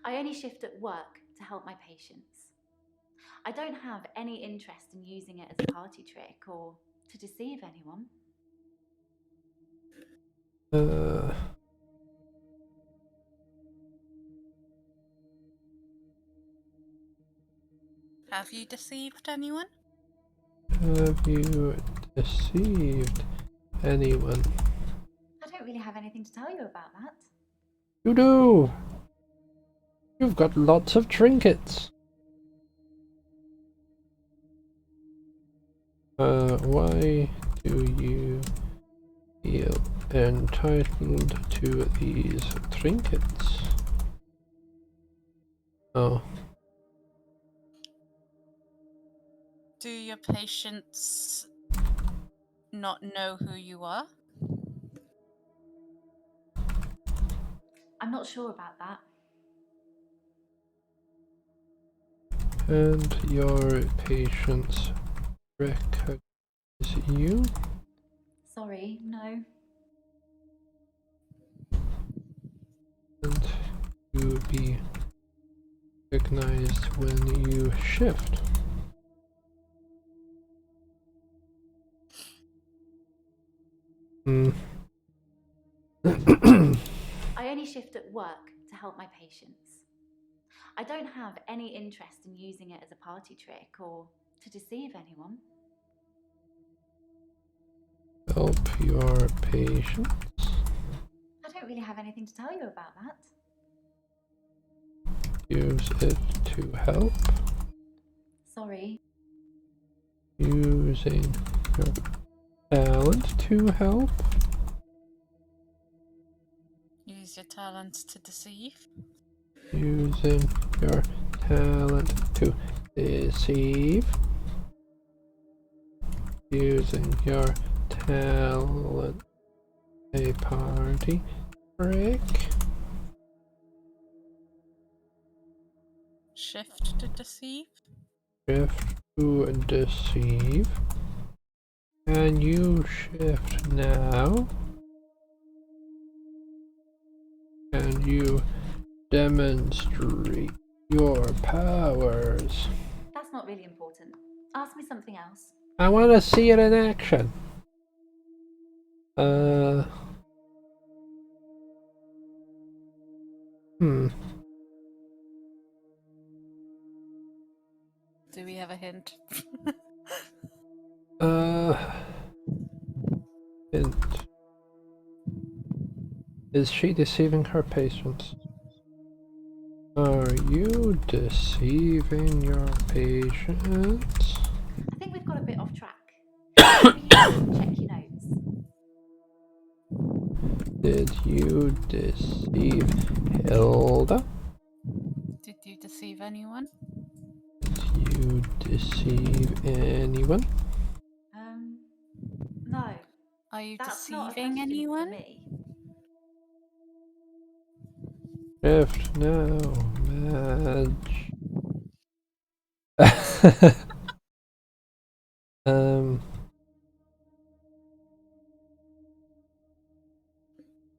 S7: I only shift at work to help my patients. I don't have any interest in using it as a party trick or to deceive anyone.
S2: Have you deceived anyone?
S1: Have you deceived anyone?
S7: I don't really have anything to tell you about that.
S1: You do! You've got lots of trinkets. Why do you feel entitled to these trinkets? Oh.
S2: Do your patients not know who you are?
S7: I'm not sure about that.
S1: And your patients recognize you?
S7: Sorry, no.
S1: And you will be recognized when you shift.
S7: I only shift at work to help my patients. I don't have any interest in using it as a party trick or to deceive anyone.
S1: Help your patients.
S7: I don't really have anything to tell you about that.
S1: Use it to help.
S7: Sorry.
S1: Using your talent to help.
S2: Use your talent to deceive.
S1: Using your talent to deceive. Using your talent a party trick.
S2: Shift to deceive.
S1: Shift to deceive. Can you shift now? Can you demonstrate your powers?
S7: That's not really important. Ask me something else.
S1: I want to see it in action.
S2: Do we have a hint?
S1: Hint. Is she deceiving her patients? Are you deceiving your patients?
S7: I think we've got a bit off track. Maybe you check your notes.
S1: Did you deceive Hilda?
S2: Did you deceive anyone?
S1: Did you deceive anyone?
S7: No.
S2: Are you
S7: That's not a
S2: deceiving
S7: question
S2: anyone?
S7: for me.
S1: Shift now, Madge.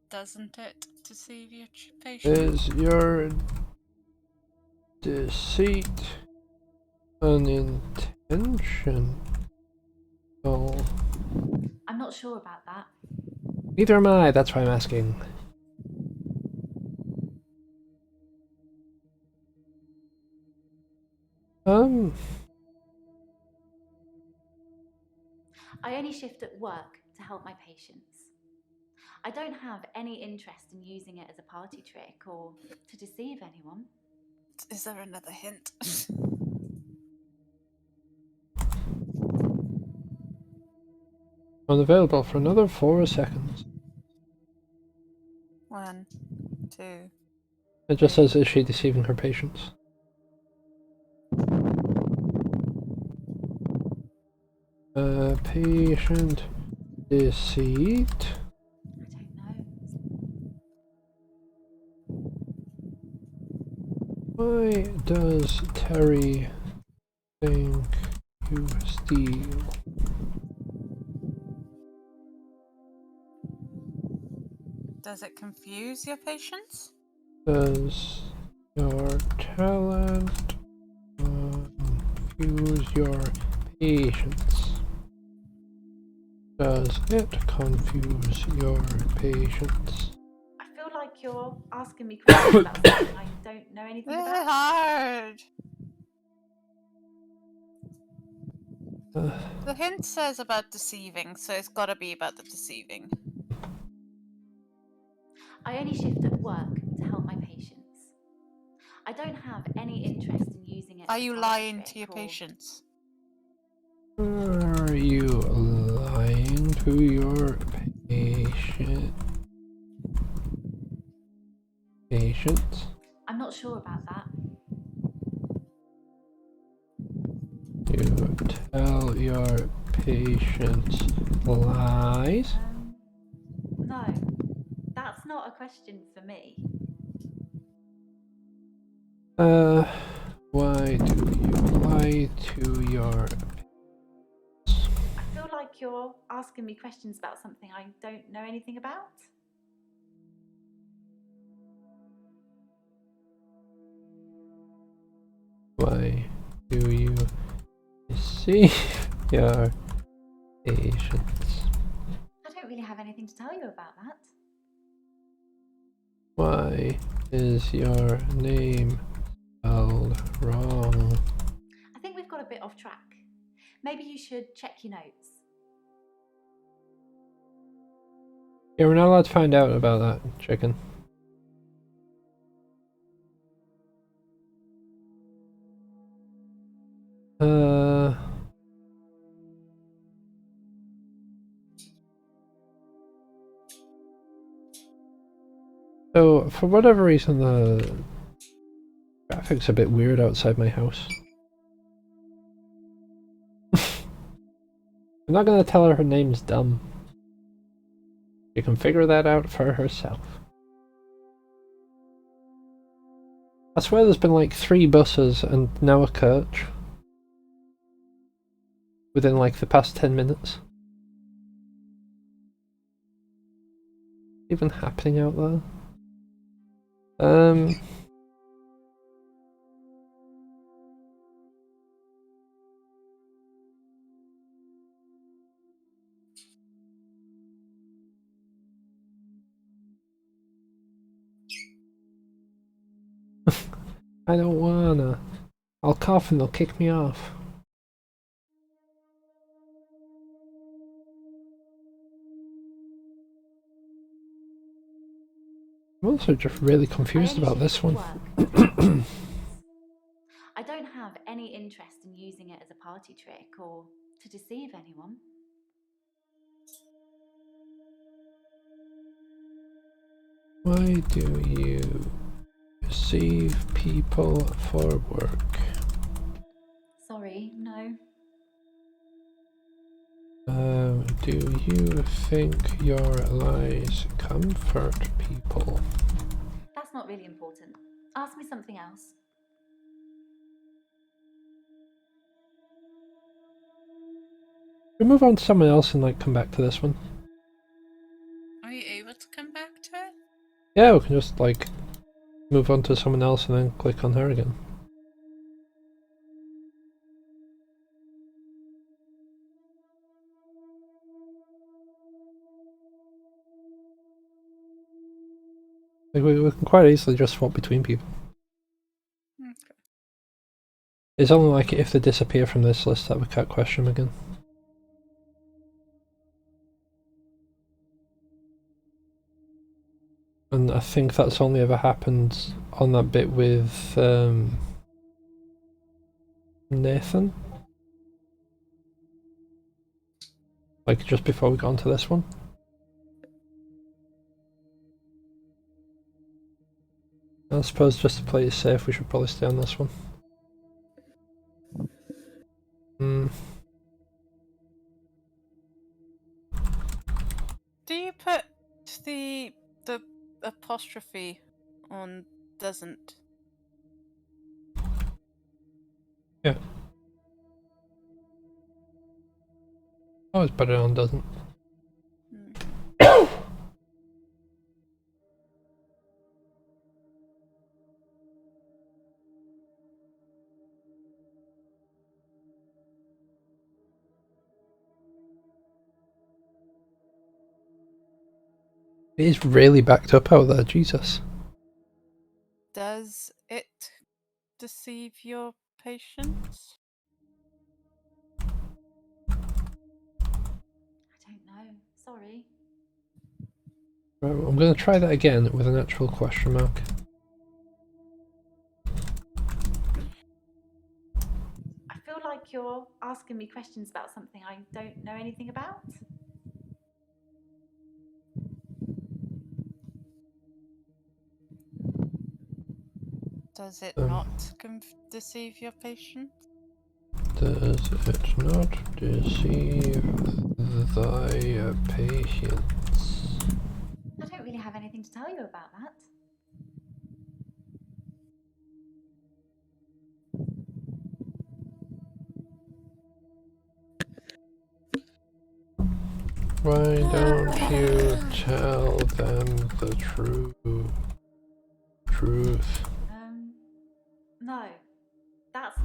S2: Doesn't it deceive your patient?
S1: Is your deceit unintentional?
S7: I'm not sure about that.
S1: Neither am I, that's why I'm asking.
S7: I only shift at work to help my patients. I don't have any interest in using it as a party trick or to deceive anyone.
S2: Is there another hint?
S1: Unavailable for another 4 seconds.
S2: 1, 2.
S1: It just says, is she deceiving her patients? patient deceived?
S7: I don't know.
S1: Why does Terry think you steal?
S2: Does it confuse your patients?
S1: Does your talent confuse your patients? Does it confuse your patients?
S7: I feel like you're asking me questions about something I don't know anything
S2: They're
S7: about.
S2: hard. The hint says about deceiving, so it's gotta be about the deceiving.
S7: I only shift at work to help my patients. I don't have any interest in using it.
S2: Are
S7: as a
S2: you
S7: party
S2: lying
S7: trick
S2: to your
S7: or-
S2: patients?
S1: Are you lying to your patients?
S7: I'm not sure about that.
S1: You tell your patients lies?
S7: No, that's not a question for me.
S1: Why do you lie to your...
S7: I feel like you're asking me questions about something I don't know anything about.
S1: Why do you deceive your patients?
S7: I don't really have anything to tell you about that.
S1: Why is your name spelled wrong?
S7: I think we've got a bit off track. Maybe you should check your notes.
S1: Yeah, we're not allowed to find out about that, chicken. So, for whatever reason, the graphics are a bit weird outside my house. I'm not gonna tell her her name's dumb. She can figure that out for herself. I swear there's been like 3 buses and now a coach within like the past 10 minutes. What's even happening out there? I don't wanna. I'll cough and they'll kick me off. I'm also just really confused about this one.
S7: I don't have any interest in using it as a party trick or to deceive anyone.
S1: Why do you deceive people for work?
S7: Sorry, no.
S1: Do you think your lies comfort people?
S7: That's not really important. Ask me something else.
S1: We move on to someone else and like come back to this one.
S2: Are you able to come back to it?
S1: Yeah, we can just like move on to someone else and then click on her again. Like we can quite easily just swap between people.
S2: Okay.
S1: It's only like if they disappear from this list that we can't question them again. And I think that's only ever happened on that bit with Nathan. Like just before we got onto this one. I suppose just to play it safe we should probably stay on this one.
S2: The apostrophe on doesn't.
S1: Yeah. I always put it on doesn't. It is really backed up out there, Jesus.
S2: Does it deceive your patients?
S7: I don't know. Sorry.
S1: Right, I'm going to try that again with an actual question mark.
S7: I feel like you're asking me questions about something I don't know anything about.
S2: Does it not deceive your patient?
S1: Does it not deceive thy patients?
S7: I don't really have anything to tell you about that.
S1: Why don't you tell them the truth?
S7: No. That's...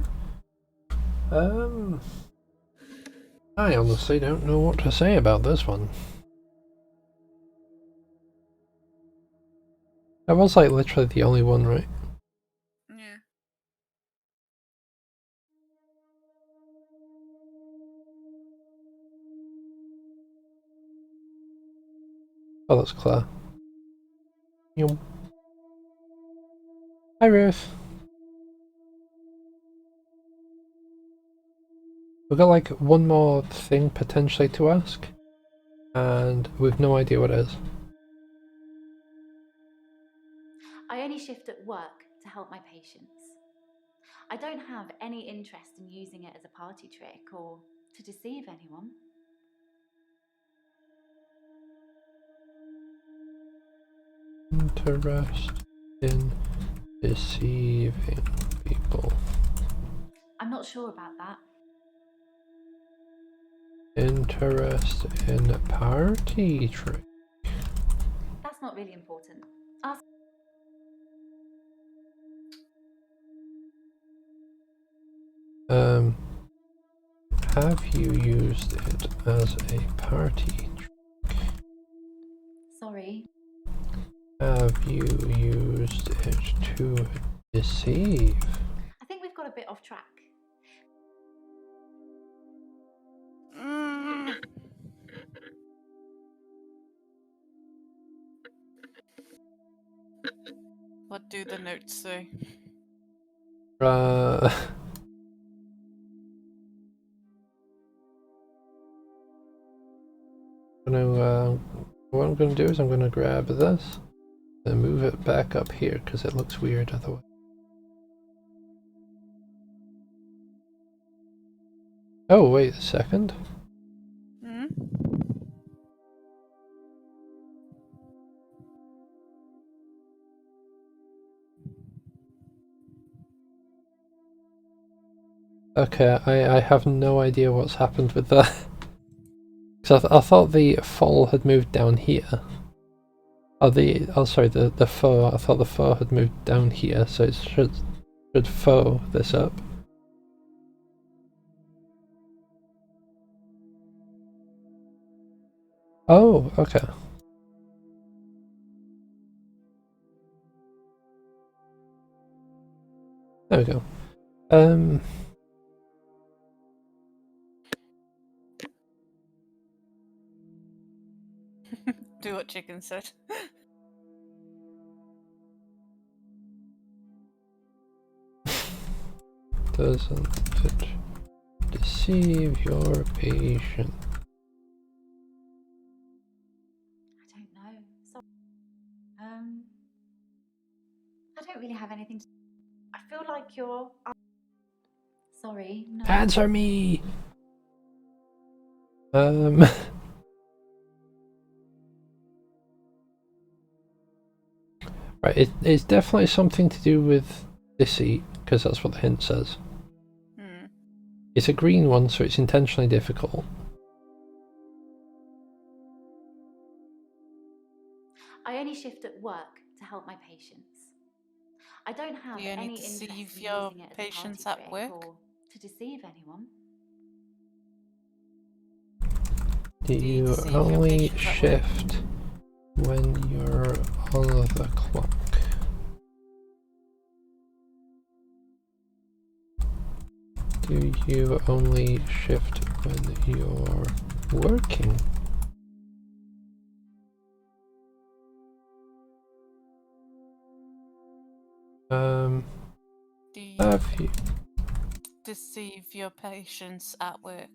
S1: I honestly don't know what to say about this one. I was like literally the only one, right?
S2: Yeah.
S1: Oh, that's Claire. Yum. Hi, Ruth. We've got like one more thing potentially to ask, and we've no idea what it is.
S7: I only shift at work to help my patients. I don't have any interest in using it as a party trick or to deceive anyone.
S1: Interest in deceiving people.
S7: I'm not sure about that.
S1: Interest in party trick.
S7: That's not really important. Ask.
S1: Have you used it as a party trick?
S7: Sorry.
S1: Have you used it to deceive?
S7: I think we've got a bit off track.
S2: What do the notes say?
S1: What I'm going to do is I'm going to grab this and move it back up here because it looks weird otherwise. Oh, wait a second. Okay, I have no idea what's happened with that. Because I thought the fall had moved down here. Sorry, the foe. I thought the foe had moved down here, so it should foe this up. Oh, okay. There we go.
S2: Do what Chicken said.
S1: Doesn't it deceive your patient?
S7: I don't know. Sorry. I don't really have anything to... I feel like you're... Sorry, no.
S1: Answer me! Right, it's definitely something to do with deceit, because that's what the hint says. It's a green one, so it's intentionally difficult.
S7: I only shift at work to help my patients. I don't have
S2: Do you only
S7: any interest
S2: deceive
S7: in
S2: your
S7: using it as a
S2: patients
S7: party
S2: at
S7: trick
S2: work?
S7: or to deceive anyone.
S1: Do
S2: you
S1: you
S2: deceive your
S1: only
S2: patients at work?
S1: shift when you're on the clock? Do you only shift when you're working?
S2: Do you
S1: Have you?
S2: deceive your patients at work?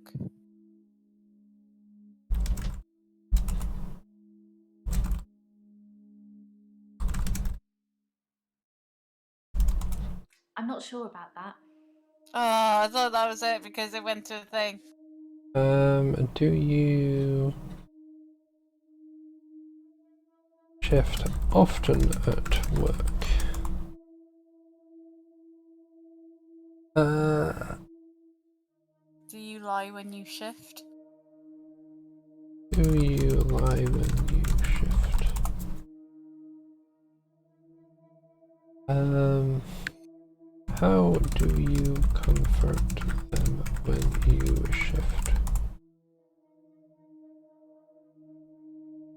S7: I'm not sure about that.
S2: Oh, I thought that was it because it went to a thing.
S1: Do you shift often at work?
S2: Do you lie when you shift?
S1: Do you lie when you shift? How do you comfort them when you shift?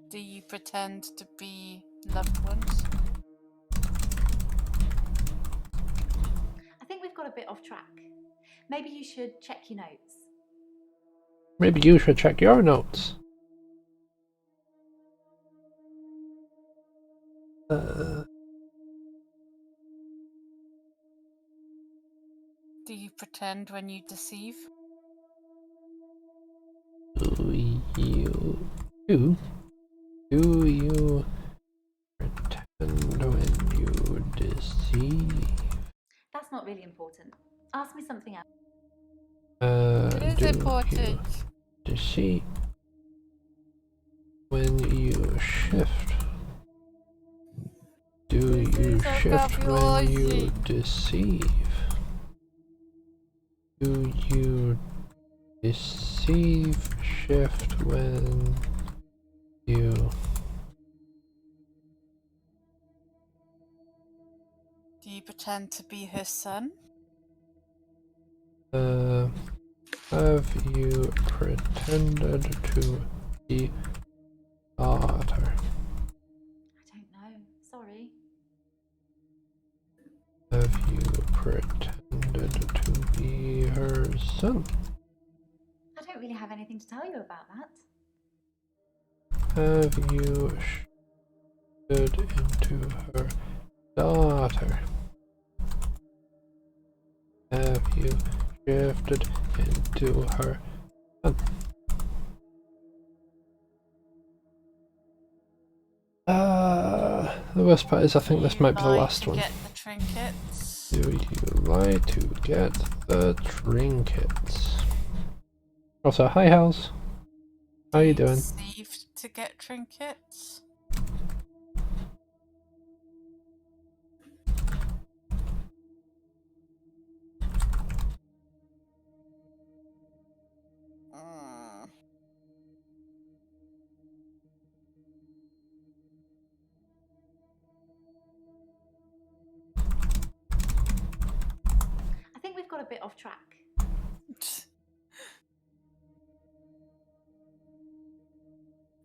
S2: Do you pretend to be loved ones?
S7: I think we've got a bit off track. Maybe you should check your notes.
S1: Maybe you should check your notes.
S2: Do you pretend when you deceive?
S1: Do you pretend when you deceive?
S7: That's not really important. Ask me something else.
S2: It is
S1: Do
S2: important.
S1: you deceive when you shift? Do you shift when you deceive? Do you deceive shift when you...
S2: Do you pretend to be her son?
S1: Have you pretended to be daughter?
S7: I don't know. Sorry.
S1: Have you pretended to be her son?
S7: I don't really have anything to tell you about that.
S1: Have you stood into her daughter? Have you shifted into her son? The worst part is I think this might be the last one.
S2: Get the trinkets.
S1: Do you lie to get the trinkets? Also, hi Hals. How you doing?
S2: Deceive to get trinkets.
S7: I think we've got a bit off track.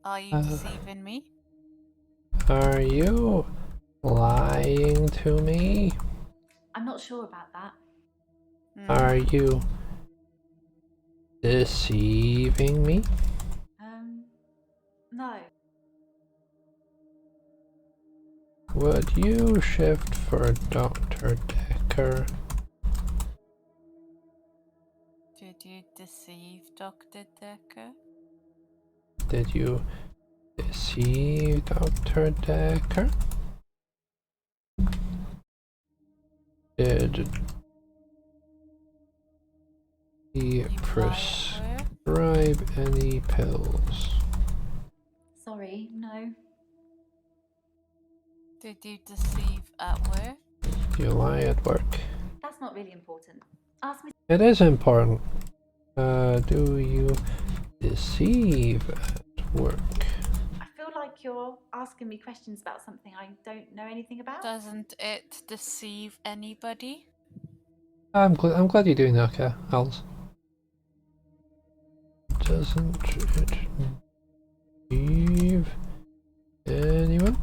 S2: Are you deceiving me?
S1: Are you lying to me?
S7: I'm not sure about that.
S1: Are you deceiving me?
S7: No.
S1: Would you shift for Dr. Dekker?
S2: Did you deceive Dr. Dekker?
S1: Did you deceive Dr. Dekker? Did he prescribe any pills?
S7: Sorry, no.
S2: Did you deceive at work?
S1: You lie at work.
S7: That's not really important. Ask me.
S1: It is important. Do you deceive at work?
S7: I feel like you're asking me questions about something I don't know anything about.
S2: Doesn't it deceive anybody?
S1: I'm glad you're doing okay, Als. Doesn't it deceive anyone?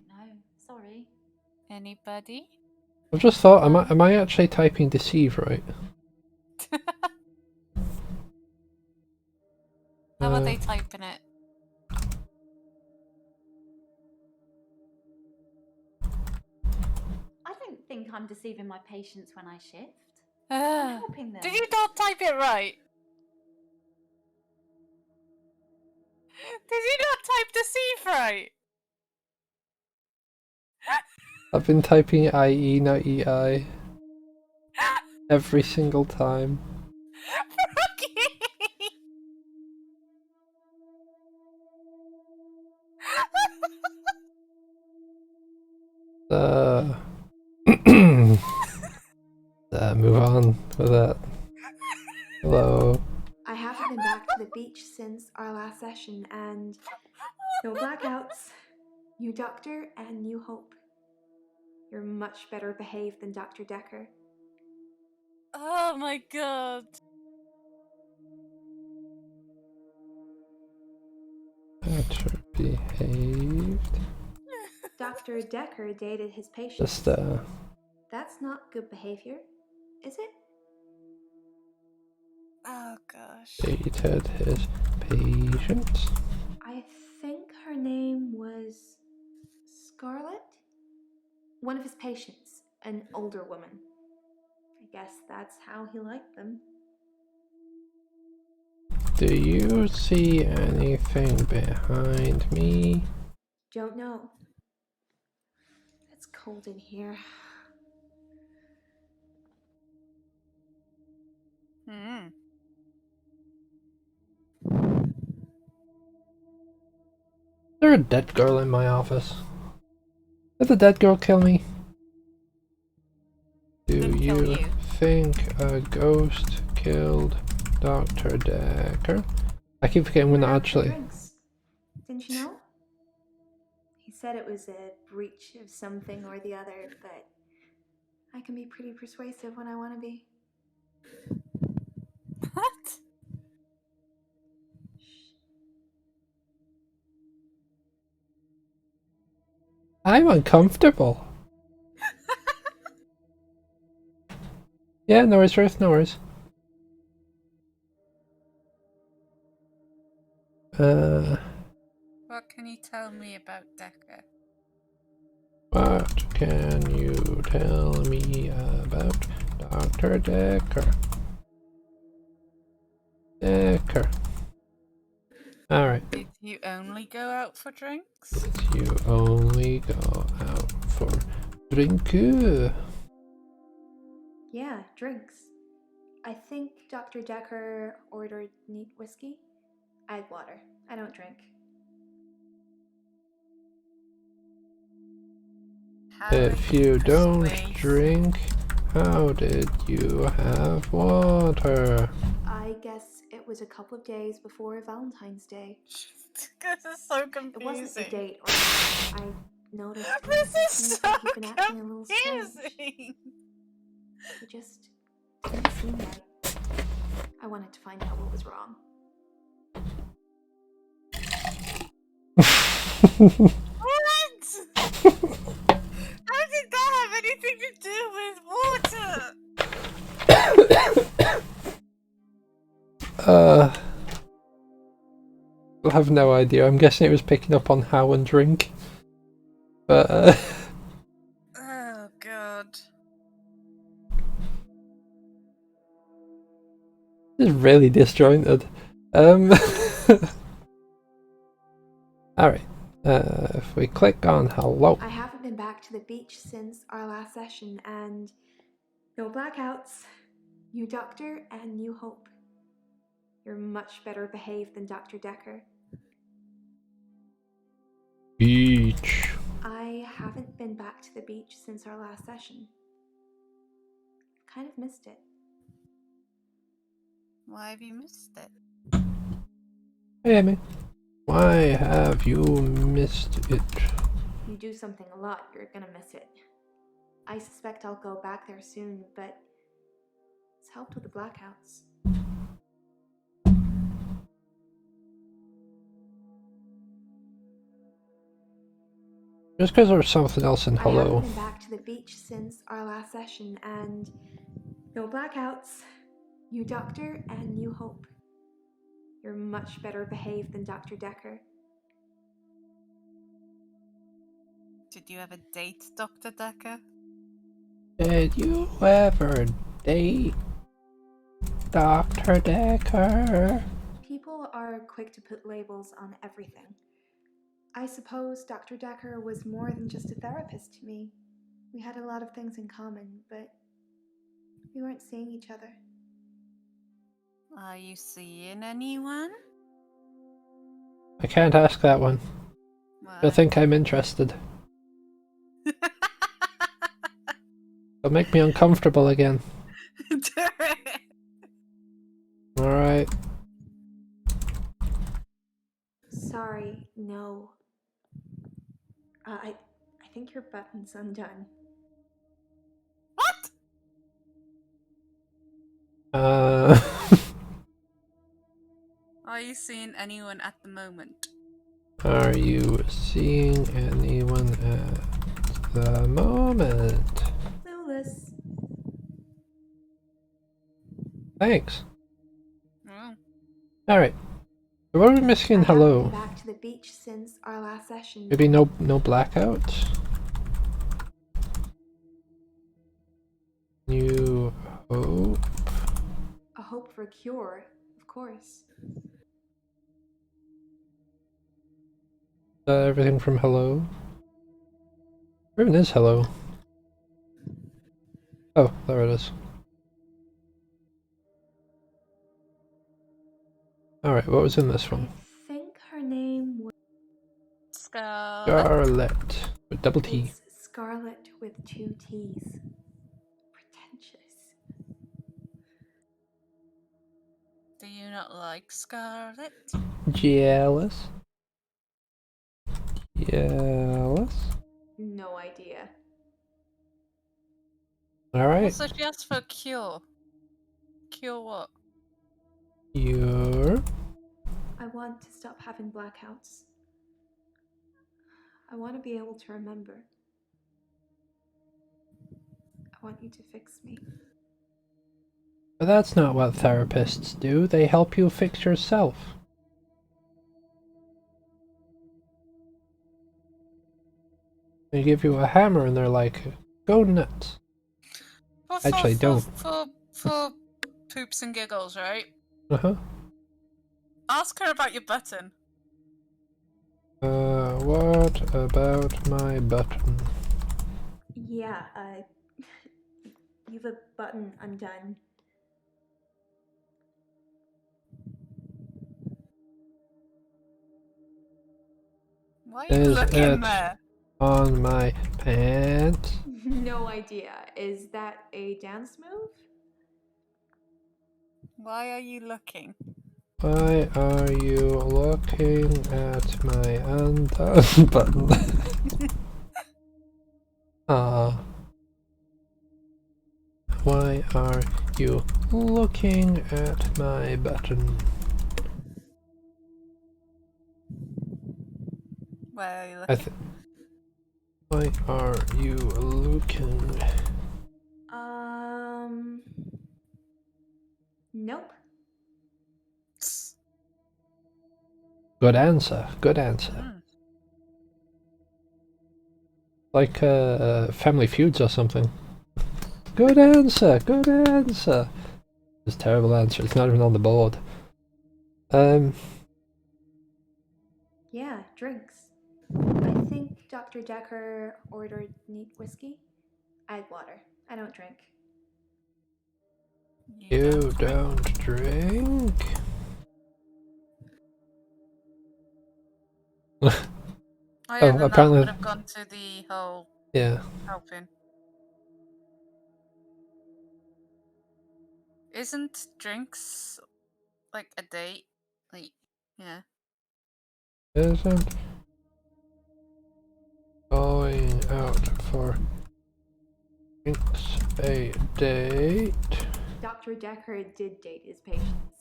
S7: No, sorry.
S2: Anybody?
S1: I've just thought, am I actually typing deceive right?
S2: How are they typing it?
S7: I don't think I'm deceiving my patients when I shift. I'm helping them.
S2: Did you not type it right? Did you not type deceive right?
S1: I've been typing IE, not EI. Every single time. Move on with that. Hello.
S6: I haven't been back to the beach since our last session, and no blackouts, new doctor, and new hope. You're much better behaved than Dr. Dekker.
S2: Oh my god.
S1: Better behaved.
S6: Dr. Dekker dated his patients.
S1: Just,
S6: That's not good behavior, is it?
S2: Oh gosh.
S1: dated his patients.
S6: I think her name was Scarlett? One of his patients, an older woman. I guess that's how he liked them.
S1: Do you see anything behind me?
S6: Don't know. It's cold in here.
S2: Hmm.
S1: Is there a dead girl in my office? Did the dead girl kill me? Do you think a ghost killed Dr. Dekker? I keep forgetting when actually.
S6: Didn't you know? He said it was a breach of something or the other, but I can be pretty persuasive when I want to be.
S2: What?
S1: I'm uncomfortable. Yeah, no worries, Ruth, no worries.
S2: What can you tell me about Dekker?
S1: What can you tell me about Dr. Dekker? Dekker. Alright.
S2: Did you only go out for drinks?
S1: Did you only go out for drink?
S6: Yeah, drinks. I think Dr. Dekker ordered neat whiskey. I had water. I don't drink.
S1: If you don't drink, how did you have water?
S6: I guess it was a couple of days before Valentine's Day.
S2: This is so confusing.
S6: It wasn't a date or anything. I noticed
S2: This is so
S6: he'd been acting a little strange.
S2: confusing.
S6: It just didn't seem right. I wanted to find out what was wrong.
S2: What? How did that have anything to do with water?
S1: I have no idea. I'm guessing it was picking up on how and drink. But,
S2: Oh god.
S1: This is really disjointed. Alright. If we click on hello.
S6: I haven't been back to the beach since our last session, and no blackouts, new doctor, and new hope. You're much better behaved than Dr. Dekker.
S1: Beach.
S5: been back to the beach since our last session. Kind of missed it.
S2: Why have you missed it?
S1: Hey, Amy. Why have you missed it?
S5: You do something a lot, you're gonna miss it. I suspect I'll go back there soon, but it's helped with the blackouts.
S1: Just because there's something else in
S5: I
S1: hello.
S5: haven't been back to the beach since our last session, and no blackouts. New doctor and new hope. You're much better behaved than Dr. Dekker.
S2: Did you ever date Dr. Dekker?
S1: Did you ever date Dr. Dekker?
S5: People are quick to put labels on everything. I suppose Dr. Dekker was more than just a therapist to me. We had a lot of things in common, but we weren't seeing each other.
S2: Are you seeing anyone?
S1: I can't ask that one.
S2: Why?
S1: You'll think I'm interested. It'll make me uncomfortable again.
S2: Do it.
S1: Alright.
S5: Sorry, no. I think your button's undone.
S2: What? Are you seeing anyone at the moment?
S1: Are you seeing anyone at the moment?
S5: Clueless.
S1: Thanks.
S2: Oh.
S1: Alright. So what are we missing in
S5: I haven't
S1: hello?
S5: been back to the beach since our last session.
S1: Maybe no blackouts? New hope?
S5: A hope for a cure, of course.
S1: Everything from hello? Where even is hello? Oh, there it is. Alright, what was in this one?
S5: I think her name was
S1: Scarlet. With double T.
S5: It's Scarlet with 2 T's. Pretentious.
S2: Do you not like Scarlet?
S1: Jealous. Jealous.
S5: No idea.
S1: Alright.
S2: Also, she asked for a cure. Cure what?
S1: You're...
S5: I want to stop having blackouts. I want to be able to remember. I want you to fix me.
S1: But that's not what therapists do. They help you fix yourself. They give you a hammer and they're like, go nuts. Actually, don't.
S2: For poops and giggles, right?
S1: Uh-huh.
S2: Ask her about your button.
S1: What about my button?
S5: Yeah, you have a button undone.
S2: Why are you
S1: Is
S2: looking
S1: it
S2: there?
S1: on my pants?
S5: No idea. Is that a dance move?
S2: Why are you looking?
S1: Why are you looking at my undone button? Why are you looking at my button?
S2: Why are you looking?
S1: Why are you looking?
S5: Nope.
S1: Good answer. Good answer. Like Family Feuds or something. Good answer. Good answer. It's a terrible answer. It's not even on the board.
S5: Yeah, drinks. I think Dr. Dekker ordered neat whiskey. I had water. I don't drink.
S1: You don't drink?
S2: Oh, yeah, then
S1: apparently
S2: that would have gone to the whole
S1: Yeah.
S2: Hoping. Isn't drinks like a date? Like, yeah.
S1: Isn't going out for drinks a date?
S11: Dr. Dekker did date his patients.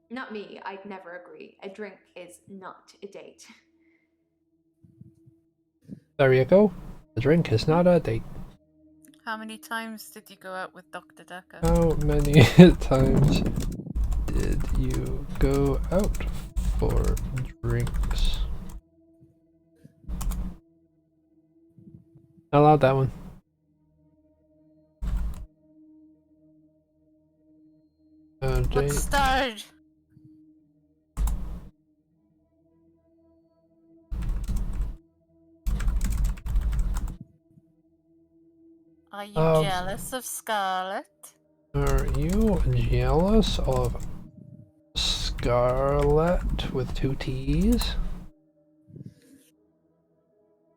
S11: Not me, I'd never agree. A drink is not a date.
S1: There you go. A drink is not a date.
S2: How many times did you go out with Dr. Dekker?
S1: How many times did you go out for drinks? I allowed that one.
S2: Let's start. Are you jealous of Scarlet?
S1: Are you jealous of Scarlet with 2 T's?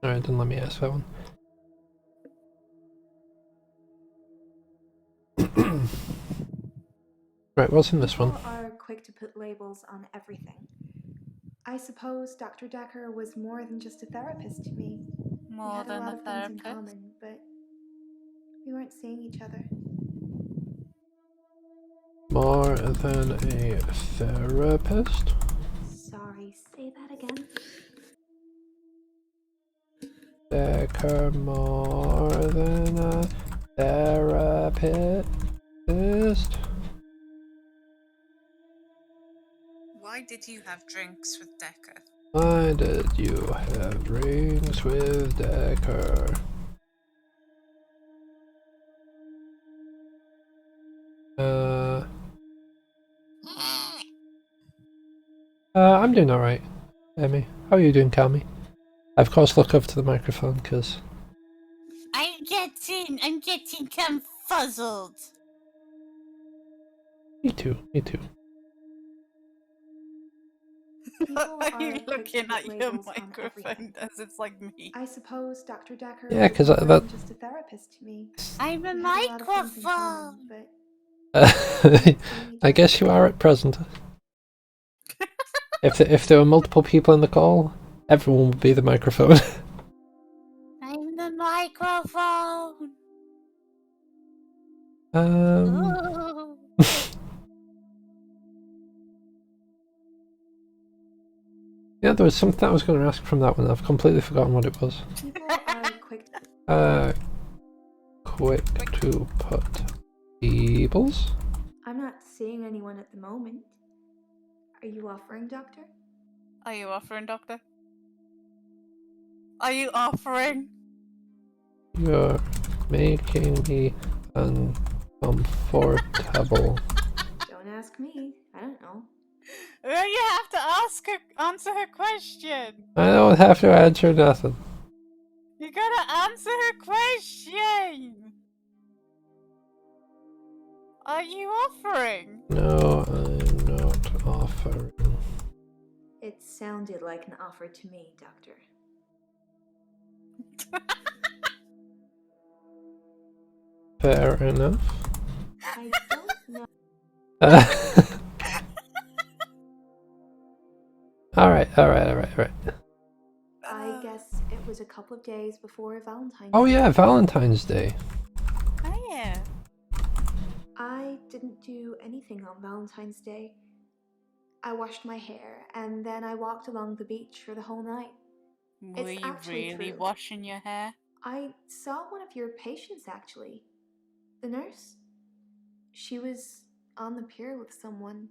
S1: Alright, then let me ask that one. Right, what's in this one?
S11: People are quick to put labels on everything. I suppose Dr. Dekker was more than just a therapist to me.
S2: More
S11: we had
S2: than
S11: a lot
S2: a
S11: of things in
S2: therapist?
S11: common, but we weren't seeing each other.
S1: More than a therapist?
S11: Sorry, say that again.
S1: Dekker more than a therapist?
S2: Why did you have drinks with Dekker?
S1: Why did you have drinks with Dekker? I'm doing alright, Emmy. How are you doing, Kamii? I of course look over to the microphone because
S2: I'm getting confuzzled.
S1: Me too.
S2: Are you looking at your microphone as it's like me?
S11: I suppose Dr. Dekker
S1: Yeah, 'cause
S11: was more
S1: that-
S11: than just a therapist to me.
S2: I'm a
S11: We had a lot of things in common,
S2: microphone.
S11: but
S1: I guess you are at present. If there were multiple people in the call, everyone would be the microphone.
S2: I'm the microphone.
S1: Um. Yeah, there was something I was going to ask from that one. I've completely forgotten what it was.
S11: people are quick.
S1: Quick to put tables.
S11: I'm not seeing anyone at the moment. Are you offering, Doctor?
S2: Are you offering, Doctor? Are you offering?
S1: You're making me uncomfortable.
S11: Don't ask me. I don't know.
S2: Well, you have to answer her question.
S1: I don't have to answer nothing.
S2: You gotta answer her question. Are you offering?
S1: No, I'm not offering.
S11: It sounded like an offer to me, Doctor.
S1: Fair enough.
S11: I don't know.
S1: Alright.
S11: I guess it was a couple of days before Valentine's
S1: Oh
S11: Day.
S1: yeah, Valentine's Day.
S2: Oh yeah.
S11: I didn't do anything on Valentine's Day. I washed my hair and then I walked along the beach for the whole night.
S2: Were
S11: It's
S2: you
S11: actually
S2: really
S11: true.
S2: washing your hair?
S11: I saw one of your patients actually. The nurse. She was on the pier with someone.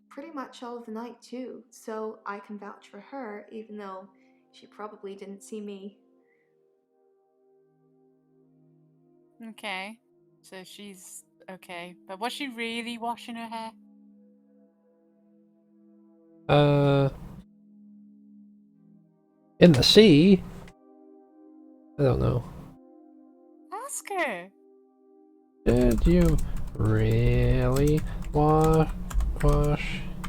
S11: Pretty much all of the night too, so I can vouch for her even though she probably didn't see me.
S2: Okay. So she's okay. But was she really washing her hair?
S1: In the sea? I don't know.
S2: Ask her.
S1: Did you really wash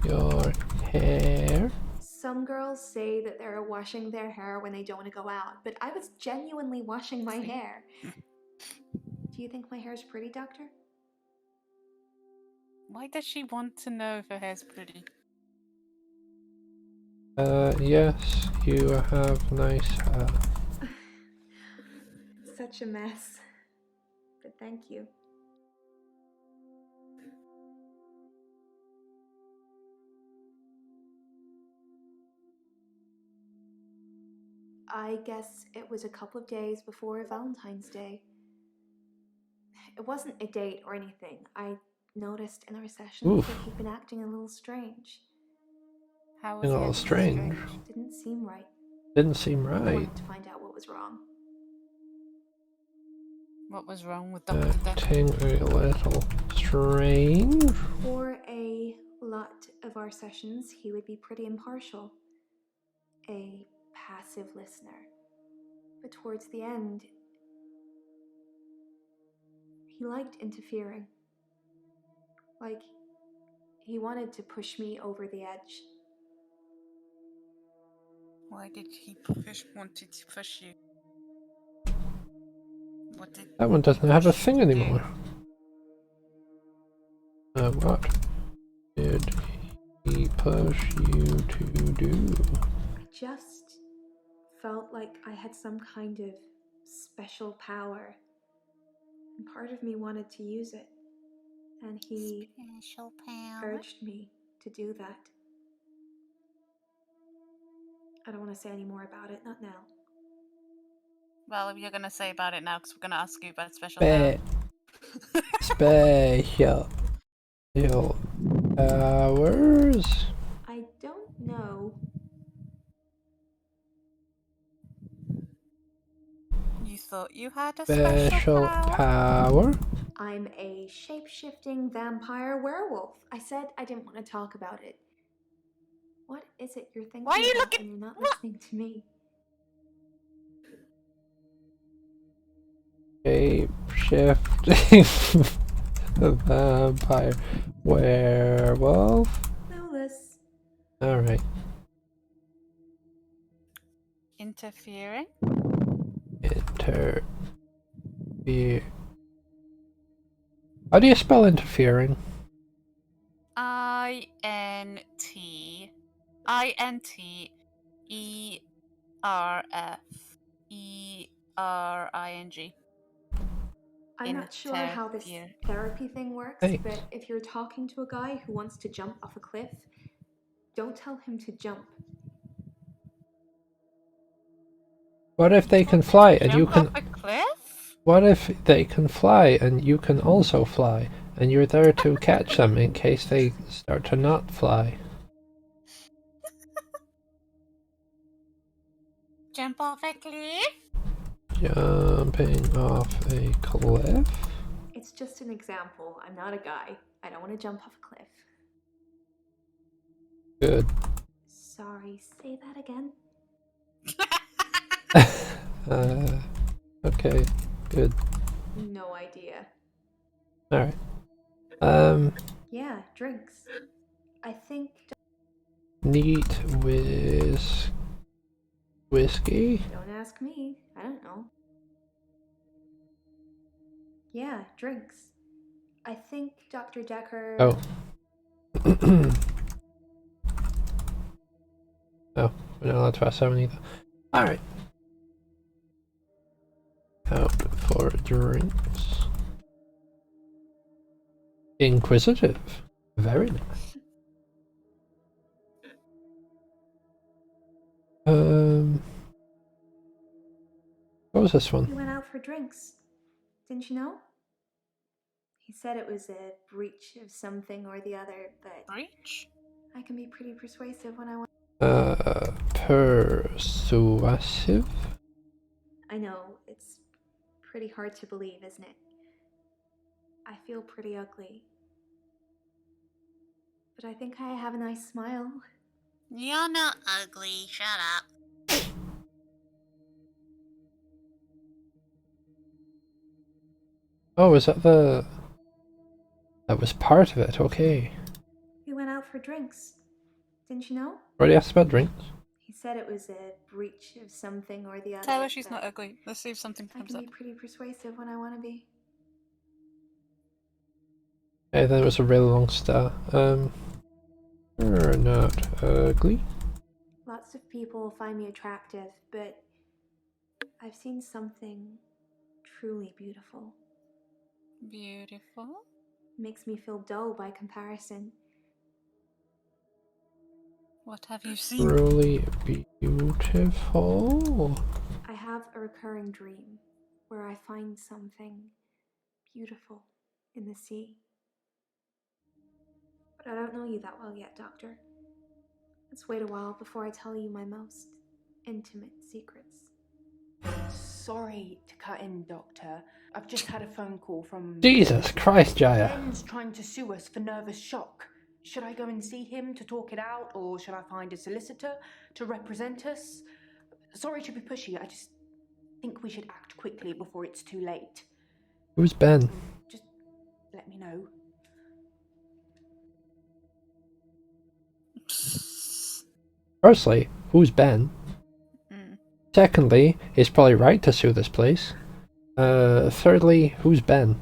S1: your hair?
S11: Some girls say that they're washing their hair when they don't want to go out, but I was genuinely washing my hair. Do you think my hair's pretty, Doctor?
S2: Why does she want to know if her hair's pretty?
S1: Yes, you have nice hair.
S11: Such a mess. But thank you. I guess it was a couple of days before Valentine's Day. It wasn't a date or anything. I noticed in our sessions that he'd been acting a little strange.
S2: How
S1: A
S2: was
S1: little
S2: it
S1: strange.
S11: Didn't seem right.
S1: Didn't seem
S11: I
S1: right.
S11: wanted to find out what was wrong.
S2: What was wrong with Dr. Dekker?
S1: Acting a little strange.
S11: For a lot of our sessions, he would be pretty impartial. A passive listener. But towards the end, he liked interfering. Like, he wanted to push me over the edge.
S2: Why did he wanted to push you? What did
S1: That one doesn't have a thing anymore. What did he push you to do?
S11: I just felt like I had some kind of special power. And part of me wanted to use it. And he
S2: special power?
S11: urged me to do that. I don't want to say any more about it, not now.
S2: Well, you're gonna say about it now because we're gonna ask you about special power.
S1: Special powers?
S11: I don't know.
S2: You thought you had a
S1: Special power?
S11: I'm a shape-shifting vampire werewolf. I said I didn't want to talk about it. What is it you're thinking
S2: Why are you
S11: about
S2: looking?
S11: when you're not listening to me?
S1: Shape-shifting vampire werewolf?
S11: Clueless.
S1: Alright.
S2: Interfering?
S1: How do you spell interfering?
S2: INTERFERING.
S11: I'm not sure how this therapy thing works,
S1: Thanks.
S11: but if you're talking to a guy who wants to jump off a cliff, don't tell him to jump.
S1: What if they can fly and you can...
S2: Jump off a cliff?
S1: What if they can fly and you can also fly, and you're there to catch them in case they start to not fly?
S2: Jump off a cliff?
S1: Jumping off a cliff?
S11: It's just an example. I'm not a guy. I don't want to jump off a cliff.
S1: Good.
S11: Sorry, say that again?
S1: Okay, good.
S11: No idea.
S1: Alright.
S11: Yeah, drinks. I think...
S1: Neat whiskey?
S11: Don't ask me. I don't know. Yeah, drinks. I think Dr. Dekker...
S1: Oh. Oh, we're not allowed to ask that one either. Alright. Out for drinks. Inquisitive. Very nice. What was this one?
S11: He went out for drinks. Didn't you know? He said it was a breach of something or the other, but...
S2: Breach?
S11: I can be pretty persuasive when I want...
S1: Persuasive?
S11: I know, it's pretty hard to believe, isn't it? I feel pretty ugly. But I think I have a nice smile.
S2: You're not ugly, shut up.
S1: Oh, is that the... That was part of it, okay.
S11: We went out for drinks. Didn't you know?
S1: Already asked about drinks.
S11: He said it was a breach of something or the other.
S2: Tell her she's
S11: but
S2: not ugly. Let's see if something
S11: I
S2: comes
S11: can
S2: up.
S11: be pretty persuasive when I want to be.
S1: Hey, that was a really long star. You're not ugly.
S11: Lots of people find me attractive, but I've seen something truly beautiful.
S2: Beautiful.
S11: Makes me feel dull by comparison.
S2: What have you seen?
S1: Truly beautiful.
S11: I have a recurring dream where I find something beautiful in the sea. But I don't know you that well yet, Doctor. Let's wait a while before I tell you my most intimate secrets.
S12: Sorry to cut in, Doctor. I've just had a phone call from...
S1: Jesus Christ, Jaya.
S12: Ben's trying to sue us for nervous shock. Should I go and see him to talk it out, or should I find a solicitor to represent us? Sorry to be pushy, I just think we should act quickly before it's too late.
S1: Who's Ben?
S12: Just let me know.
S1: Firstly, who's Ben? Secondly, he's probably right to sue this place. Thirdly, who's Ben?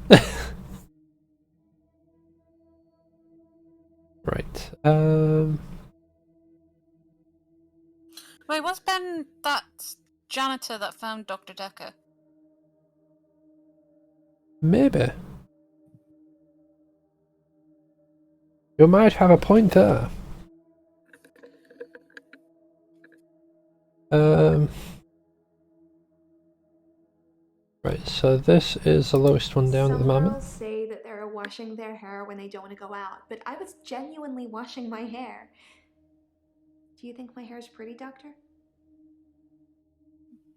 S1: Right.
S2: Wait, was Ben that janitor that found Dr. Dekker?
S1: Maybe. You might have a point there. Right, so this is the lowest one down at the
S11: Some
S1: moment.
S11: girls say that they're washing their hair when they don't want to go out, but I was genuinely washing my hair. Do you think my hair is pretty, Doctor?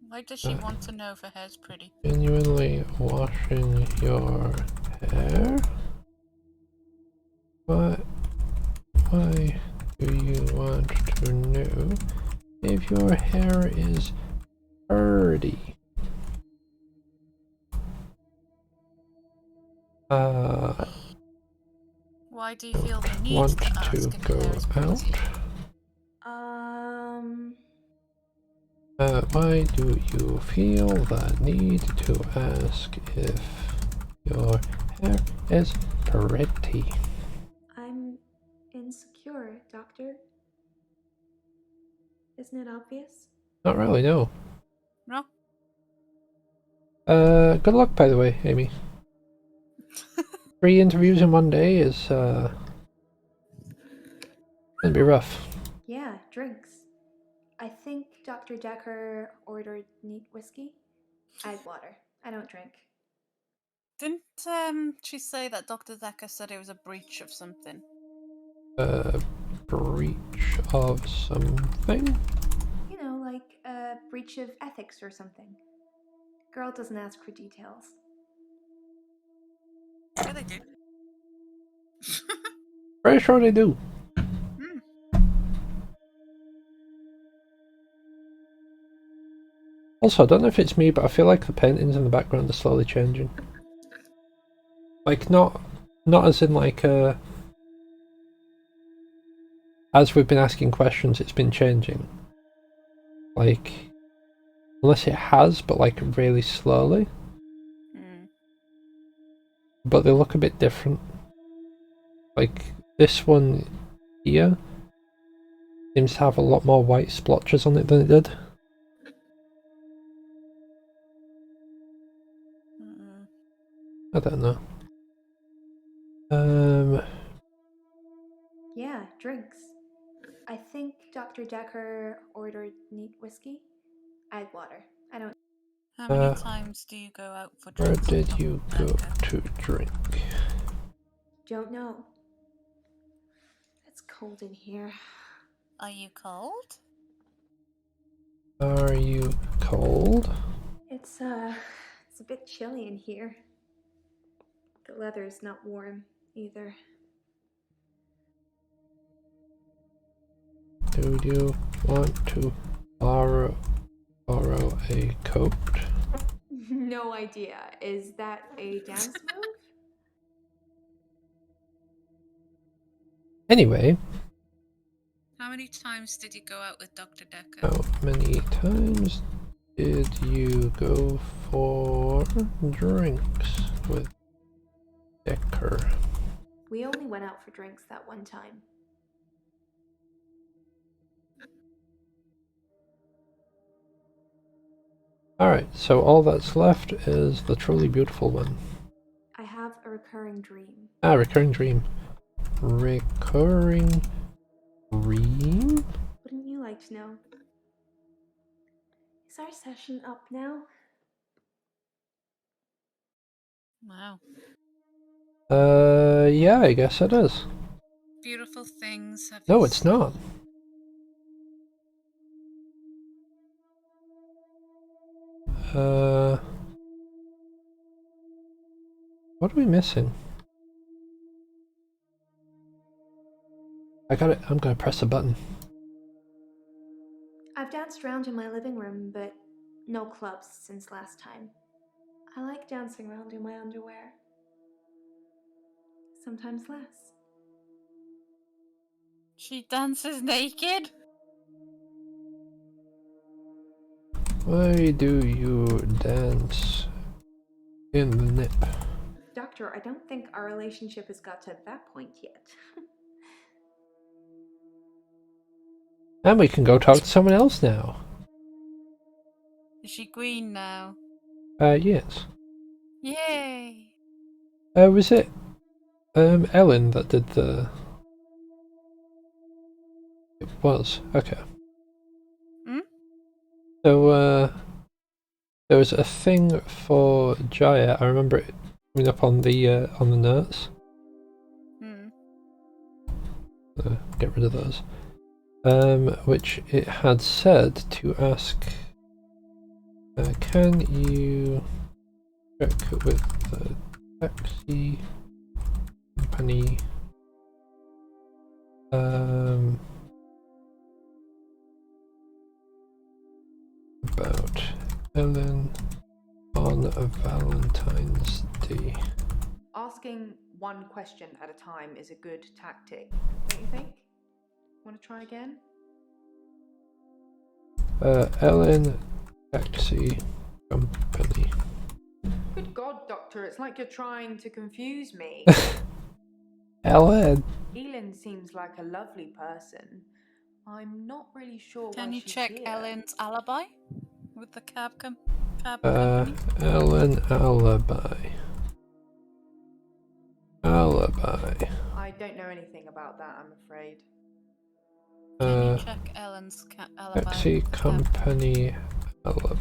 S2: Why does she want to know if her hair's pretty?
S1: Genuinely washing your hair? Why do you want to know if your hair is pretty?
S2: Why do you feel the need
S1: Want
S2: to ask
S1: to
S2: if
S1: go
S2: your hair is pretty?
S1: out? Why do you feel the need to ask if your hair is pretty?
S11: I'm insecure, Doctor. Isn't it obvious?
S1: Not really, no.
S2: No?
S1: Good luck, by the way, Amy. 3 interviews in one day is, gonna be rough.
S11: Yeah, drinks. I think Dr. Dekker ordered neat whiskey. I had water. I don't drink.
S2: Didn't she say that Dr. Dekker said it was a breach of something?
S1: Breach of something?
S11: You know, like a breach of ethics or something. Girl doesn't ask for details.
S2: Yeah, they do.
S1: Pretty sure they do. Also, I don't know if it's me, but I feel like the paintings in the background are slowly changing. Like, not as in like, as we've been asking questions, it's been changing. Like, unless it has, but like really slowly. But they look a bit different. Like, this one here seems to have a lot more white splotches on it than it did. I don't know.
S11: Yeah, drinks. I think Dr. Dekker ordered neat whiskey. I had water. I don't.
S2: How many times do you go out for
S1: Where
S2: drinks?
S1: did you go to drink?
S11: Don't know. It's cold in here.
S2: Are you cold?
S1: Are you cold?
S11: It's a bit chilly in here. The leather's not warm either.
S1: Do you want to borrow a coat?
S11: No idea. Is that a dance move?
S1: Anyway,
S2: How many times did you go out with Dr. Dekker?
S1: How many times did you go for drinks with Dekker?
S11: We only went out for drinks that one time.
S1: Alright, so all that's left is the truly beautiful one.
S11: I have a recurring dream.
S1: Ah, recurring dream. Recurring dream?
S11: Wouldn't you like to know? Is our session up now?
S2: Wow.
S1: Yeah, I guess it is.
S2: Beautiful things.
S1: No, it's not. What are we missing? I got it. I'm gonna press a button.
S11: I've danced around in my living room, but no clubs since last time. I like dancing around in my underwear. Sometimes less.
S2: She dances naked?
S1: Why do you dance in the nip?
S11: Doctor, I don't think our relationship has got to that point yet.
S1: And we can go talk to someone else now.
S2: Is she green now?
S1: Yes.
S2: Yay!
S1: Was it Ellen that did the... It was, okay.
S2: Hmm?
S1: So, there was a thing for Jaya, I remember it coming up on the notes.
S2: Hmm.
S1: Get rid of those. Which it had said to ask, can you check with the taxi company about Ellen on Valentine's Day?
S12: Asking one question at a time is a good tactic, don't you think? Want to try again?
S1: Ellen Taxi Company.
S12: Good God, Doctor, it's like you're trying to confuse me.
S1: Ellen!
S12: Elin seems like a lovely person. I'm not really sure
S2: Can
S12: why
S2: you
S12: she's
S2: check
S12: here.
S2: Ellen's alibi with the cab company?
S1: Ellen alibi. Alibi.
S12: I don't know anything about that, I'm afraid.
S2: Can you check Ellen's alibi?
S1: Taxi company alibi.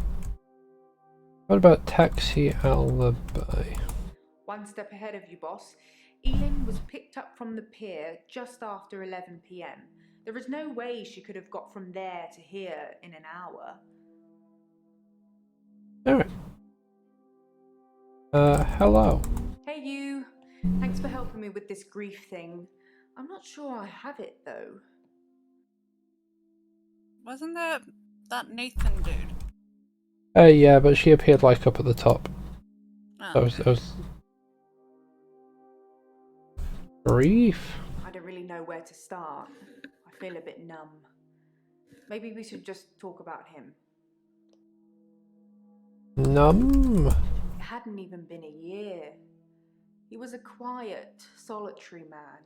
S1: What about taxi alibi?
S12: One step ahead of you, boss. Elin was picked up from the pier just after 11 PM. There is no way she could have got from there to here in an hour.
S1: Alright. Hello.
S12: Hey you. Thanks for helping me with this grief thing. I'm not sure I have it though.
S2: Wasn't that Nathan dude?
S1: Yeah, but she appeared like up at the top.
S2: Oh,
S1: I was... Grief?
S12: I don't really know where to start. I feel a bit numb. Maybe we should just talk about him.
S1: Numb?
S12: It hadn't even been a year. He was a quiet, solitary man.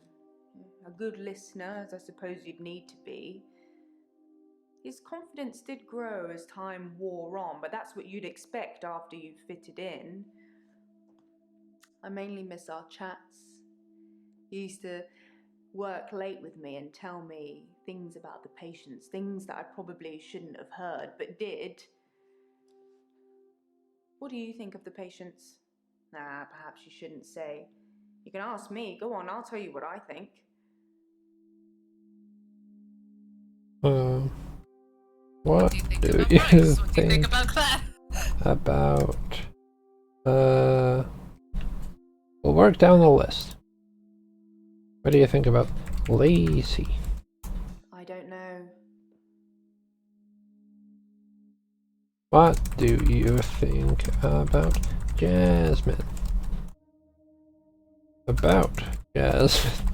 S12: A good listener, as I suppose you'd need to be. His confidence did grow as time wore on, but that's what you'd expect after you've fitted in. I mainly miss our chats. He used to work late with me and tell me things about the patients, things that I probably shouldn't have heard, but did. What do you think of the patients? Nah, perhaps you shouldn't say. You can ask me. Go on, I'll tell you what I think.
S1: What do you think
S2: about that?
S1: About... We'll work down the list. What do you think about Lacey?
S12: I don't know.
S1: What do you think about Jasmine? About Jasmine.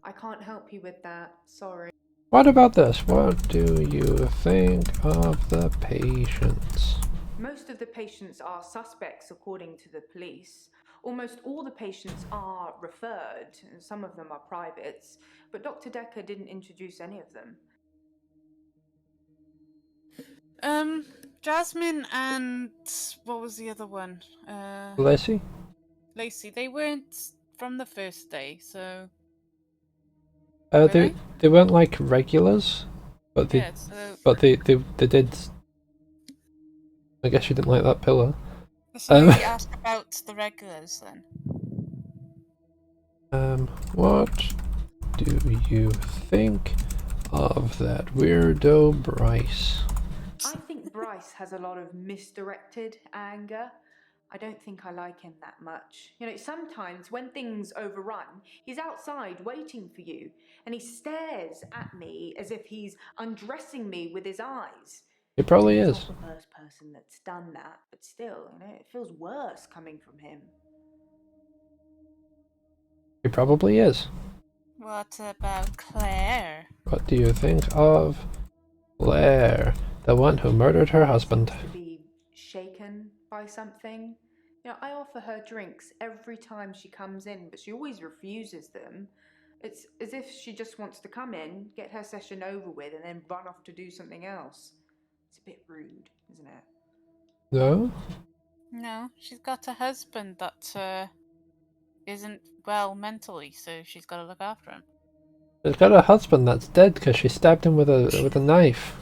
S12: I can't help you with that. Sorry.
S1: What about this? What do you think of the patients?
S8: Most of the patients are suspects, according to the police. Almost all the patients are referred, and some of them are privates, but Dr. Dekker didn't introduce any of them.
S2: Jasmine and what was the other one?
S1: Lacey?
S2: Lacey. They weren't from the first day, so.
S1: They weren't like regulars, but they
S2: Yeah, so.
S1: but they did. I guess you didn't like that pillar.
S2: So maybe ask about the regulars then.
S1: What do you think of that weirdo Bryce?
S8: I think Bryce has a lot of misdirected anger. I don't think I like him that much. You know, sometimes when things overrun, he's outside waiting for you, and he stares at me as if he's undressing me with his eyes.
S1: He probably
S8: He's
S1: is.
S8: not the first person that's done that, but still, you know, it feels worse coming from him.
S1: He probably is.
S2: What about Claire?
S1: What do you think of Claire, the one who murdered her husband?
S8: To be shaken by something. You know, I offer her drinks every time she comes in, but she always refuses them. It's as if she just wants to come in, get her session over with, and then run off to do something else. It's a bit rude, isn't it?
S1: No?
S2: No, she's got a husband that isn't well mentally, so she's got to look after him.
S1: She's got a husband that's dead because she stabbed him with a knife.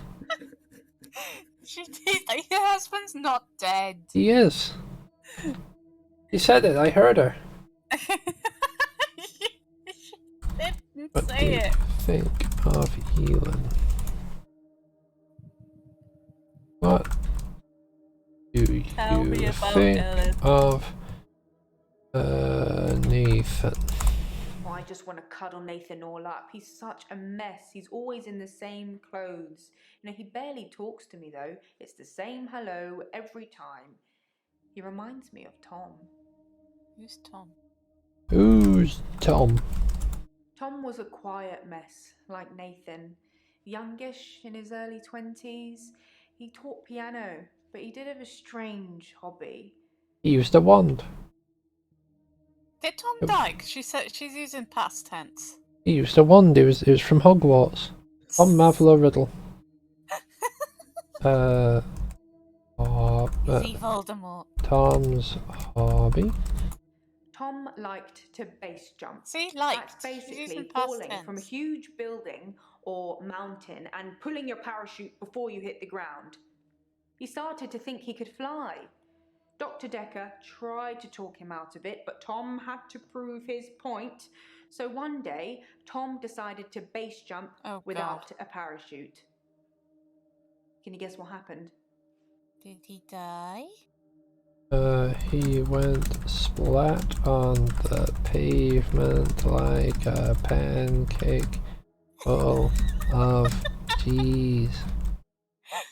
S2: Your husband's not dead.
S1: He is. He said it. I heard her.
S2: What
S1: do you think of Elin? What do you think of Nathan?
S8: Oh, I just want to cuddle Nathan all up. He's such a mess. He's always in the same clothes. You know, he barely talks to me though. It's the same hello every time. He reminds me of Tom.
S2: Who's Tom?
S1: Who's Tom?
S8: Tom was a quiet mess, like Nathan. Youngish, in his early 20s. He taught piano, but he did have a strange hobby.
S1: He used a wand.
S2: Did Tom die? She said she's using past tense.
S1: He used a wand. It was from Hogwarts. Tom Mavlo Riddle.
S2: Is he Voldemort?
S1: Tom's hobby.
S8: Tom liked to base jump.
S2: See, liked.
S8: That's basically falling from a huge building or mountain and pulling your parachute before you hit the ground. He started to think he could fly. Dr. Dekker tried to talk him out of it, but Tom had to prove his point. So one day, Tom decided to base jump without a parachute. Can you guess what happened?
S2: Did he die?
S1: He went splat on the pavement like a pancake full of cheese.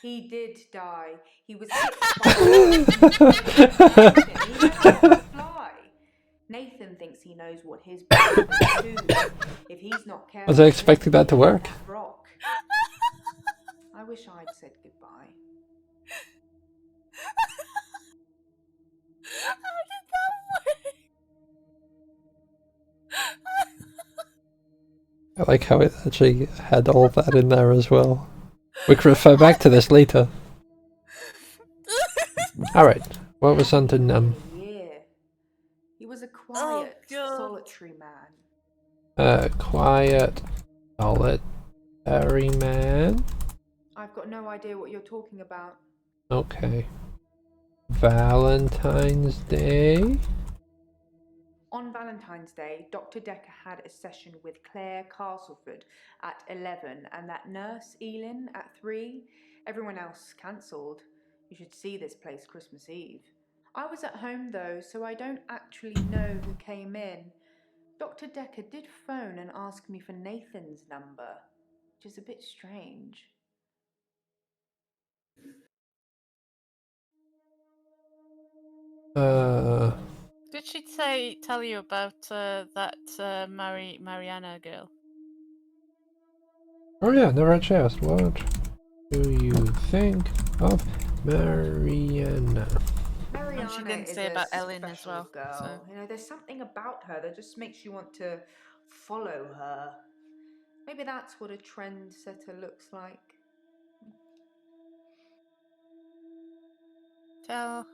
S8: He did die. He was hit by fly. Nathan thinks he knows what his body can do. If he's not careful,
S1: was I expecting that to work?
S8: Rock. I wish I'd said goodbye.
S2: How did that work?
S1: I like how it actually had all that in there as well. We can refer back to this later. Alright, what was on to
S8: Yeah. He was a quiet, solitary man.
S1: Quiet, solitary man?
S8: I've got no idea what you're talking about.
S1: Okay. Valentine's Day?
S8: On Valentine's Day, Dr. Dekker had a session with Claire Castleford at 11 and that nurse Elin at 3. Everyone else cancelled. You should see this place Christmas Eve. I was at home though, so I don't actually know who came in. Dr. Dekker did phone and ask me for Nathan's number, which is a bit strange.
S2: Did she tell you about that Mariana girl?
S1: Oh yeah, never actually asked. What do you think of Mariana?
S8: Mariana
S2: she didn't
S8: is
S2: say
S8: a
S2: about Ellen as
S8: special
S2: well,
S8: girl.
S2: so.
S8: You know, there's something about her that just makes you want to follow her. Maybe that's what a trendsetter looks like.
S2: Tell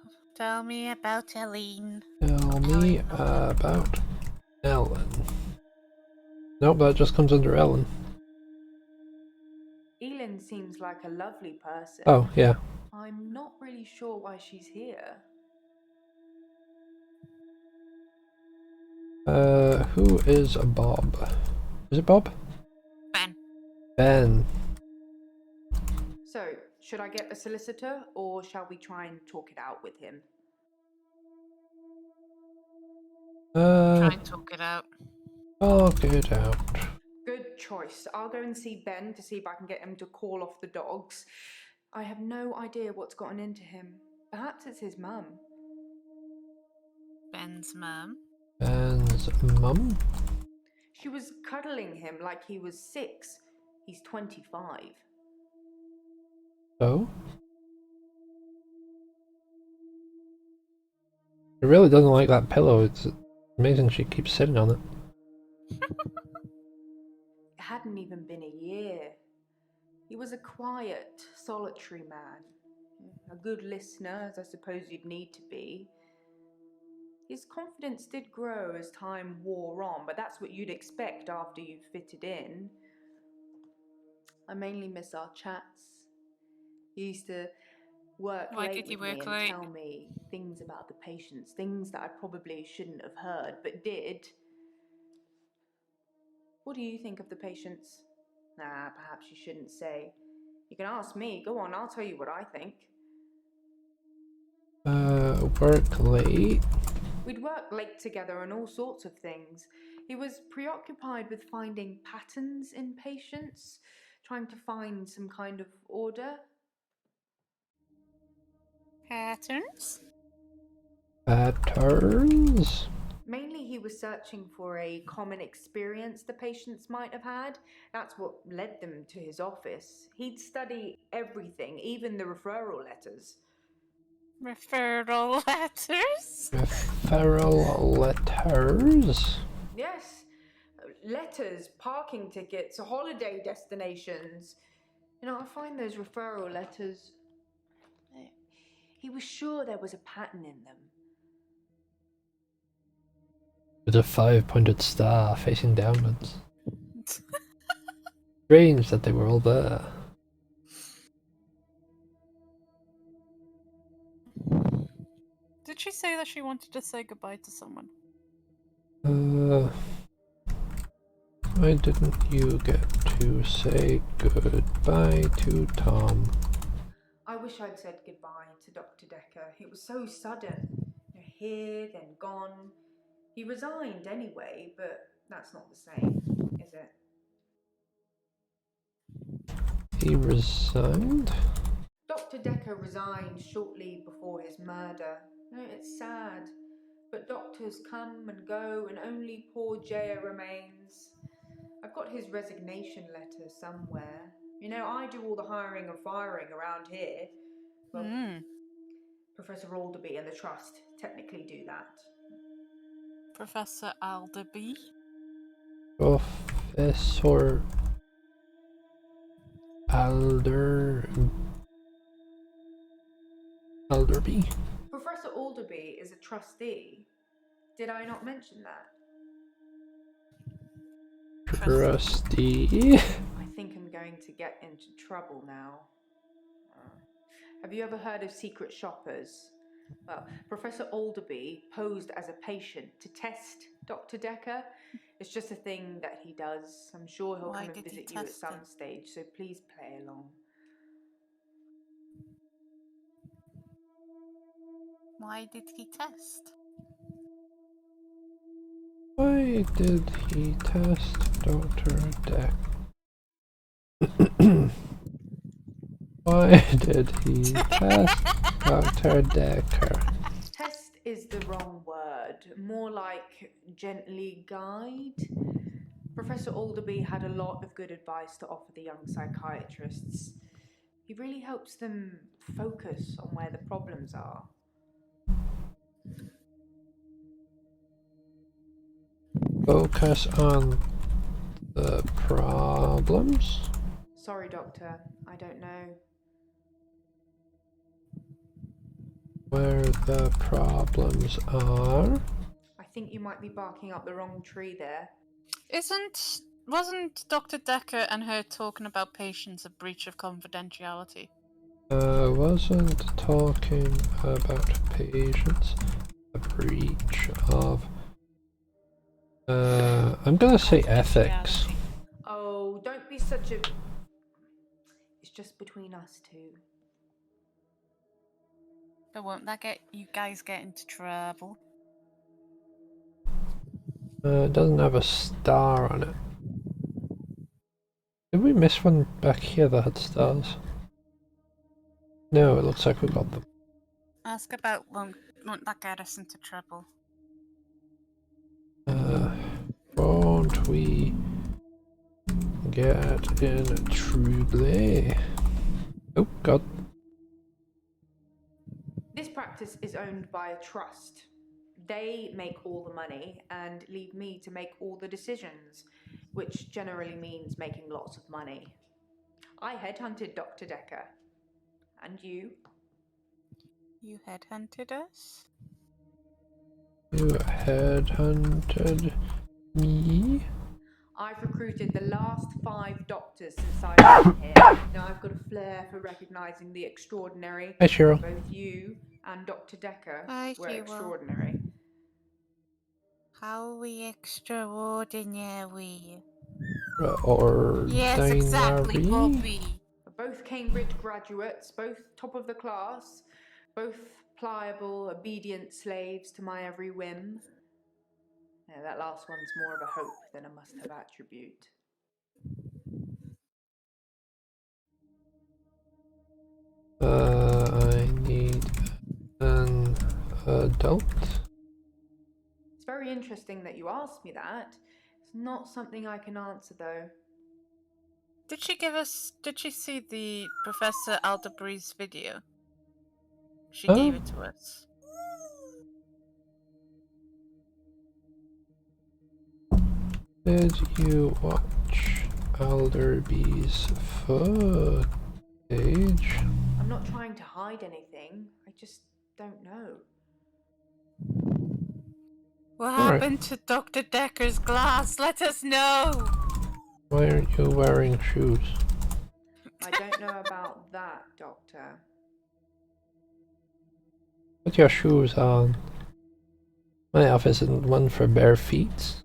S2: me about Ellen.
S1: Tell me about Ellen. Nope, that just comes under Ellen.
S8: Elin seems like a lovely person.
S1: Oh, yeah.
S8: I'm not really sure why she's here.
S1: Who is Bob? Is it Bob?
S2: Ben.
S1: Ben.
S8: So, should I get a solicitor, or shall we try and talk it out with him?
S2: Try and talk it out.
S1: Talk it out.
S8: Good choice. I'll go and see Ben to see if I can get him to call off the dogs. I have no idea what's gotten into him. Perhaps it's his mum.
S2: Ben's mum.
S1: Ben's mum?
S8: She was cuddling him like he was 6. He's 25.
S1: Oh? She really doesn't like that pillow. It's amazing she keeps sitting on it.
S8: It hadn't even been a year. He was a quiet, solitary man. A good listener, as I suppose you'd need to be. His confidence did grow as time wore on, but that's what you'd expect after you've fitted in. I mainly miss our chats. He used to work
S2: Why
S8: late
S2: did he
S8: with me
S2: work
S8: and
S2: late?
S8: tell me things about the patients, things that I probably shouldn't have heard, but did. What do you think of the patients? Nah, perhaps you shouldn't say. You can ask me. Go on, I'll tell you what I think.
S1: Work late?
S8: We'd work late together on all sorts of things. He was preoccupied with finding patterns in patients, trying to find some kind of order.
S2: Patterns?
S1: Patterns?
S8: Mainly he was searching for a common experience the patients might have had. That's what led them to his office. He'd study everything, even the referral letters.
S2: Referral letters?
S1: Referral letters?
S8: Yes, letters, parking tickets, holiday destinations. You know, I find those referral letters... He was sure there was a pattern in them.
S1: With a 5-pointed star facing downwards. Strange that they were all there.
S2: Did she say that she wanted to say goodbye to someone?
S1: Why didn't you get to say goodbye to Tom?
S8: I wish I'd said goodbye to Dr. Dekker. It was so sudden. You know, here, then gone. He resigned anyway, but that's not the same, is it?
S1: He resigned?
S8: Dr. Dekker resigned shortly before his murder. You know, it's sad, but doctors come and go and only poor Jaya remains. I've got his resignation letter somewhere. You know, I do all the hiring and firing around here. Well, Professor Alderby and the Trust technically do that.
S2: Professor Alderby?
S1: Professor Alderby?
S8: Professor Alderby is a trustee. Did I not mention that?
S1: Trustee?
S8: I think I'm going to get into trouble now. Have you ever heard of secret shoppers? Well, Professor Alderby posed as a patient to test Dr. Dekker. It's just a thing that he does. I'm sure he'll come and visit you at some stage, so please play along.
S2: Why did he test?
S1: Why did he test Dr. Dekker? Why did he test Dr. Dekker?
S8: Test is the wrong word. More like gently guide.
S12: Professor Alderby had a lot of good advice to offer the young psychiatrists. He really helps them focus on where the problems are.
S1: Focus on the problems?
S12: Sorry, Doctor, I don't know.
S1: Where the problems are?
S12: I think you might be barking up the wrong tree there.
S2: Wasn't Dr. Dekker and her talking about patients a breach of confidentiality?
S1: Wasn't talking about patients, a breach of... I'm gonna say ethics.
S12: Oh, don't be such a... It's just between us two.
S2: But won't that get you guys get into trouble?
S1: It doesn't have a star on it. Did we miss one back here that had stars? No, it looks like we got them.
S2: Ask about won't that get us into trouble?
S1: Won't we get in trouble? Oh, God.
S12: This practice is owned by a trust. They make all the money and leave me to make all the decisions, which generally means making lots of money. I headhunted Dr. Dekker. And you?
S2: You headhunted us?
S1: You headhunted me?
S12: I've recruited the last 5 doctors since I've been here. Now I've got a flair for recognising the extraordinary.
S1: Hi, Cheryl.
S12: Both you and Dr. Dekker
S2: Hi,
S12: were
S2: Cheryl.
S12: extraordinary.
S2: How are we extraordinary?
S1: Yes,
S2: exactly, Bobby.
S12: Both Cambridge graduates, both top of the class, both pliable, obedient slaves to my every whim. Yeah, that last one's more of a hope than a must-have attribute.
S1: I need an adult.
S12: It's very interesting that you asked me that. It's not something I can answer, though.
S2: Did she see the Professor Alderbury's video? She gave it to us.
S1: Did you watch Alderby's footage?
S12: I'm not trying to hide anything. I just don't know.
S2: What happened to Dr. Dekker's glass? Let us know!
S1: Why aren't you wearing shoes?
S12: I don't know about that, Doctor.
S1: Put your shoes on. My office isn't one for bare feet.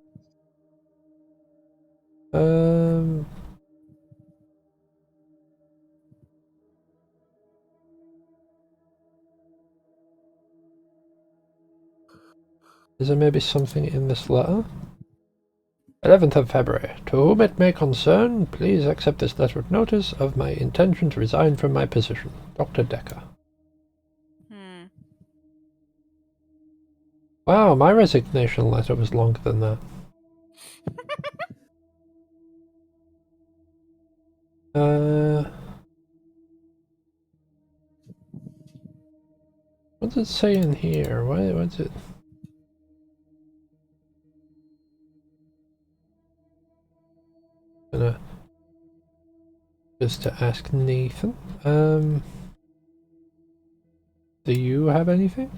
S1: Is there maybe something in this letter? 11th of February. To whom it may concern, please accept this letter of notice of my intention to resign from my position. Dr. Dekker. Wow, my resignation letter was longer than that. What does it say in here? What's it? Gonna just to ask Nathan. Do you have anything?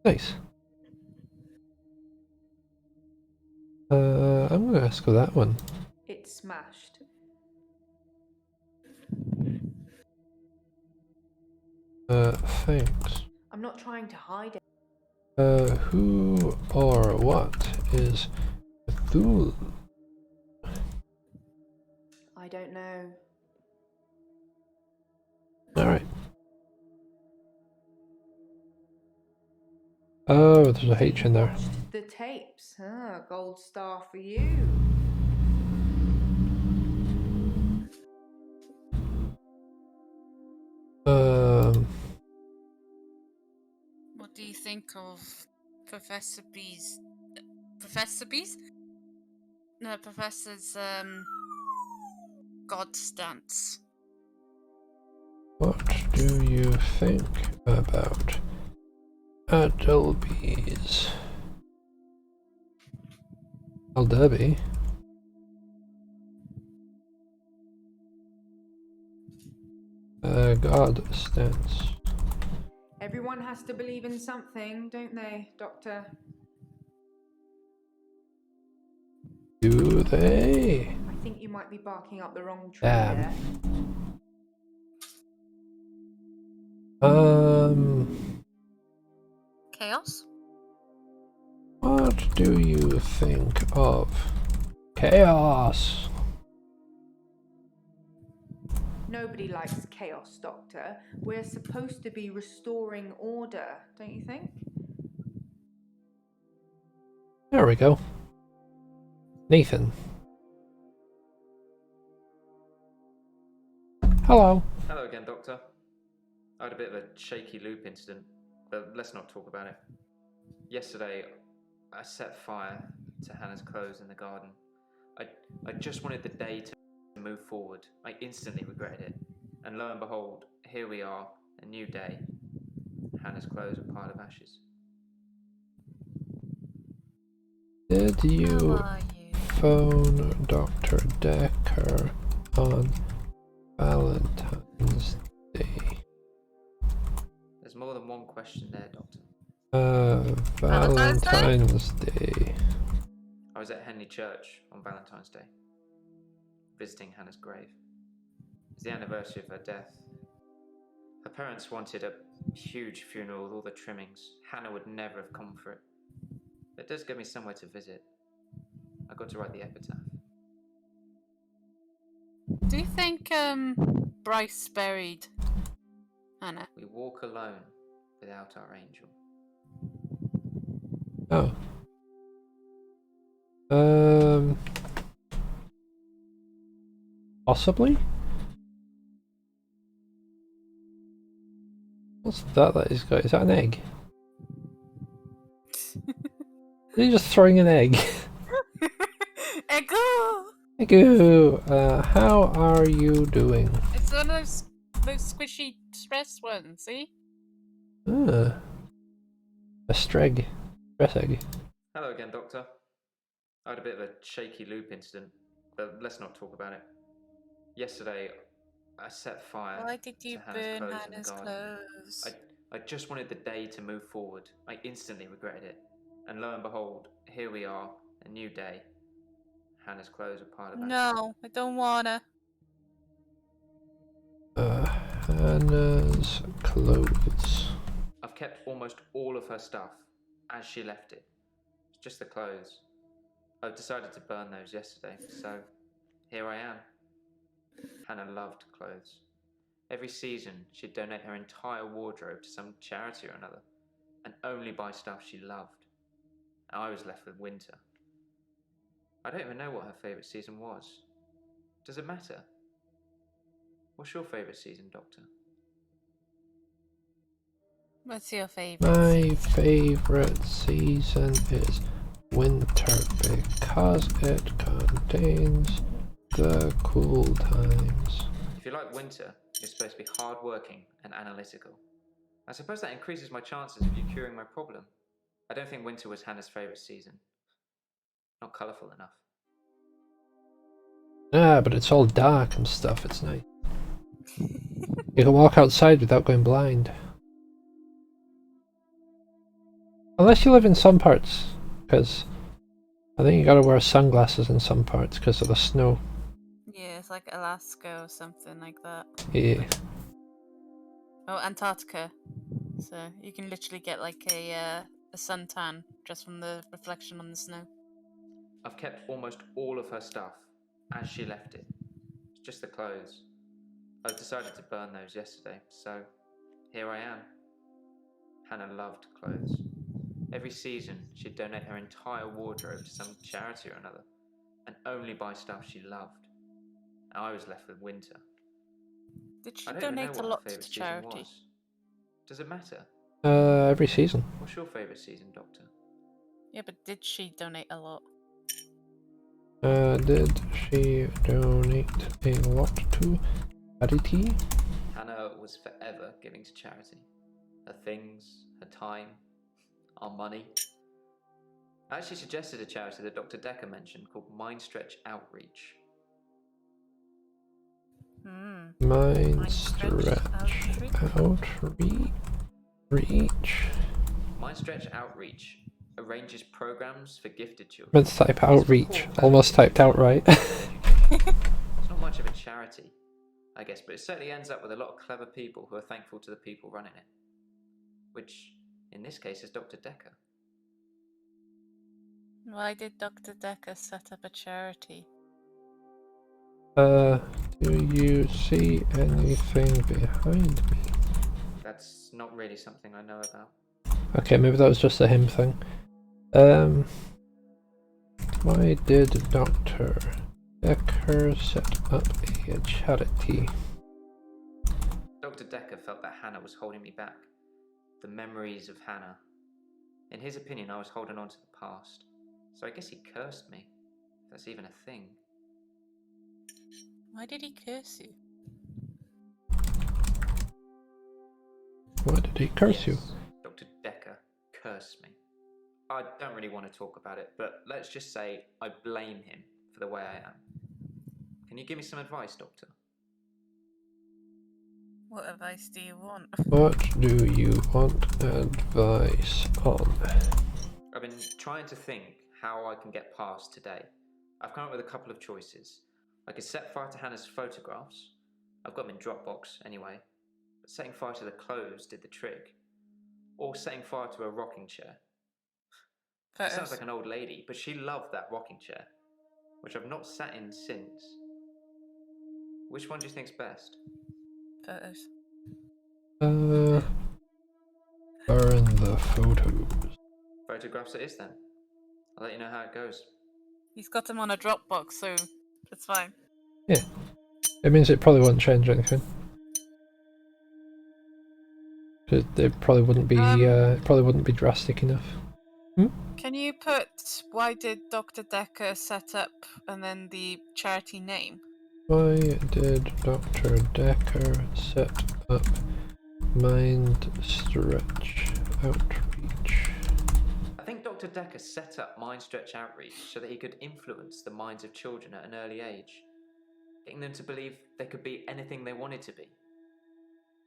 S1: Nice. I'm gonna ask for that one.
S12: It's smashed.
S1: Thanks.
S12: I'm not trying to hide it.
S1: Who or what is Cthulhu?
S12: I don't know.
S1: Alright. Oh, there's a H in there.
S12: The tapes. Gold star for you.
S2: What do you think of Professor B's? Professor B's? the professor's god stance.
S1: What do you think about Adelby's? Alderby? God stance.
S5: Everyone has to believe in something, don't they, Doctor?
S1: Do they?
S5: I think you might be barking up the wrong tree
S1: Damn.
S5: there.
S2: Chaos?
S1: What do you think of chaos?
S5: Nobody likes chaos, Doctor. We're supposed to be restoring order, don't you think?
S1: There we go. Nathan. Hello.
S3: Hello again, Doctor. I had a bit of a shaky loop incident, but let's not talk about it. Yesterday, I set fire to Hannah's clothes in the garden. I just wanted the day to move forward. I instantly regretted it. And lo and behold, here we are, a new day. Hannah's clothes are a pile of ashes.
S1: Did you phone Dr. Dekker on Valentine's Day?
S3: There's more than one question there, Doctor.
S1: Valentine's Day.
S3: I was at Henley Church on Valentine's Day, visiting Hannah's grave. It's the anniversary of her death. Her parents wanted a huge funeral with all the trimmings. Hannah would never have come for it. It does give me somewhere to visit. I got to write the epitaph.
S2: Do you think Bryce buried Hannah?
S3: We walk alone without our angel.
S1: Oh. Possibly? What's that he's got? Is that an egg? Is he just throwing an egg?
S2: Ego!
S1: Ego! How are you doing?
S2: It's one of those squishy stress ones, see?
S1: A streg. Stress egg.
S3: Hello again, Doctor. I had a bit of a shaky loop incident, but let's not talk about it. Yesterday, I set fire
S2: Why did you
S3: to Hannah's
S2: burn
S3: clothes in the
S2: Hannah's
S3: garden.
S2: clothes?
S3: I just wanted the day to move forward. I instantly regretted it. And lo and behold, here we are, a new day. Hannah's clothes are part of ashes.
S2: No, I don't wanna.
S1: Hannah's clothes.
S3: I've kept almost all of her stuff as she left it. It's just the clothes. I've decided to burn those yesterday, so here I am. Hannah loved clothes. Every season, she'd donate her entire wardrobe to some charity or another, and only buy stuff she loved. I was left with winter. I don't even know what her favourite season was. Does it matter? What's your favourite season, Doctor?
S2: What's your favourite
S1: My
S2: season?
S1: favourite season is winter because it contains the cool times.
S3: If you like winter, you're supposed to be hard-working and analytical. I suppose that increases my chances of you curing my problem. I don't think winter was Hannah's favourite season. Not colourful enough.
S1: Ah, but it's all dark and stuff, it's nice. You can walk outside without going blind. Unless you live in some parts, because I think you gotta wear sunglasses in some parts because of the snow.
S2: Yeah, it's like Alaska or something like that.
S1: Yeah.
S2: Oh, Antarctica. So you can literally get like a suntan just from the reflection on the snow.
S3: I've kept almost all of her stuff as she left it. It's just the clothes. I've decided to burn those yesterday, so here I am. Hannah loved clothes. Every season, she'd donate her entire wardrobe to some charity or another, and only buy stuff she loved. I was left with winter.
S2: Did she
S3: I don't even know
S2: donate a
S3: what her
S2: lot
S3: favourite
S2: to
S3: season
S2: charity?
S3: was. Does it matter?
S1: Every season.
S3: What's your favourite season, Doctor?
S2: Yeah, but did she donate a lot?
S1: Did she donate a lot to charity?
S3: Hannah was forever giving to charity. Her things, her time, our money. I actually suggested a charity that Dr. Dekker mentioned called Mind Stretch Outreach.
S1: Mind Stretch Outreach.
S3: Mind Stretch Outreach arranges programs for gifted children.
S1: Meant to type outreach. Almost typed out right.
S3: It's not much of a charity, I guess, but it certainly ends up with a lot of clever people who are thankful to the people running it. Which, in this case, is Dr. Dekker.
S2: Why did Dr. Dekker set up a charity?
S1: Do you see anything behind me?
S3: That's not really something I know about.
S1: Okay, maybe that was just a him thing. Why did Dr. Dekker set up a charity?
S3: Dr. Dekker felt that Hannah was holding me back. The memories of Hannah. In his opinion, I was holding on to the past. So I guess he cursed me. If that's even a thing.
S2: Why did he curse you?
S1: Why did he curse you?
S3: Dr. Dekker cursed me. I don't really want to talk about it, but let's just say I blame him for the way I am. Can you give me some advice, Doctor?
S2: What advice do you want?
S1: What do you want advice on?
S3: I've been trying to think how I can get past today. I've come up with a couple of choices. I could set fire to Hannah's photographs. I've got them in Dropbox anyway. But setting fire to the clothes did the trick. Or setting fire to a rocking chair. She sounds like an old lady, but she loved that rocking chair, which I've not sat in since. Which one do you think's best?
S2: Photos.
S1: Burn the photos.
S3: Photographs it is then. I'll let you know how it goes.
S2: He's got them on a Dropbox, so it's fine.
S1: Yeah. It means it probably won't change anything. It probably wouldn't be drastic enough.
S2: Can you put why did Dr. Dekker set up and then the charity name?
S1: Why did Dr. Dekker set up Mind Stretch Outreach?
S3: I think Dr. Dekker set up Mind Stretch Outreach so that he could influence the minds of children at an early age, getting them to believe they could be anything they wanted to be.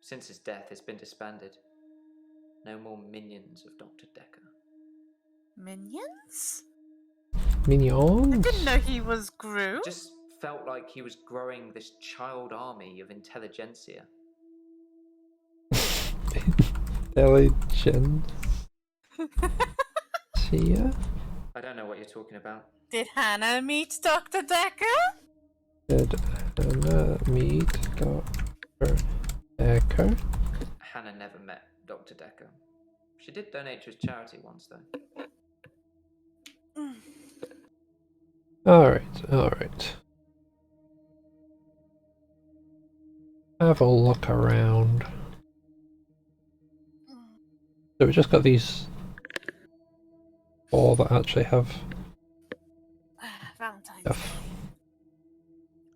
S3: Since his death, it's been disbanded. No more minions of Dr. Dekker.
S2: Minions?
S1: Minions?
S2: I didn't know he was Gru.
S3: Just felt like he was growing this child army of intelligentsia.
S1: Intelligentsia?
S3: I don't know what you're talking about.
S2: Did Hannah meet Dr. Dekker?
S1: Did Hannah meet Dr. Dekker?
S3: Hannah never met Dr. Dekker. She did donate to his charity once, though.
S1: Alright. Have a look around. So we just got these 4 that actually have
S2: Valentine's
S1: stuff.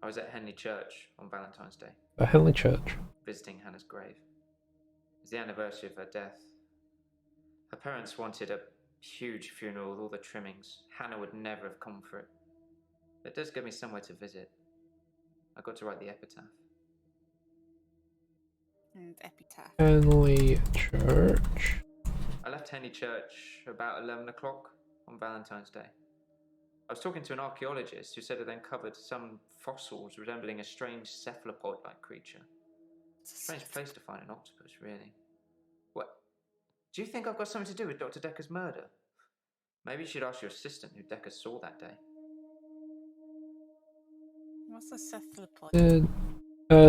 S3: I was at Henley Church on Valentine's Day,
S1: A Henley Church.
S3: visiting Hannah's grave. It was the anniversary of her death. Her parents wanted a huge funeral with all the trimmings. Hannah would never have come for it. It does give me somewhere to visit. I got to write the epitaph.
S2: and epitaph.
S1: Henley Church.
S3: I left Henley Church about 11 o'clock on Valentine's Day. I was talking to an archaeologist who said it uncovered some fossils resembling a strange cephalopod-like creature. Strange place to find an octopus, really. What? Do you think I've got something to do with Dr. Dekker's murder? Maybe you should ask your assistant who Dekker saw that day.
S2: What's a cephalopod?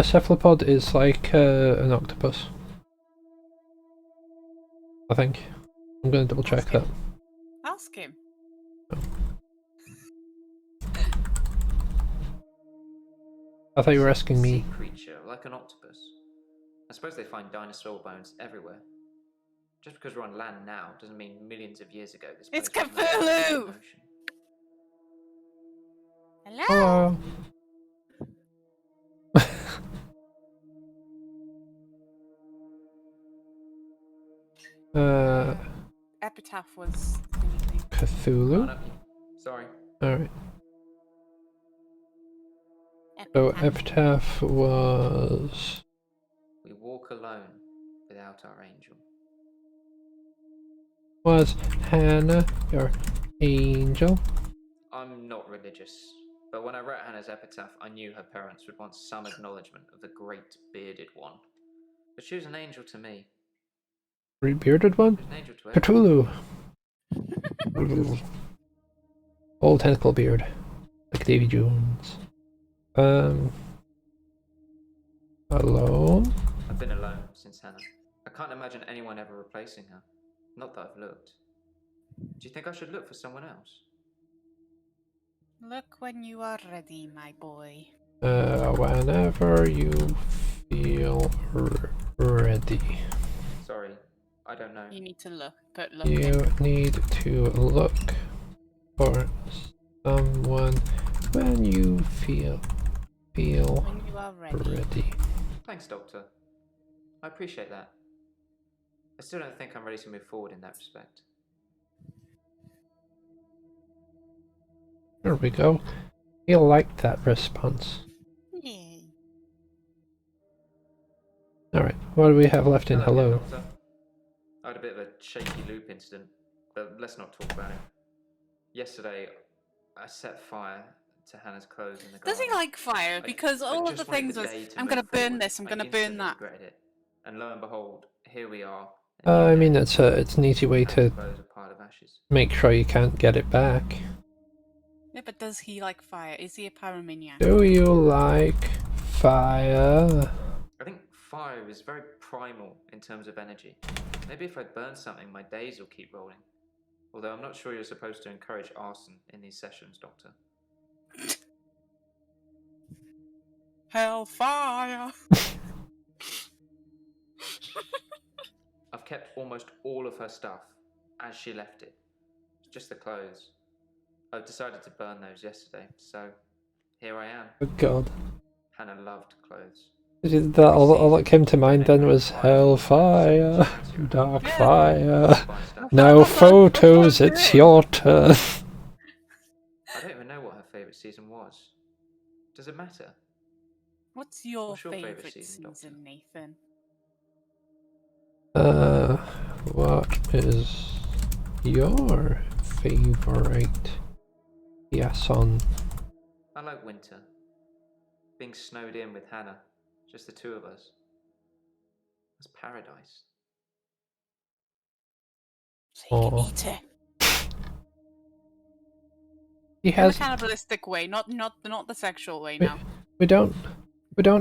S1: Cephalopod is like an octopus. I think. I'm going to double check that.
S2: Ask him.
S1: I thought you were asking me.
S3: Sea creature, like an octopus. I suppose they find dinosaur bones everywhere. Just because we're on land now doesn't mean millions of years ago this place
S2: It's
S3: was not in the
S2: Cthulhu!
S3: ocean.
S2: Hello? Epitaph was anything.
S1: Cthulhu?
S3: Oh, no. Sorry.
S1: Alright. So Epitaph was...
S3: We walk alone without our angel.
S1: Was Hannah your angel?
S3: I'm not religious, but when I read Hannah's epitaph, I knew her parents would want some acknowledgement of the great bearded one. But she was an angel to me.
S1: Great bearded one?
S3: She was an angel to everyone.
S1: Cthulhu! Old tentacle beard. Like Davy Jones. Alone?
S3: I've been alone since Hannah. I can't imagine anyone ever replacing her. Not that I've looked. Do you think I should look for someone else?
S2: Look when you are ready, my boy.
S1: Whenever you feel ready.
S3: Sorry, I don't know.
S2: You need to look. Put look
S1: You
S2: in.
S1: need to look for someone when you feel
S2: When you are
S1: ready.
S3: Thanks, Doctor. I appreciate that. I still don't think I'm ready to move forward in that respect.
S1: There we go. He liked that response.
S2: Yay.
S1: Alright, what do we have left in
S3: Hello,
S1: hello?
S3: Doctor. I had a bit of a shaky loop incident, but let's not talk about it. Yesterday, I set fire to Hannah's clothes in the garden.
S2: Does he like fire? Because all of the things was, I'm gonna burn this, I'm gonna burn that.
S3: Regretted it. And lo and behold, here we are.
S1: I mean, it's an easy way to make sure you can't get it back.
S2: Yeah, but does he like fire? Is he a pyromaniac?
S1: Do you like fire?
S3: I think fire is very primal in terms of energy. Maybe if I burn something, my days will keep rolling. Although I'm not sure you're supposed to encourage arson in these sessions, Doctor.
S2: Hellfire!
S3: I've kept almost all of her stuff as she left it. Just the clothes. I've decided to burn those yesterday, so here I am.
S1: Oh god.
S3: Hannah loved clothes.
S1: All that came to mind then was Hellfire, Dark Fire. Now photos, it's your turn.
S3: I don't even know what her favourite season was. Does it matter?
S2: What's your
S3: favourite
S2: favourite
S3: season,
S2: season, Nathan?
S1: What is your favourite Yason?
S3: I like winter. Being snowed in with Hannah. Just the two of us. It's paradise.
S2: So you can eat it.
S1: He has.
S2: In a cannibalistic way, not the sexual way. Now
S1: we don't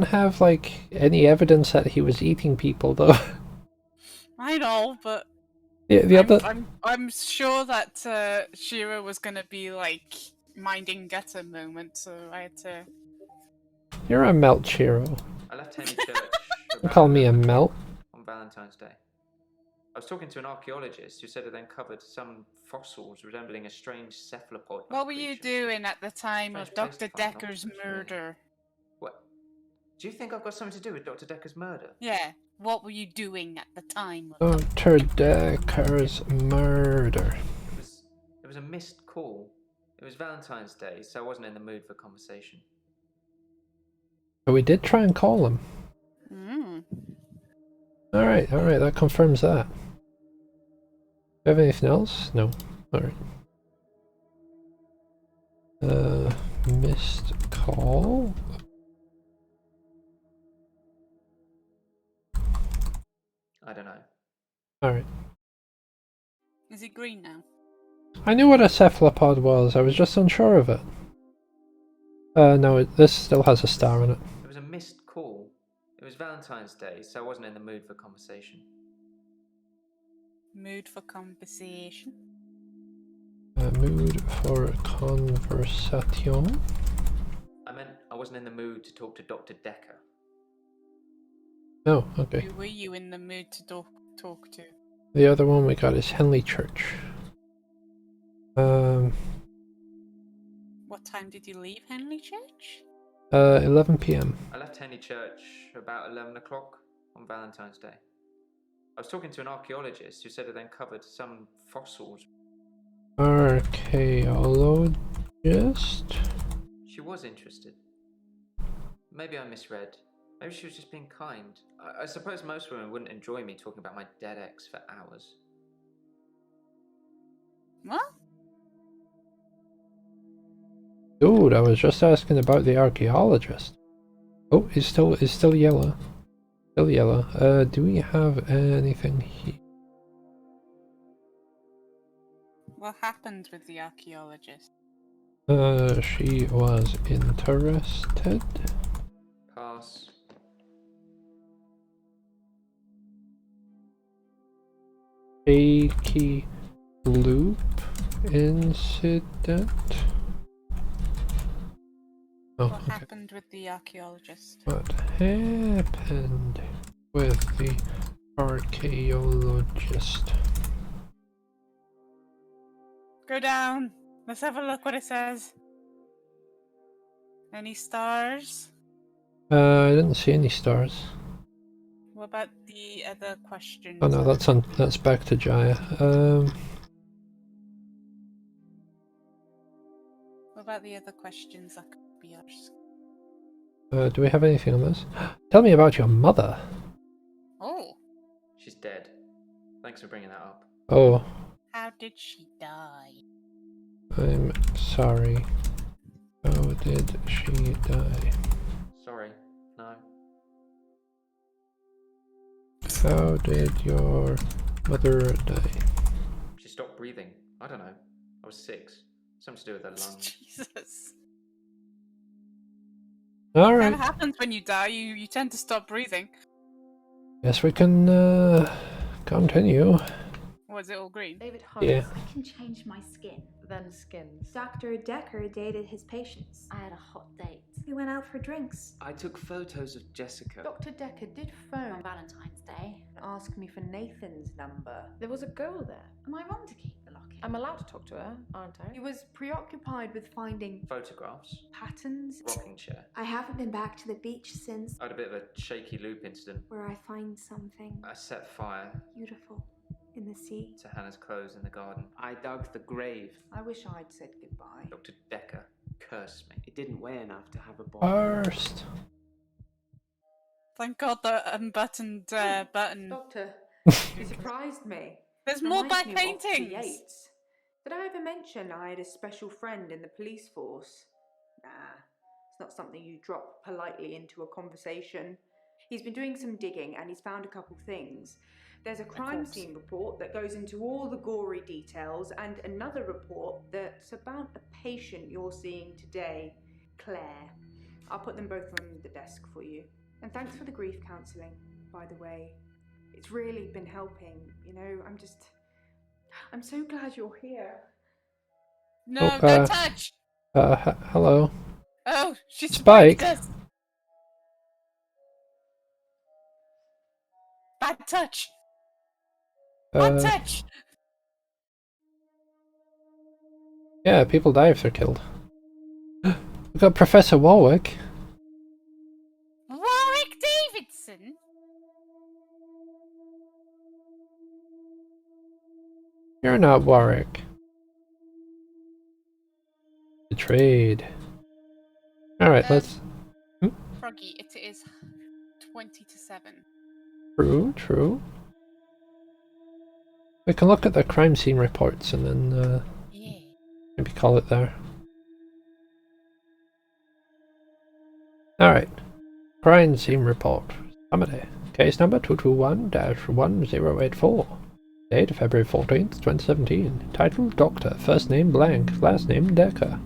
S1: have like any evidence that he was eating people though.
S2: I know, but I'm sure that Shira was gonna be like minding Getter moment, so I had to.
S1: You're a melt, Shiro.
S3: I left Henry Church.
S1: Don't call me a melt.
S3: On Valentine's Day. I was talking to an archaeologist who said it uncovered some fossils resembling a strange cephalopod.
S2: What were you doing at the time of Dr. Dekker's murder?
S3: What? Do you think I've got something to do with Dr. Dekker's murder?
S2: Yeah. What were you doing at the time of
S1: Dr. Dekker's murder?
S3: It was a missed call. It was Valentine's Day, so I wasn't in the mood for conversation.
S1: But we did try and call him. Alright, that confirms that. Do you have anything else? No. Alright. Missed call?
S3: I don't know.
S1: Alright.
S2: Is he green now?
S1: I knew what a cephalopod was, I was just unsure of it. No, this still has a star on it.
S3: It was a missed call. It was Valentine's Day, so I wasn't in the mood for conversation.
S2: Mood for conversation?
S1: Mood for conversation?
S3: I meant I wasn't in the mood to talk to Dr. Dekker.
S1: Oh, okay.
S2: Who were you in the mood to talk to?
S1: The other one we got is Henley Church.
S2: What What time did you leave Henley Church?
S1: 11 p.m.
S3: I left Henley Church about 11 o'clock on Valentine's Day. I was talking to an archaeologist who said it uncovered some fossils.
S1: Archaeologist?
S3: She was interested. Maybe I misread. Maybe she was just being kind. I suppose most women wouldn't enjoy me talking about my dead ex for hours.
S2: What?
S1: Dude, I was just asking about the archaeologist. Oh, it's still yellow. Still yellow. Do we have anything here?
S2: What happened with the archaeologist?
S1: She was interested.
S3: Pass.
S1: Shaky loop incident. Oh,
S2: What
S1: okay.
S2: happened with the archaeologist?
S1: What happened with the archaeologist?
S2: Go down. Let's have a look what it says. Any stars?
S1: I didn't see any stars.
S2: What about the other questions?
S1: Oh no, that's back to Jaya.
S2: What about the other questions that could be asked?
S1: Do we have anything on this? Tell me about your mother.
S2: Oh.
S3: She's dead. Thanks for bringing that up.
S1: Oh,
S2: How did she die?
S1: I'm sorry. How did she die?
S3: Sorry. No.
S1: How did your mother die?
S3: She stopped breathing. I don't know. I was 6. Something to do with her lungs.
S2: Jesus.
S1: Alright.
S2: That happens when you die. You tend to stop breathing.
S1: Yes, we can continue.
S2: Was it all green?
S10: David Hunt.
S1: Yeah.
S7: I can change my skin.
S10: Then skins.
S11: Dr. Dekker dated his patients.
S7: I had a hot date.
S11: We went out for drinks.
S4: I took photos of Jessica.
S10: Dr. Dekker did
S7: On
S10: phone
S7: Valentine's Day.
S10: and ask me for Nathan's number. There was a girl there.
S7: Am I wrong to keep the locket?
S10: I'm allowed to talk to her, aren't I? He was preoccupied with finding
S3: Photographs.
S10: patterns.
S3: Rocking chair.
S11: I haven't been back to the beach since,
S3: I had a bit of a shaky loop incident.
S11: where I find something
S3: I set fire
S11: beautiful in the sea.
S3: to Hannah's clothes in the garden.
S4: I dug the grave.
S10: I wish I'd said goodbye.
S3: Dr. Dekker cursed me.
S4: It didn't weigh enough to have a body.
S1: First.
S2: Thank God the unbuttoned button.
S10: Doctor, you surprised me.
S2: There's more
S10: Reminds
S2: bad
S10: me of Oscar
S2: paintings.
S10: Yates. Did I ever mention I had a special friend in the police force? Nah, it's not something you drop politely into a conversation. He's been doing some digging and he's found a couple things. There's a crime
S2: corpse.
S10: scene report that goes into all the gory details and another report that's about a patient you're seeing today, Claire. I'll put them both on the desk for you. And thanks for the grief counselling, by the way. It's really been helping, you know, I'm so glad you're here.
S2: No,
S1: Oh,
S2: don't touch!
S1: Hello.
S2: Oh, she's
S1: Spike.
S2: spiked us. Bad touch! Bad touch!
S1: Yeah, people die if they're killed. We've got Professor Warwick.
S2: Warwick Davidson?
S1: You're not Warwick. Betrayed. Alright, let's...
S2: Froggy, it is 20 to 7.
S1: True. We can look at the crime scene reports and then
S2: Yeah.
S1: maybe call it there. Alright. Crime scene report. Summary. Case number 221-1084. Date February 14th, 2017. Title Doctor. First name blank. Last name Dekker.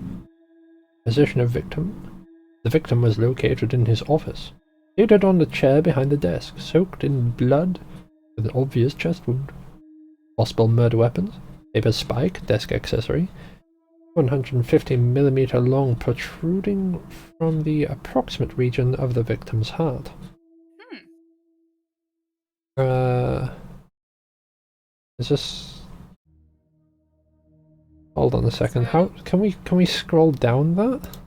S1: Position of victim. The victim was located in his office. Seated on the chair behind the desk, soaked in blood, with an obvious chest wound. Possible murder weapons. Paper spike, desk accessory. 150mm long, protruding from the approximate region of the victim's heart. Is this... Hold on a second. How can we scroll down that?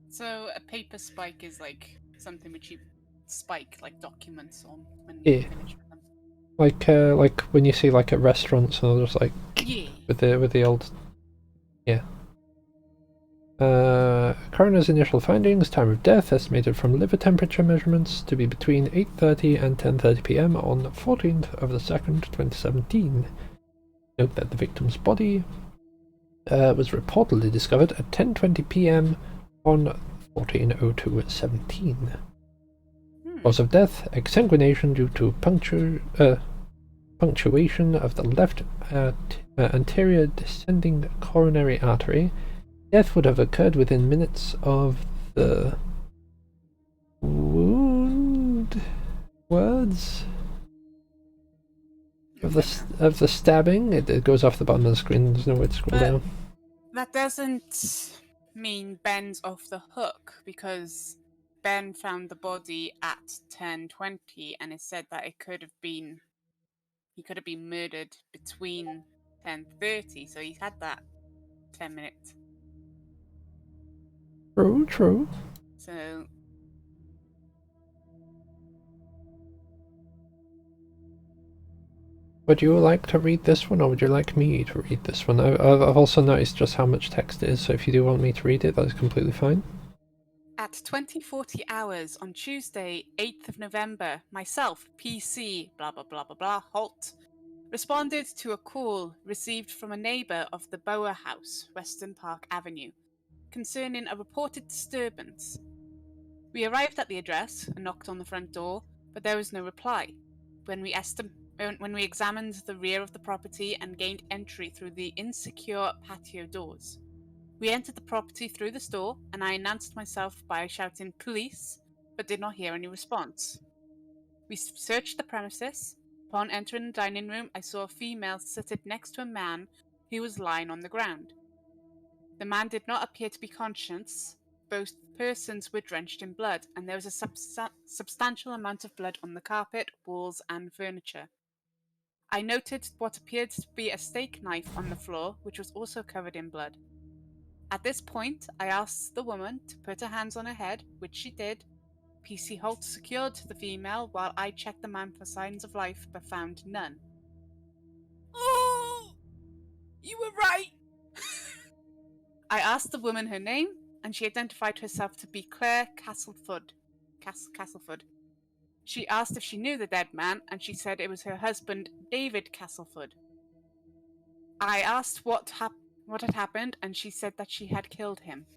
S2: So a paper spike is like something which you spike like documents on when
S1: Yeah.
S2: you finish with them.
S1: Like when you see like at restaurants and just like
S2: Yeah.
S1: with the old yeah. Coroner's initial findings: time of death estimated from liver temperature measurements to be between 8:30 and 10:30 p.m. on 14th of the 2nd, 2017. Note that the victim's body was reportedly discovered at 10:20 p.m. on 14/02/17. Cause of death: exsanguination due to punctuation of the left anterior descending coronary artery. Death would have occurred within minutes of the wound words of the stabbing. It goes off the bottom of the screen. There's no way to scroll down.
S2: That doesn't mean Ben's off the hook, because Ben found the body at 10:20, and it said that he could have been murdered between 10:30, so he's had that 10 minutes.
S1: True.
S2: So
S1: would you like to read this one, or would you like me to read this one? I've also noticed just how much text it is, so if you do want me to read it, that's completely fine.
S2: at 20:40 hours on Tuesday, 8th of November, myself, PC, blah blah blah blah blah, Holt, responded to a call received from a neighbour of the Bower House, Western Park Avenue, concerning a reported disturbance. We arrived at the address and knocked on the front door, but there was no reply. When we examined the rear of the property and gained entry through the insecure patio doors. We entered the property through the store, and I announced myself by shouting "Police," but did not hear any response. We searched the premises. Upon entering the dining room, I saw a female seated next to a man who was lying on the ground. The man did not appear to be conscious. Both persons were drenched in blood, and there was a substantial amount of blood on the carpet, walls, and furniture. I noted what appeared to be a steak knife on the floor, which was also covered in blood. At this point, I asked the woman to put her hands on her head, which she did. PC Holt secured the female while I checked the man for signs of life, but found none. Oh, you were right. I asked the woman her name, and she identified herself to be Claire Castleford. Castleford. She asked if she knew the dead man, and she said it was her husband, David Castleford. I asked what had happened, and she said that she had killed him.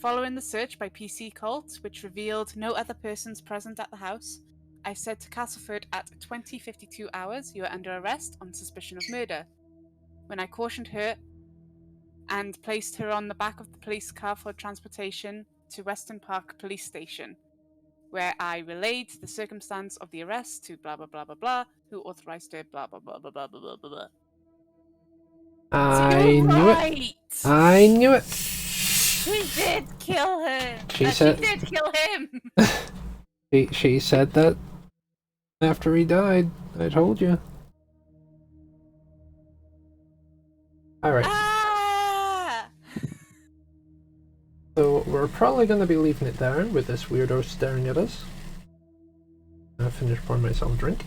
S2: Following the search by PC Colt, which revealed no other persons present at the house, I said to Castleford at 20:52 hours, "You are under arrest on suspicion of murder." When I cautioned her and placed her on the back of the police car for transportation to Western Park Police Station, where I relayed the circumstance of the arrest to blah blah blah blah blah, who authorized her blah blah blah blah blah blah blah blah.
S1: I knew it.
S2: She did kill her.
S1: She
S2: did kill him.
S1: She said that after he died. I told you. Alright. So we're probably going to be leaving it there with this weirdo staring at us. I finished pouring myself a drink.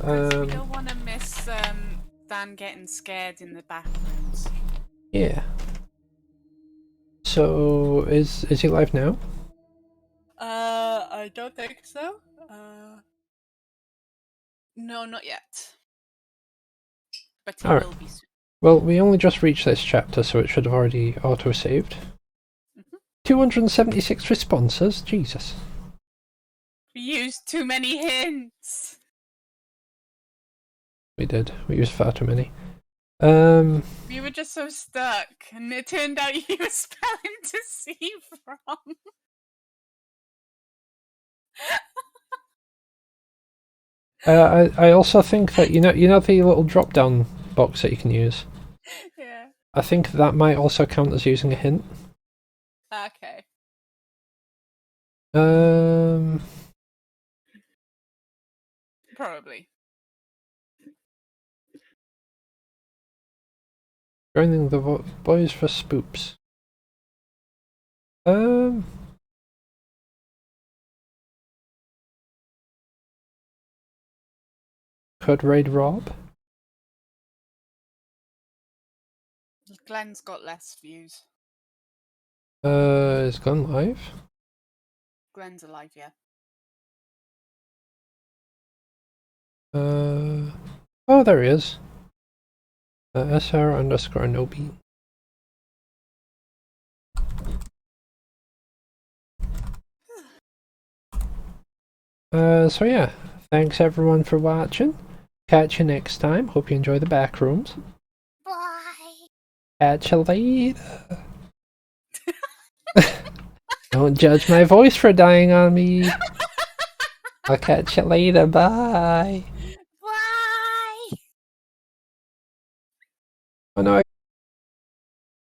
S2: We don't want to miss Dan getting scared in the bathrooms.
S1: Yeah. So is he live now?
S2: I don't think so. No, not yet. But he will be soon.
S1: Well, we only just reached this chapter, so it should have already auto-saved. 276 responses? Jesus.
S2: We used too many hints.
S1: We did. We used far too many.
S2: We were just so stuck, and it turned out you were spelling to see from.
S1: I also think that you know the little drop-down box that you can use.
S2: Yeah.
S1: I think that might also count as using a hint.
S2: Okay.
S1: Probably. Joining the boys for spoops. Could raid Rob?
S2: Glenn's got less views.
S1: Is Glenn live?
S2: Glenn's alive, yeah.
S1: Oh, there he is. SR_Nobi. So yeah, thanks everyone for watching. Catch you next time. Hope you enjoy the back rooms.
S2: Bye.
S1: Catch you later. Don't judge my voice for dying on me. I'll catch you later. Bye.
S2: Bye.
S1: Oh no.